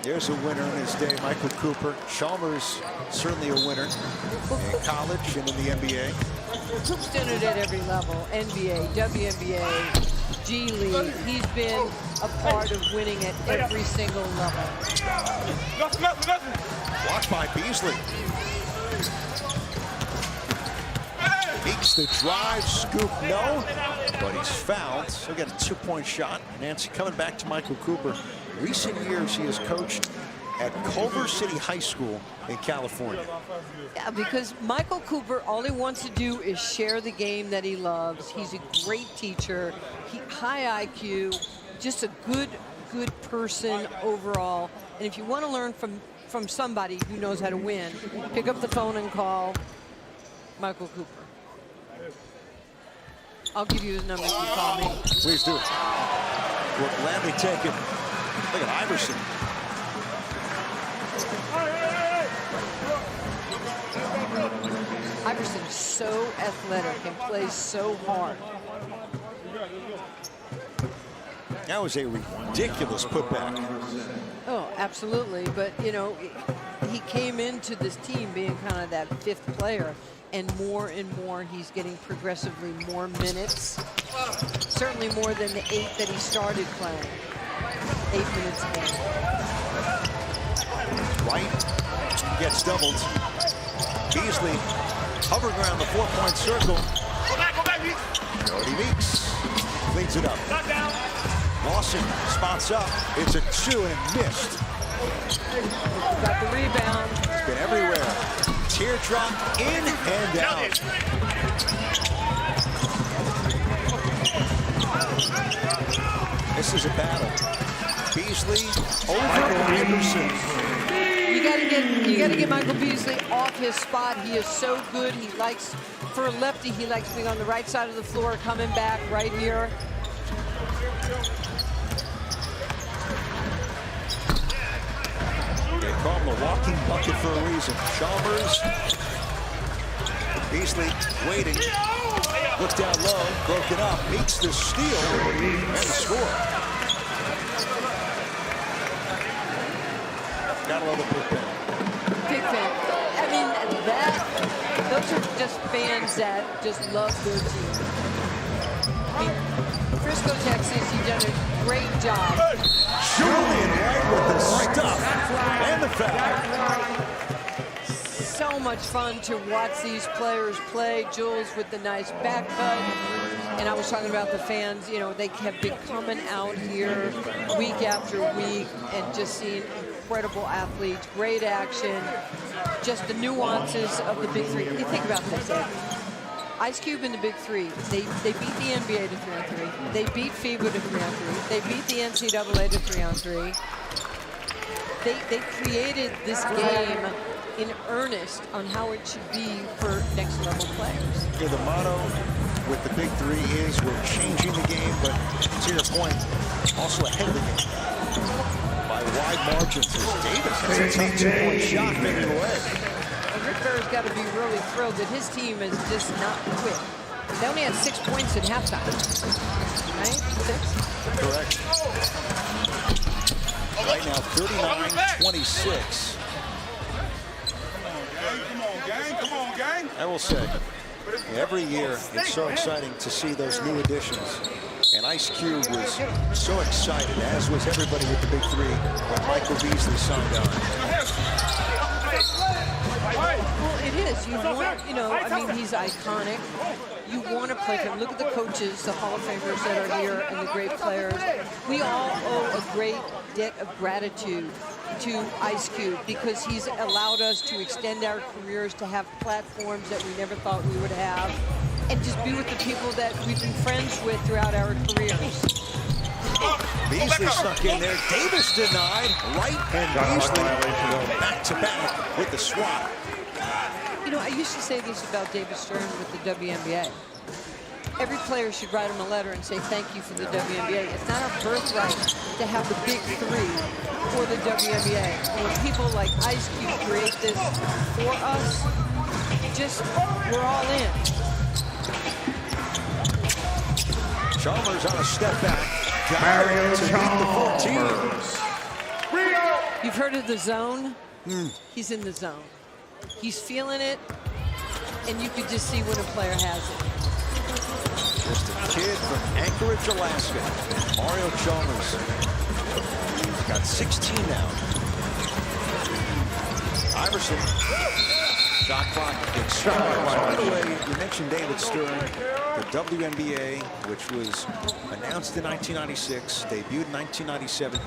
There's a winner in his day, Michael Cooper. Chalmers, certainly a winner in college and in the NBA. Coop's done it at every level. NBA, WNBA, G League. He's been a part of winning at every single level. Blocked by Beasley. Meeks the drive, scoop, no. But he's fouled. So get a 2-point shot. Nancy coming back to Michael Cooper. Recent years he has coached at Culver City High School in California. Yeah, because Michael Cooper, all he wants to do is share the game that he loves. He's a great teacher, high IQ, just a good person overall. And if you want to learn from somebody who knows how to win, pick up the phone and call Michael Cooper. I'll give you his number if you call me. Please do. We'll gladly take it. Look at Iverson. Iverson's so athletic and plays so hard. That was a ridiculous putback. Oh, absolutely. But, you know, he came into this team being kind of that 5th player, and more he's getting progressively more minutes. Certainly more than the 8 that he started playing. 8 minutes a game. Wright gets doubled. Beasley hovering around the 4-point circle. Go back, Jody Meeks cleans it up. Lawson spots up. It's a 2 and it missed. Got the rebound. It's been everywhere. Teardrop in and out. This is a battle. Beasley over Iverson. You got to get Michael Beasley off his spot. He is so good. He likes, for a lefty, he likes being on the right side of the floor, coming back right here. They call him a walking bucket for a reason. Chalmers. Beasley waiting. Looks down low, broken up. Meets the steal and the score. Gotta love a big fan. Big fan. I mean, those are just fans that just love their team. I mean, Frisco, Texas, you've done a great job. Julian Wright with the stuff and the foul. So much fun to watch these players play. Jules with the nice back cut. And I was talking about the fans, you know, they have been coming out here week after week and just seeing incredible athletes, great action, just the nuances of the Big 3. You think about this, Ed. Ice Cube in the Big 3, they beat the NBA to 3-on-3. They beat FIBA to 3-on-3. They beat the NCAA to 3-on-3. They created this game in earnest on how it should be for next level players. Yeah, the motto with the Big 3 is we're changing the game, but to your point, also ahead of the game by wide margins. Davis has a tough 2-point shot making away. Rick Barry's got to be really thrilled that his team is just not quit. They only had 6 points at halftime, right? 6? Correct. Right now, 39-26. Come on, gang. I will say, every year it's so exciting to see those new additions. And Ice Cube was so excited, as was everybody with the Big 3, when Michael Beasley signed on. Well, it is. You want, I mean, he's iconic. You want to play him. Look at the coaches, the Hall of Famers that are here, and the great players. We all owe a great debt of gratitude to Ice Cube because he's allowed us to extend our careers, to have platforms that we never thought we would have, and just be with the people that we've been friends with throughout our careers. Beasley stuck in there. Davis denied. Right, and Beasley back-to-back with the swat. I used to say this about David Stern with the WNBA. Every player should write him a letter and say thank you for the WNBA. It's not our birthright to have the Big 3 for the WNBA. And when people like Ice Cube create this for us, we're all in. Chalmers on a step back. Mario Chalmers. You've heard of the zone? He's in the zone. He's feeling it, and you could just see when a player has it. Just a kid from Anchorage, Alaska. Mario Chalmers. He's got 16 now. Iverson. Shot clock expired. By the way, you mentioned David Stern, the WNBA, which was announced in 1996, debuted in 1997.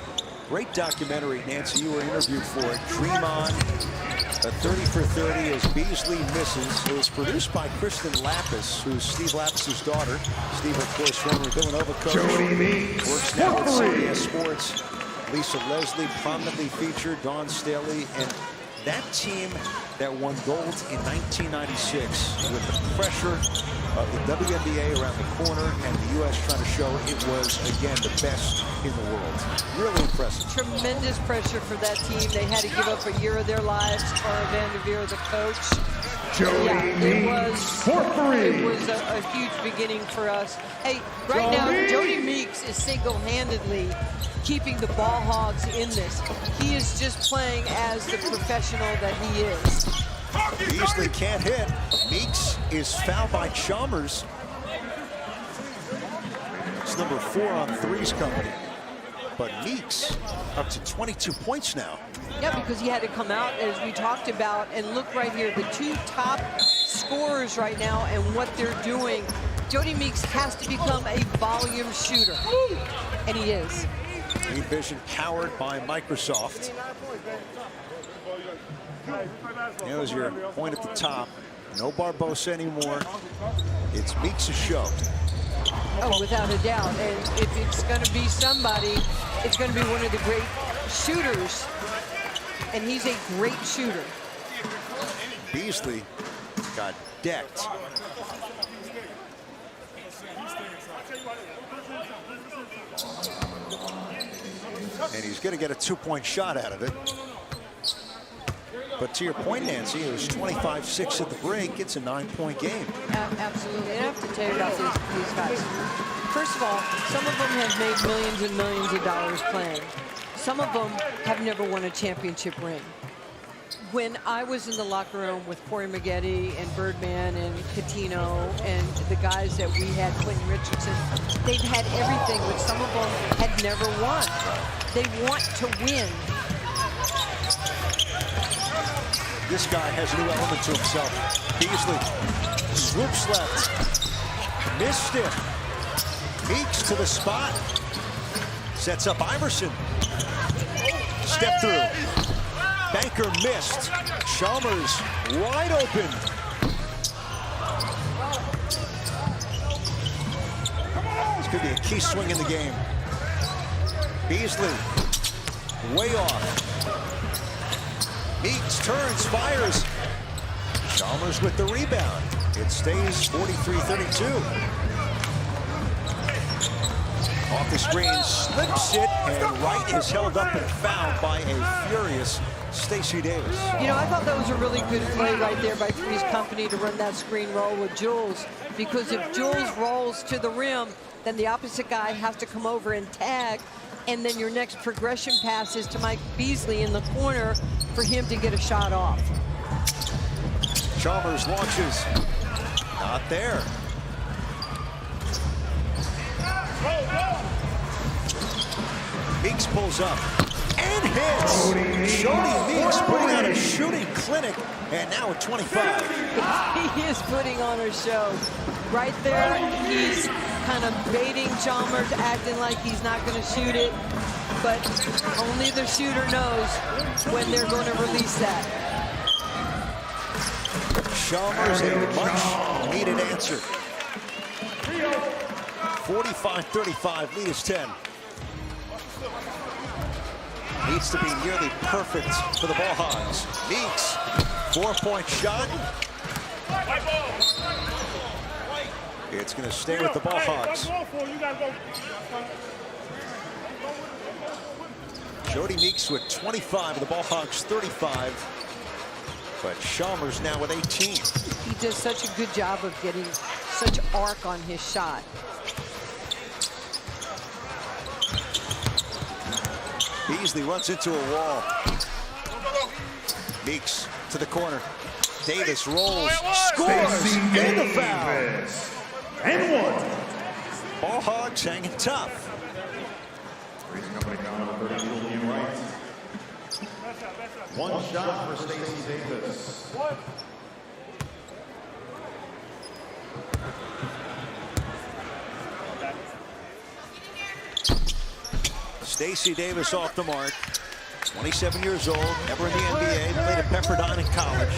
Great documentary, Nancy, you were interviewed for it. Dream On, a 30 for 30 as Beasley misses. It was produced by Kristen Lapis, who's Steve Lapis' daughter. Steve, of course, former Villanova coach. Works now at CBS Sports. Lisa Leslie, prominently featured, Dawn Staley, and that team that won gold in 1996 with the pressure of the WNBA around the corner and the U.S. trying to show it was, again, the best in the world. Really impressive. Tremendous pressure for that team. They had to give up a year of their lives. Tara Vanderveer, the coach. It was a huge beginning for us. Hey, right now, Jody Meeks is single-handedly keeping the ball hogs in this. He is just playing as the professional that he is. Beasley can't hit. Meeks is fouled by Chalmers. It's number 4 on 3's company. But Meeks up to 22 points now. Yeah, because he had to come out, as we talked about, and look right here, the 2 top scorers right now and what they're doing. Jody Meeks has to become a volume shooter, and he is. Green Vision powered by Microsoft. There's your point at the top. No Barbosa anymore. It's Meeks' show. Oh, without a doubt. And if it's going to be somebody, it's going to be one of the great shooters. And he's a great shooter. Beasley got decked. And he's going to get a 2-point shot out of it. But to your point, Nancy, it was 25-6 at the break. It's a 9-point game. Absolutely. And I have to tell you about these guys. First of all, some of them have made millions and millions of dollars playing. Some of them have never won a championship ring. When I was in the locker room with Corey Maggette and Birdman and Catino and the guys that we had, Clinton Richardson, they've had everything, but some of them had never won. They want to win. This guy has a new element to himself. Beasley swoops left. Missed it. Meeks to the spot. Sets up Iverson. step through. Banker missed. Chalmers wide open. This could be a key swing in the game. Beasley, way off. Meeks turns, fires. Chalmers with the rebound. It stays 43-32. Off the screen, slips it, and Wright is held up and fouled by a furious Stacey Davis. You know, I thought that was a really good play right there by 3's company to run that screen roll with Jules, because if Jules rolls to the rim, then the opposite guy has to come over and tag, and then your next progression pass is to Mike Beasley in the corner for him to get a shot off. Chalmers launches. Not there. Meeks pulls up and hits. Jody Meeks putting on a shooting clinic, and now at 25. He is putting on a show. Right there, he's kind of baiting Chalmers, acting like he's not going to shoot it, but only the shooter knows when they're going to release that. Chalmers, a much needed answer. 45-35, lead is 10. Needs to be nearly perfect for the Ball Hogs. Meeks, 4-point shot. It's going to stay with the Ball Hogs. Jody Meeks with 25 of the Ball Hogs 35. But Chalmers now with 18. He does such a good job of getting such arc on his shot. Beasley runs into a wall. Meeks to the corner. Davis rolls, scores, and the foul. And one. Ball Hogs hanging tough. One shot for Stacey Davis. Stacey Davis off the mark. 27 years old, never in the NBA, played at Pepperdine in college.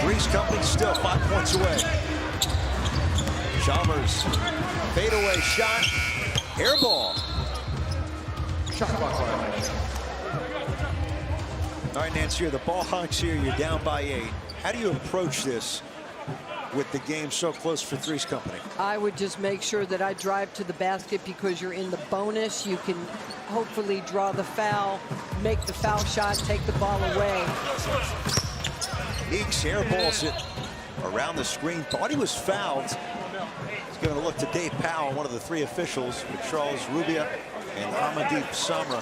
3's company still 5 points away. Chalmers, fadeaway shot, air ball. Shot clock violation. All right, Nancy, the Ball Hogs here, you're down by 8. How do you approach this with the game so close for 3's company? I would just make sure that I drive to the basket, because you're in the bonus. You can hopefully draw the foul, make the foul shot, take the ball away. Meeks airballs it around the screen. Thought he was fouled. He's giving a look to Dave Powell, one of the 3 officials, with Charles Rubia and Amadip Samra.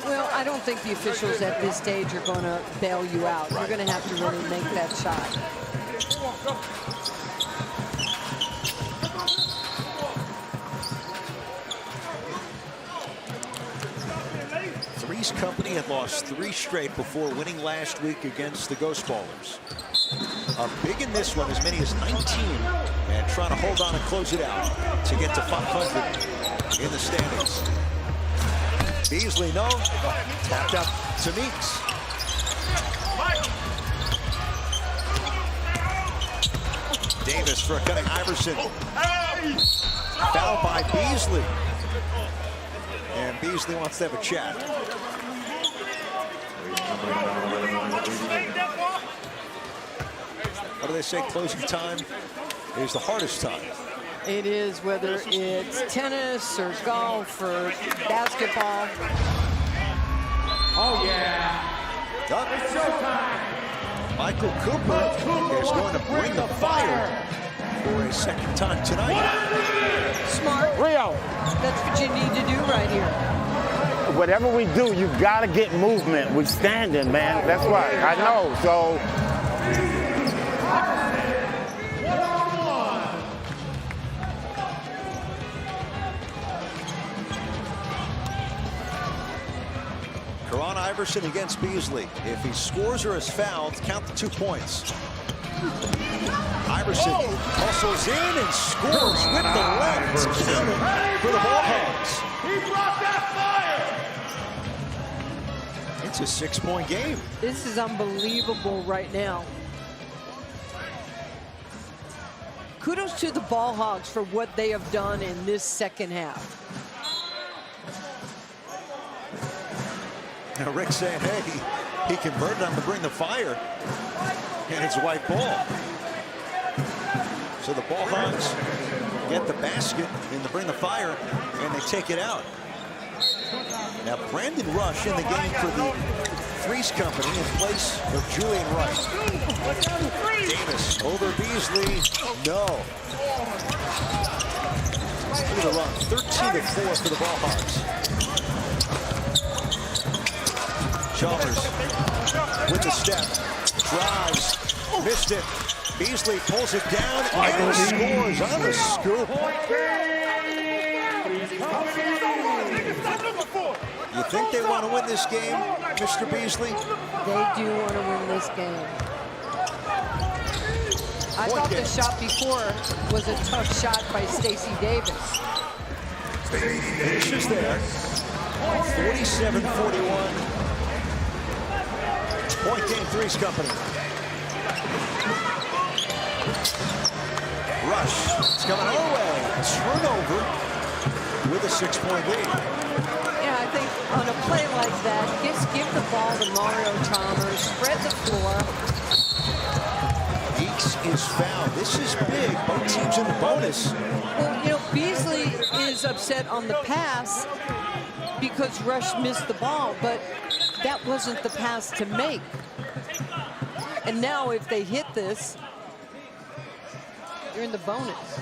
Well, I don't think the officials at this stage are going to bail you out. You're going to have to really make that shot. 3's company had lost 3 straight before winning last week against the Ghost Ballers. Big in this one, as many as 19, and trying to hold on and close it out to get to 500 in the standings. Beasley, no. Tapped up to Meeks. Davis for a cutting Iverson. Foul by Beasley. And Beasley wants to have a chat. What do they say? Closing time is the hardest time. It is, whether it's tennis or golf or basketball. Oh, yeah. Up. It's showtime. Michael Cooper is going to bring the fire for a second time tonight. Smart. Rio. That's what you need to do right here. Whatever we do, you got to get movement. We're standing, man. That's right. I know. So. Karan Iverson against Beasley. If he scores or is fouled, count the 2 points. Iverson hustles in and scores with the left. For the Ball Hogs. He brought that It's a 6-point game. This is unbelievable right now. Kudos to the Ball Hogs for what they have done in this second half. Now Rick saying, hey, he converted on to bring the fire, and it's white ball. So the Ball Hogs get the basket in the bring the fire, and they take it out. Now Brandon Rush in the game for the 3's company in place of Julian Wright. Davis over Beasley. No. Look at the run. 13-4 for the Ball Hogs. Chalmers with the step. Drives. Missed it. Beasley pulls it down and scores on the scoop. You think they want to win this game, Mr. Beasley? They do want to win this game. I thought the shot before was a tough shot by Stacey Davis. Finishes there. 47-41. Point game, 3's company. Rush. It's coming our way. Turnover with a 6-point lead. Yeah, I think on a play like that, just give the ball to Mario Chalmers, spread the floor. Meeks is fouled. This is big. Both teams in the bonus. Well, you know, Beasley is upset on the pass because Rush missed the ball, but that wasn't the pass to make. And now if they hit this, you're in the bonus.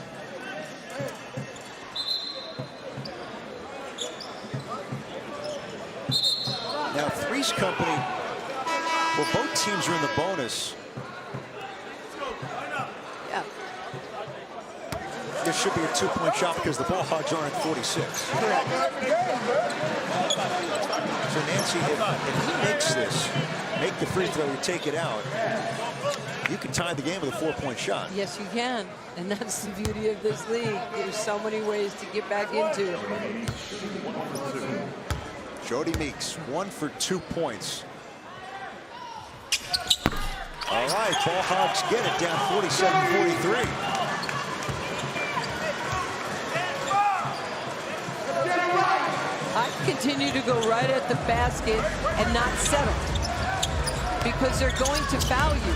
Now 3's company, well, both teams are in the bonus. Yeah. This should be a 2-point shot because the Ball Hogs are at 46. Correct. So Nancy, if he makes this, make the free throw, you take it out, you can tie the game with a 4-point shot. Yes, you can. And that's the beauty of this league. There's so many ways to get back into it. Jody Meeks, 1 for 2 points. All right, Ball Hogs get it down 47-43. I continue to go right at the basket and not settle because they're going to foul you.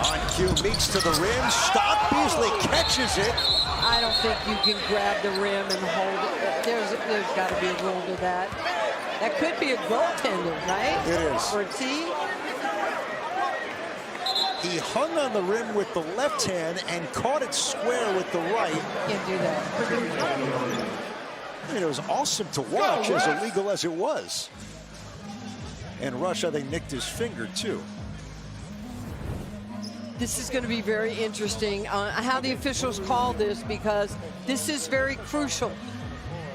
On cue, Meeks to the rim. Stop. Beasley catches it. I don't think you can grab the rim and hold it. There's got to be a rule to that. That could be a goaltender, right? It is. For a T. He hung on the rim with the left hand and caught it square with the right. Can't do that. I mean, it was awesome to watch, as illegal as it was. And Rush, I think, nicked his finger, too. This is going to be very interesting how the officials call this, because this is very crucial.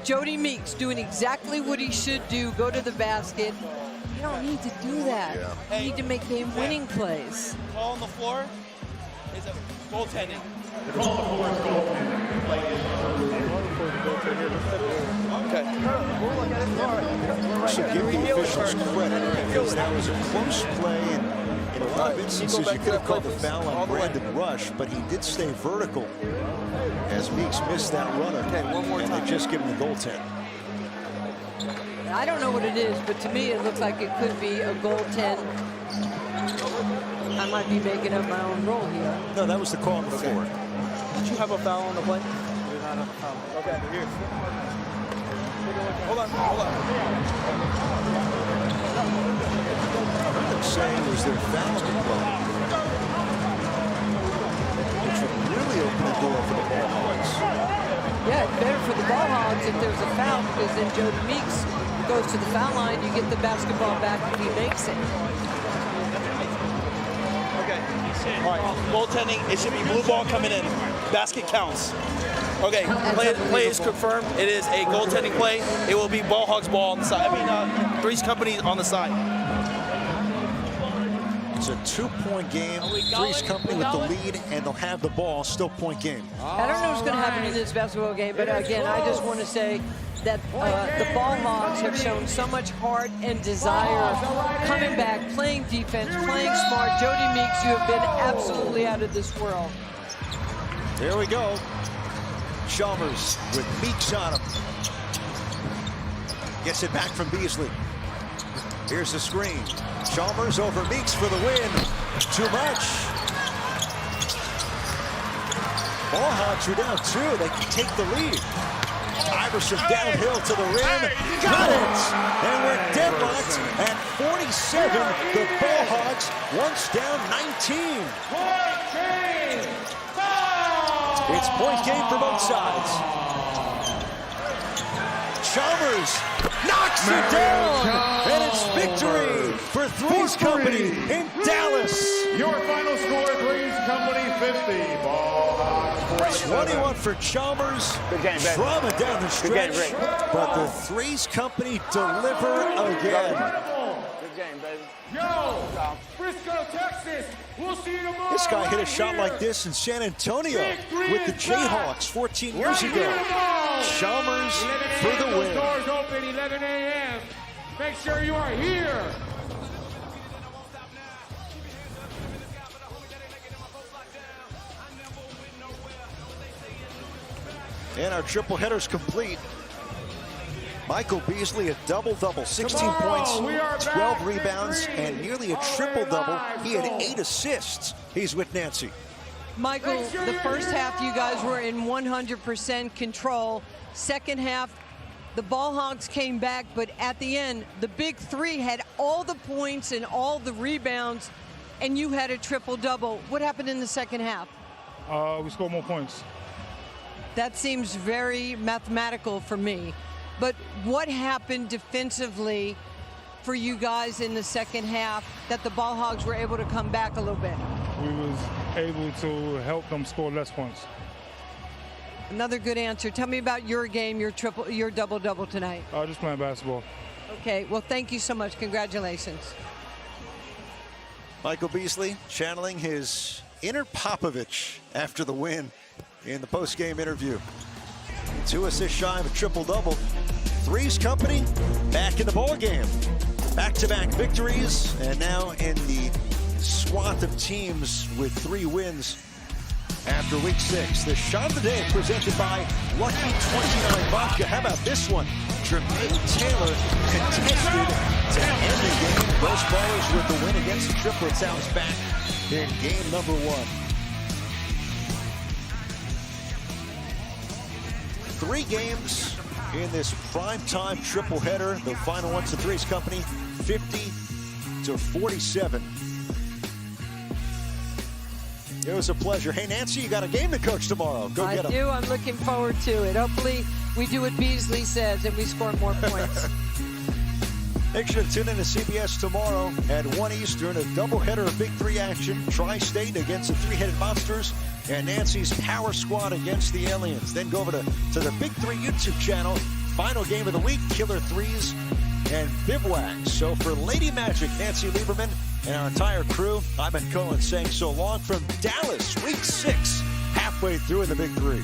Jody Meeks doing exactly what he should do, go to the basket. You don't need to do that. Yeah. You need to make game-winning plays. Call on the floor is a goaltending. The call on the floor is goaltending. Okay. So give the officials credit, because that was a close play, and in a lot of instances you could have called the foul on Brandon Rush, but he did stay vertical as Meeks missed that runner. Okay, one more time. And they just give him the goaltend. I don't know what it is, but to me it looks like it could be a goaltend. I might be making up my own rule here. No, that was the call on the floor. Did you have a foul on the play? We did not have a foul. Okay, here. Hold on. What I'm saying was they're fouling the play, which would really open the door for the Ball Hogs. Yeah, it's better for the Ball Hogs if there's a foul, because then Jody Meeks goes to the foul line, you get the basketball back if he makes it. Okay. All right, goaltending, it should be blue ball coming in. Basket counts. Okay, play is confirmed. It is a goaltending play. It will be Ball Hogs ball on the side. 3's company on the side. It's a 2-point game. 3's company with the lead, and they'll have the ball. Still point game. I don't know what's going to happen in this basketball game, but again, I just want to say that the Ball Hogs have shown so much heart and desire coming back, playing defense, playing smart. Jody Meeks, you have been absolutely out of this world. There we go. Chalmers with Meeks on him. Gets it back from Beasley. Here's the screen. Chalmers over Meeks for the win. Too much. Ball Hogs are down 2. They can take the lead. Iverson downhill to the rim. Got it! And we're deadlocked at 47. The Ball Hogs once down 19. It's point game for both sides. Chalmers knocks it down, and it's victory for 3's Company in Dallas. Your final score, 3's Company 50. Ball Hogs 21 for Chalmers. Good game, baby. Drama down the stretch, but the 3's Company deliver again. Good game, baby. Yo, Frisco, Texas. We'll see you tomorrow. This guy hit a shot like this in San Antonio with the Jayhawks 14 years ago. Chalmers for the win. Doors open 11 a.m. Make sure you are here. And our triple header's complete. Michael Beasley, a double-double, 16 points, 12 rebounds, and nearly a triple-double. He had 8 assists. He's with Nancy. Michael, the first half you guys were in 100% control. Second half, the Ball Hogs came back, but at the end, the Big Three had all the points and all the rebounds, and you had a triple-double. What happened in the second half? We scored more points. That seems very mathematical for me. But what happened defensively for you guys in the second half that the Ball Hogs were able to come back a little bit? We was able to help them score less points. Another good answer. Tell me about your game, your double-double tonight. Just playing basketball. Okay, well, thank you so much. Congratulations. Michael Beasley channeling his inner Popovich after the win in the post-game interview. 2 assists shy of a triple-double. 3's Company back in the ball game. Back-to-back victories, and now in the swath of teams with 3 wins after week 6. The shot of the day presented by Lucky 29 Vodka. How about this one? Jermaine Taylor contested to end the game. Those ballers with the win against the Triplets house back in game number 1. 3 games in this primetime triple header. The final one to 3's Company, 50-47. It was a pleasure. Hey, Nancy, you got a game to coach tomorrow. Go get them. I do. I'm looking forward to it. Hopefully, we do what Beasley says and we score more points. Make sure to tune in to CBS tomorrow at 1 Eastern, a doubleheader of Big 3 action. Tri-State against the 3-headed Monsters, and Nancy's Power Squad against the Aliens. Then go over to the Big 3 YouTube channel. Final game of the week, Killer 3's and Bivouac. So for Lady Magic, Nancy Lieberman, and our entire crew, I'm Ben Cohen saying so long from Dallas, week 6, halfway through in the Big 3.